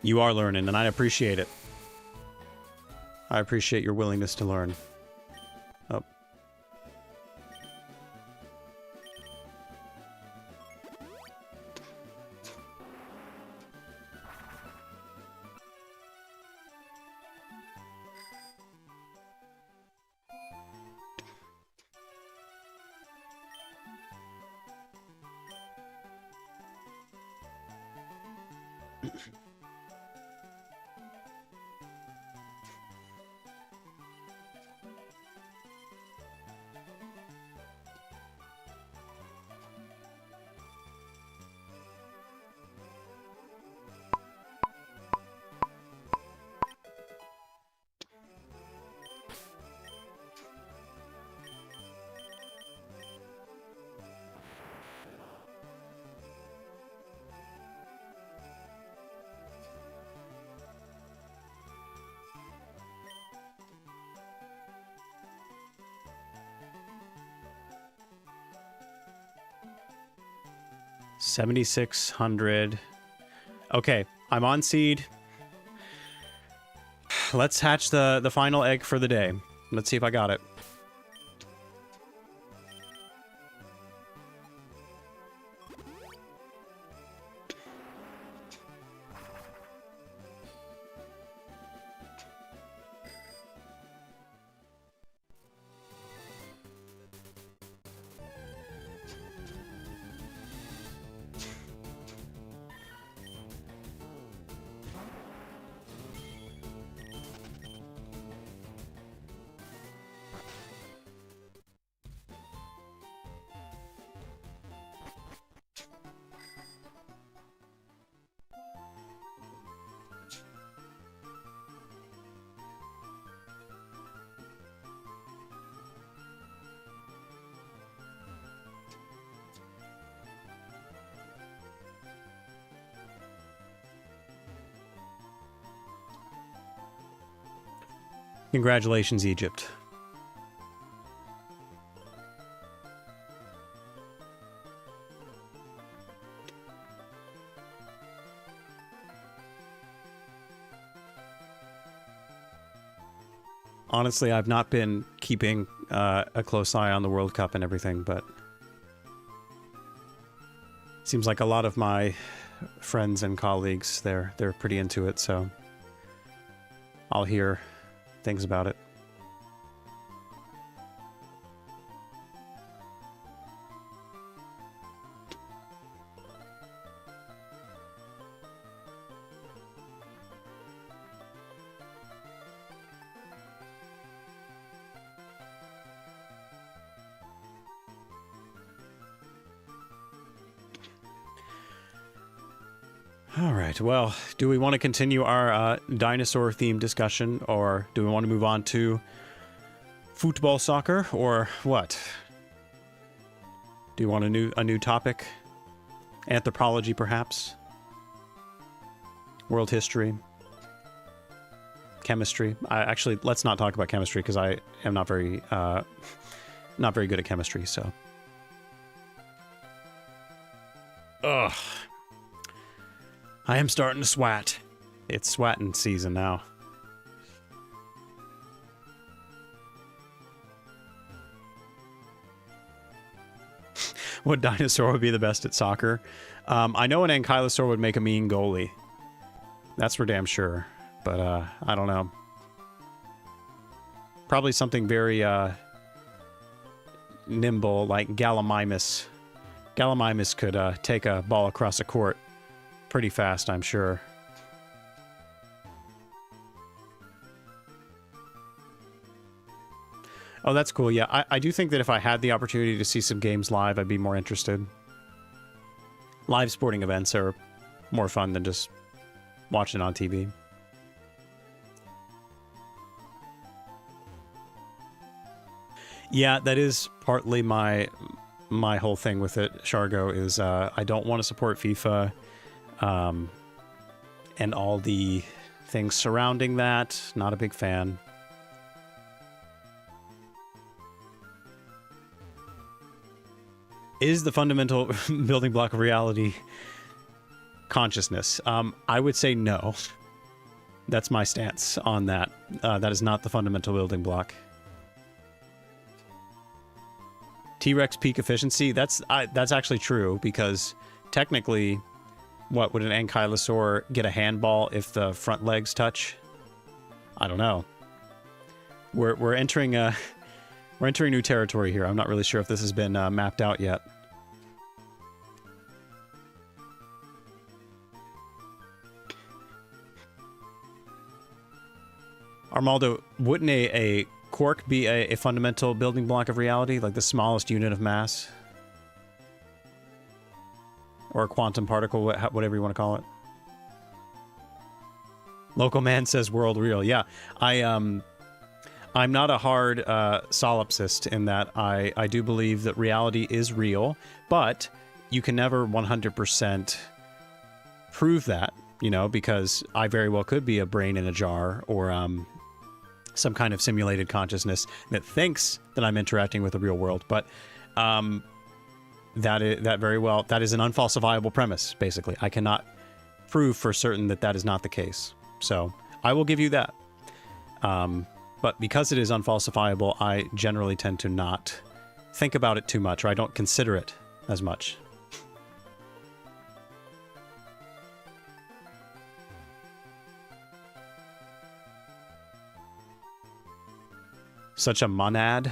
You are learning, and I appreciate it. I appreciate your willingness to learn. Oh. $7,600. Okay, I'm on seed. Let's hatch the final egg for the day. Let's see if I got it. Congratulations, Egypt. Honestly, I've not been keeping a close eye on the World Cup and everything, but seems like a lot of my friends and colleagues, they're pretty into it, so I'll hear things about it. All right, well, do we want to continue our dinosaur-themed discussion, or do we want to move on to football soccer, or what? Do you want a new topic? Anthropology, perhaps? World history? Chemistry? Actually, let's not talk about chemistry, because I am not very good at chemistry, so... Ugh. I am starting to swat. It's swatting season now. What dinosaur would be the best at soccer? I know an ankylosaur would make a mean goalie. That's for damn sure. But, I don't know. Probably something very, nimble, like Gallimimus. Gallimimus could, take a ball across a court pretty fast, I'm sure. Oh, that's cool. Yeah, I do think that if I had the opportunity to see some games live, I'd be more interested. Live sporting events are more fun than just watching on TV. Yeah, that is partly my whole thing with it, Shargo, is I don't want to support FIFA. And all the things surrounding that, not a big fan. Is the fundamental building block of reality consciousness? I would say no. That's my stance on that. That is not the fundamental building block. T-Rex peak efficiency, that's actually true, because technically... What, would an ankylosaur get a handball if the front legs touch? I don't know. We're entering new territory here. I'm not really sure if this has been mapped out yet. Armaldo, wouldn't a quark be a fundamental building block of reality, like the smallest unit of mass? Or a quantum particle, whatever you want to call it. Local man says world real. Yeah, I'm not a hard solipsist in that I do believe that reality is real, but you can never 100% prove that, you know, because I very well could be a brain in a jar, or some kind of simulated consciousness that thinks that I'm interacting with the real world, but that is an unfalsifiable premise, basically. I cannot prove for certain that that is not the case. So I will give you that. But because it is unfalsifiable, I generally tend to not think about it too much, or I don't consider it as much. Such a monad.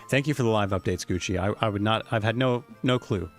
Thank you for the live updates, Gucci. I would not... I've had no clue.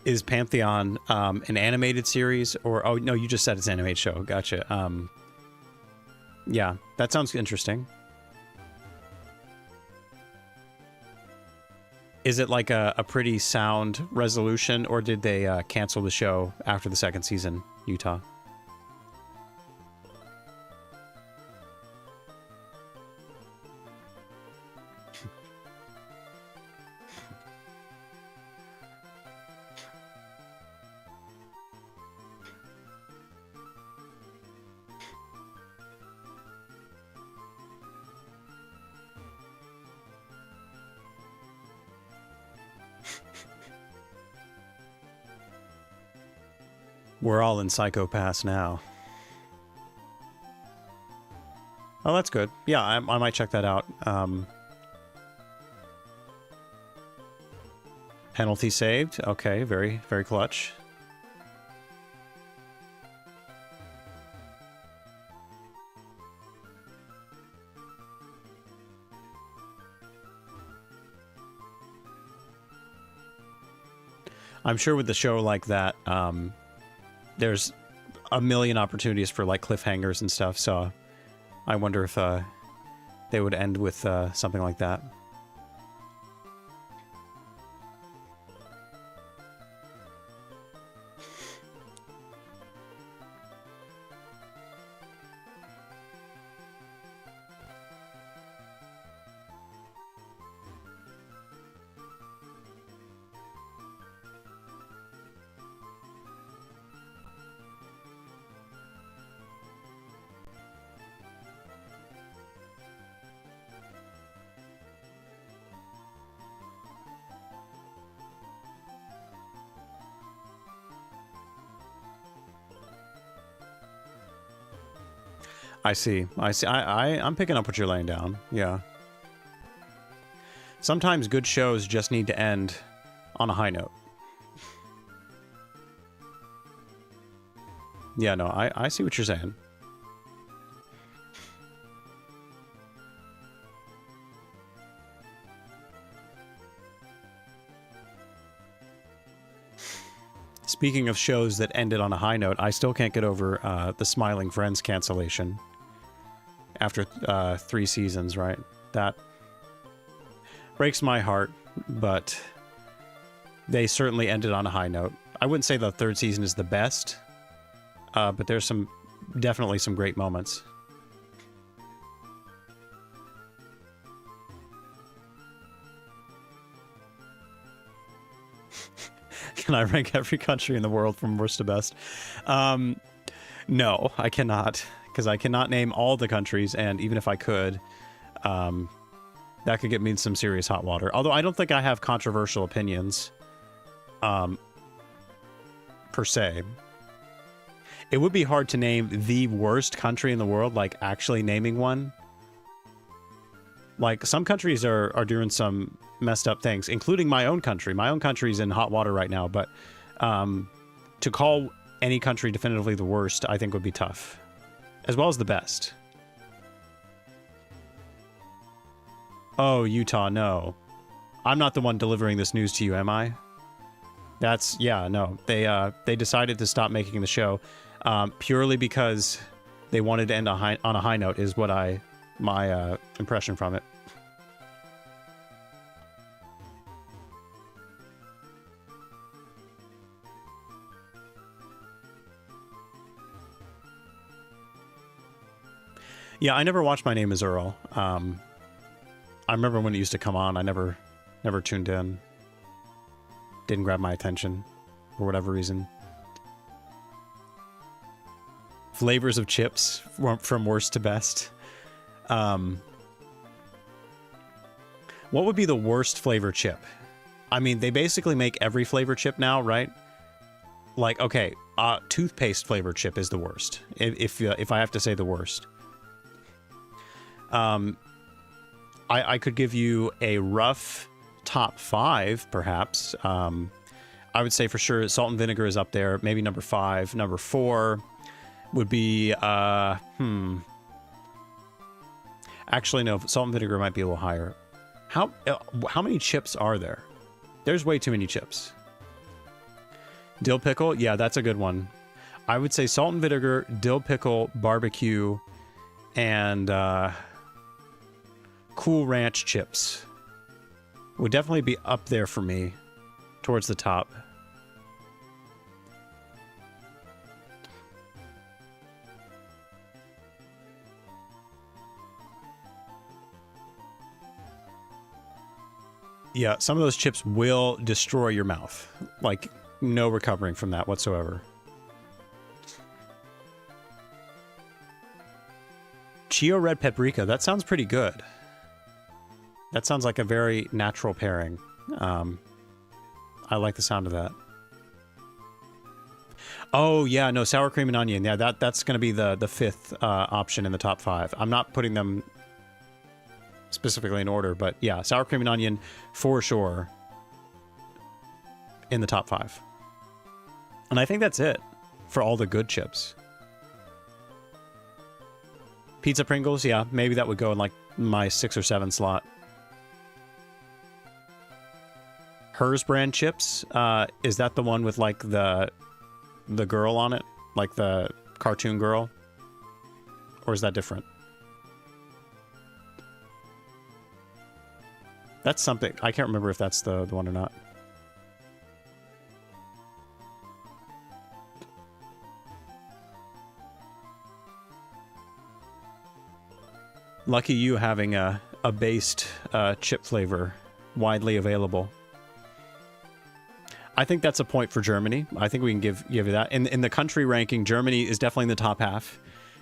Is Pantheon an animated series, or... Oh, no, you just said it's an animated show. Gotcha. Yeah, that sounds interesting. Is it like a pretty sound resolution, or did they cancel the show after the second season, Utah? We're all in Psycho Pass now. Oh, that's good. Yeah, I might check that out. Penalty saved. Okay, very, very clutch. I'm sure with the show like that, there's a million opportunities for like cliffhangers and stuff, so I wonder if they would end with something like that. I see. I'm picking up what you're laying down. Yeah. Sometimes good shows just need to end on a high note. Yeah, no, I see what you're saying. Speaking of shows that ended on a high note, I still can't get over the Smiling Friends cancellation. After 3 seasons, right? That breaks my heart, but they certainly ended on a high note. I wouldn't say the 3rd season is the best, but there's definitely some great moments. Can I rank every country in the world from worst to best? No, I cannot. Because I cannot name all the countries, and even if I could, that could get me in some serious hot water. Although I don't think I have controversial opinions, per se. It would be hard to name the worst country in the world, like actually naming one. Like, some countries are doing some messed up things, including my own country. My own country's in hot water right now, but to call any country definitively the worst, I think would be tough. As well as the best. Oh, Utah, no. I'm not the one delivering this news to you, am I? That's, yeah, no. They decided to stop making the show purely because they wanted to end on a high note, is what my impression from it. Yeah, I never watched My Name is Earl. I remember when it used to come on. I never tuned in. Didn't grab my attention for whatever reason. Flavors of chips from worst to best. What would be the worst flavor chip? I mean, they basically make every flavor chip now, right? Like, okay, toothpaste flavor chip is the worst. If I have to say the worst. I could give you a rough top 5, perhaps. I would say for sure salt and vinegar is up there. Maybe number 5. Number 4 would be, actually, no, salt and vinegar might be a little higher. How many chips are there? There's way too many chips. Dill pickle? Yeah, that's a good one. I would say salt and vinegar, dill pickle, barbecue, and Cool Ranch chips would definitely be up there for me, towards the top. Yeah, some of those chips will destroy your mouth. Like, no recovering from that whatsoever. Chio Red Paprika, that sounds pretty good. That sounds like a very natural pairing. I like the sound of that. Oh, yeah, no, sour cream and onion. Yeah, that's going to be the fifth option in the top 5. I'm not putting them specifically in order, but yeah, sour cream and onion for sure in the top 5. And I think that's it for all the good chips. Pizza Pringles, yeah, maybe that would go in like my 6 or 7 slot. Hers brand chips, is that the one with like the girl on it? Like the cartoon girl? Or is that different? That's something. I can't remember if that's the one or not. Lucky you having a based chip flavor widely available. I think that's a point for Germany. I think we can give you that. In the country ranking, Germany is definitely in the top half,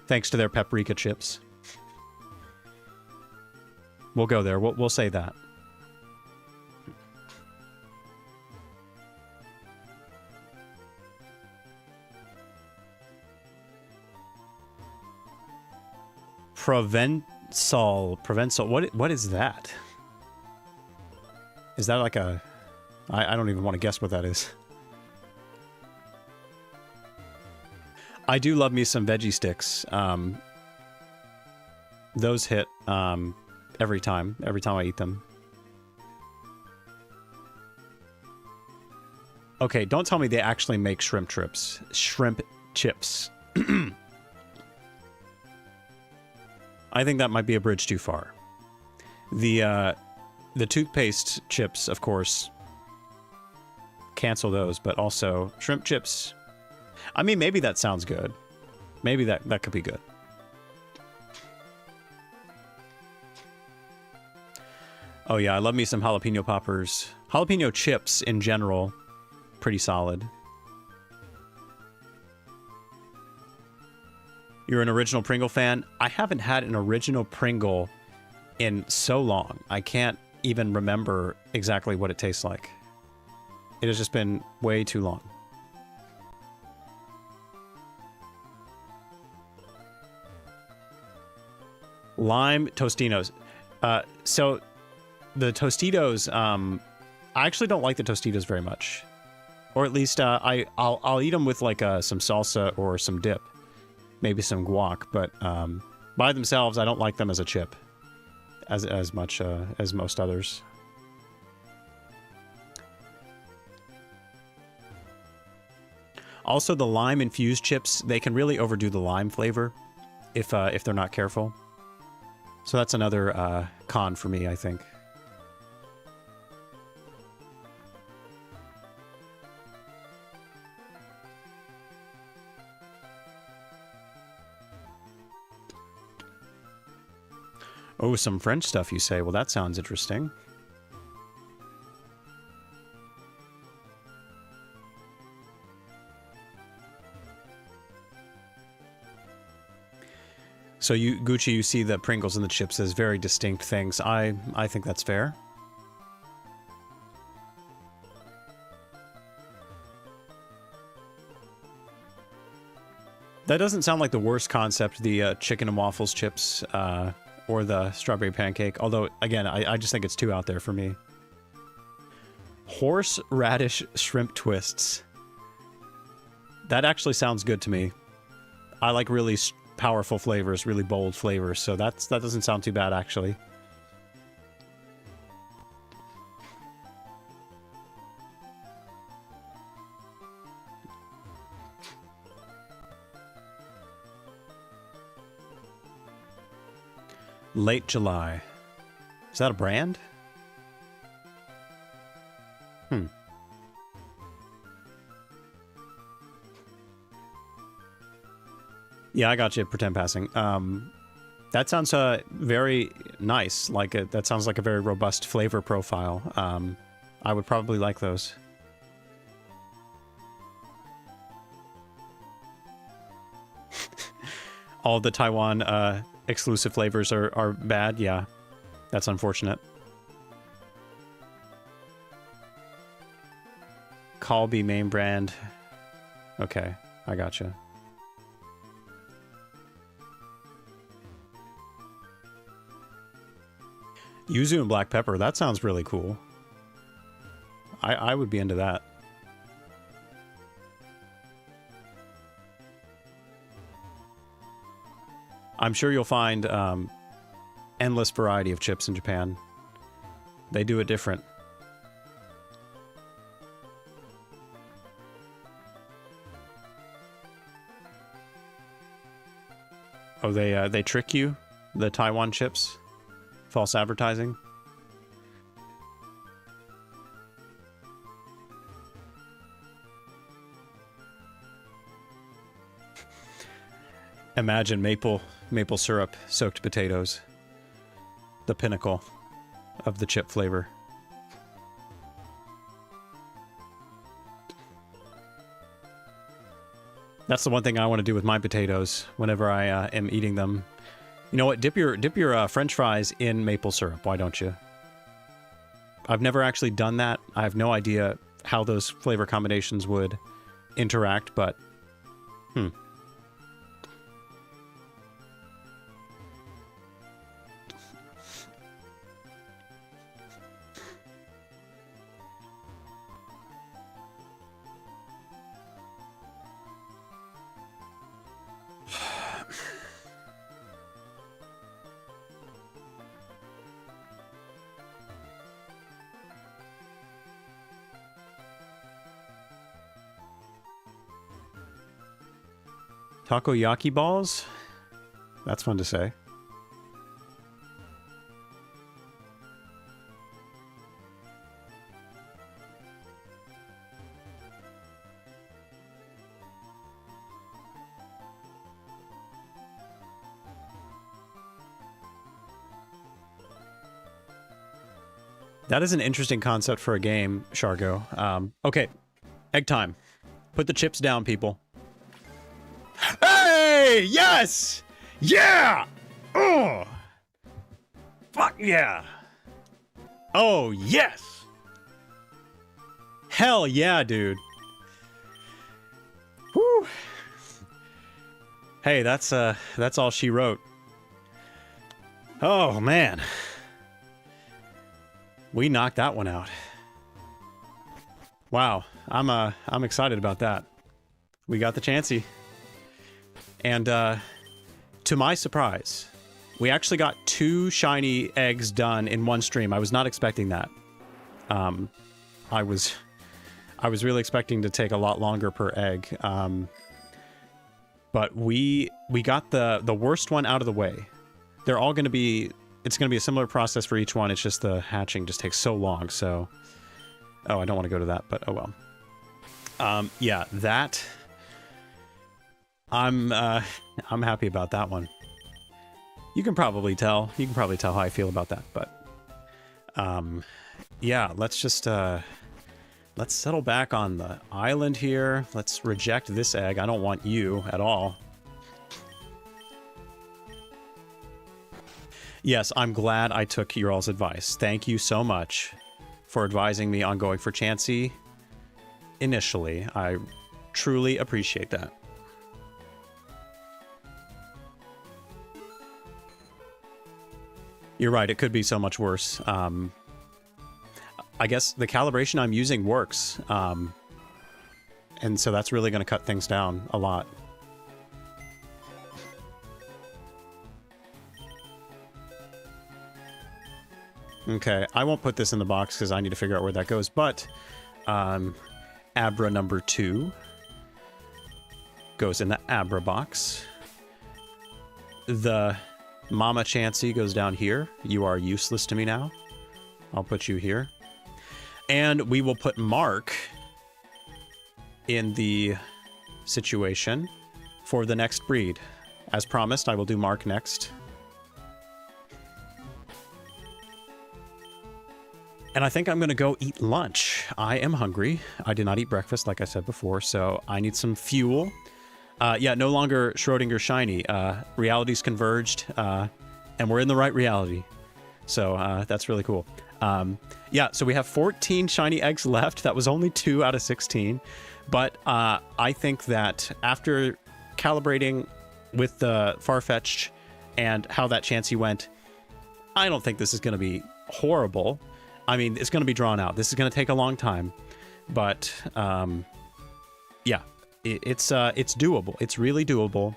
thanks to their paprika chips. We'll go there. We'll say that. Provençal. What is that? Is that like a... I don't even want to guess what that is. I do love me some veggie sticks. Those hit every time I eat them. Okay, don't tell me they actually make shrimp chips. Shrimp chips. I think that might be a bridge too far. The toothpaste chips, of course, cancel those, but also shrimp chips. I mean, maybe that sounds good. Maybe that could be good. Oh yeah, I love me some jalapeno poppers. Jalapeno chips in general, pretty solid. You're an original Pringle fan? I haven't had an original Pringle in so long. I can't even remember exactly what it tastes like. It has just been way too long. Lime Tostitos. So the Tostitos, I actually don't like the Tostitos very much. Or at least I'll eat them with like some salsa or some dip. Maybe some guac, but by themselves, I don't like them as a chip as much as most others. Also, the lime-infused chips, they can really overdo the lime flavor if they're not careful. So that's another con for me, I think. Oh, some French stuff, you say? Well, that sounds interesting. So you, Gucci, you see the Pringles and the chips as very distinct things. I think that's fair. That doesn't sound like the worst concept, the chicken and waffles chips, or the strawberry pancake. Although, again, I just think it's too out there for me. Horseradish shrimp twists. That actually sounds good to me. I like really powerful flavors, really bold flavors, so that doesn't sound too bad, actually. Late July. Is that a brand? Hmm. Yeah, I got you. Pretend passing. That sounds very nice. That sounds like a very robust flavor profile. I would probably like those. All the Taiwan exclusive flavors are bad. Yeah, that's unfortunate. Calbee main brand. Okay, I gotcha. Yuzu and black pepper. That sounds really cool. I would be into that. I'm sure you'll find endless variety of chips in Japan. They do it different. Oh, they trick you? The Taiwan chips? False advertising? Imagine maple syrup soaked potatoes. The pinnacle of the chip flavor. That's the one thing I want to do with my potatoes whenever I am eating them. You know what? Dip your French fries in maple syrup. Why don't you? I've never actually done that. I have no idea how those flavor combinations would interact, but takoyaki balls? That's fun to say. That is an interesting concept for a game, Shargo. Okay, egg time. Put the chips down, people. Hey! Yes! Yeah! Oh! Fuck yeah! Oh, yes! Hell yeah, dude. Whew. Hey, that's all she wrote. Oh, man. We knocked that one out. Wow, I'm excited about that. We got the Chansey. And to my surprise, we actually got 2 shiny eggs done in one stream. I was not expecting that. I was really expecting to take a lot longer per egg. But we got the worst one out of the way. They're all going to be... It's going to be a similar process for each one. It's just the hatching just takes so long, so... Oh, I don't want to go to that, but oh well. Yeah, that... I'm happy about that one. You can probably tell. You can probably tell how I feel about that, but... yeah, let's just, let's settle back on the island here. Let's reject this egg. I don't want you at all. Yes, I'm glad I took your all's advice. Thank you so much for advising me on going for Chansey initially. I truly appreciate that. You're right, it could be so much worse. I guess the calibration I'm using works. And so that's really going to cut things down a lot. Okay, I won't put this in the box because I need to figure out where that goes, but Abra number 2 goes in the Abra box. The Mama Chansey goes down here. You are useless to me now. I'll put you here. And we will put Mark in the situation for the next breed. As promised, I will do Mark next. And I think I'm going to go eat lunch. I am hungry. I did not eat breakfast, like I said before, so I need some fuel. Yeah, no longer Schrodinger shiny. Realities converged, and we're in the right reality. So that's really cool. Yeah, so we have 14 shiny eggs left. That was only 2 out of 16. But I think that after calibrating with the Farfetch'd and how that Chansey went, I don't think this is going to be horrible. I mean, it's going to be drawn out. This is going to take a long time. But, yeah, it's doable. It's really doable.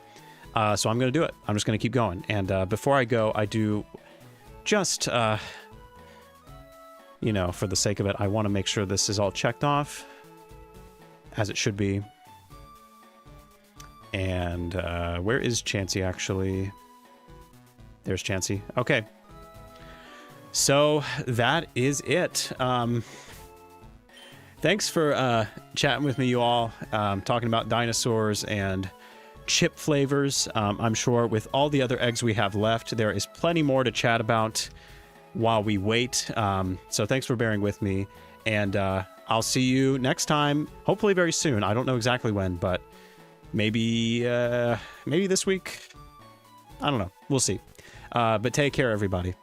So I'm going to do it. I'm just going to keep going. And before I go, I do just, you know, for the sake of it, I want to make sure this is all checked off as it should be. And where is Chansey, actually? There's Chansey. Okay. So that is it. Thanks for chatting with me, you all, talking about dinosaurs and chip flavors. I'm sure with all the other eggs we have left, there is plenty more to chat about while we wait. So thanks for bearing with me, and I'll see you next time, hopefully very soon. I don't know exactly when, but maybe this week. I don't know. We'll see. But take care, everybody.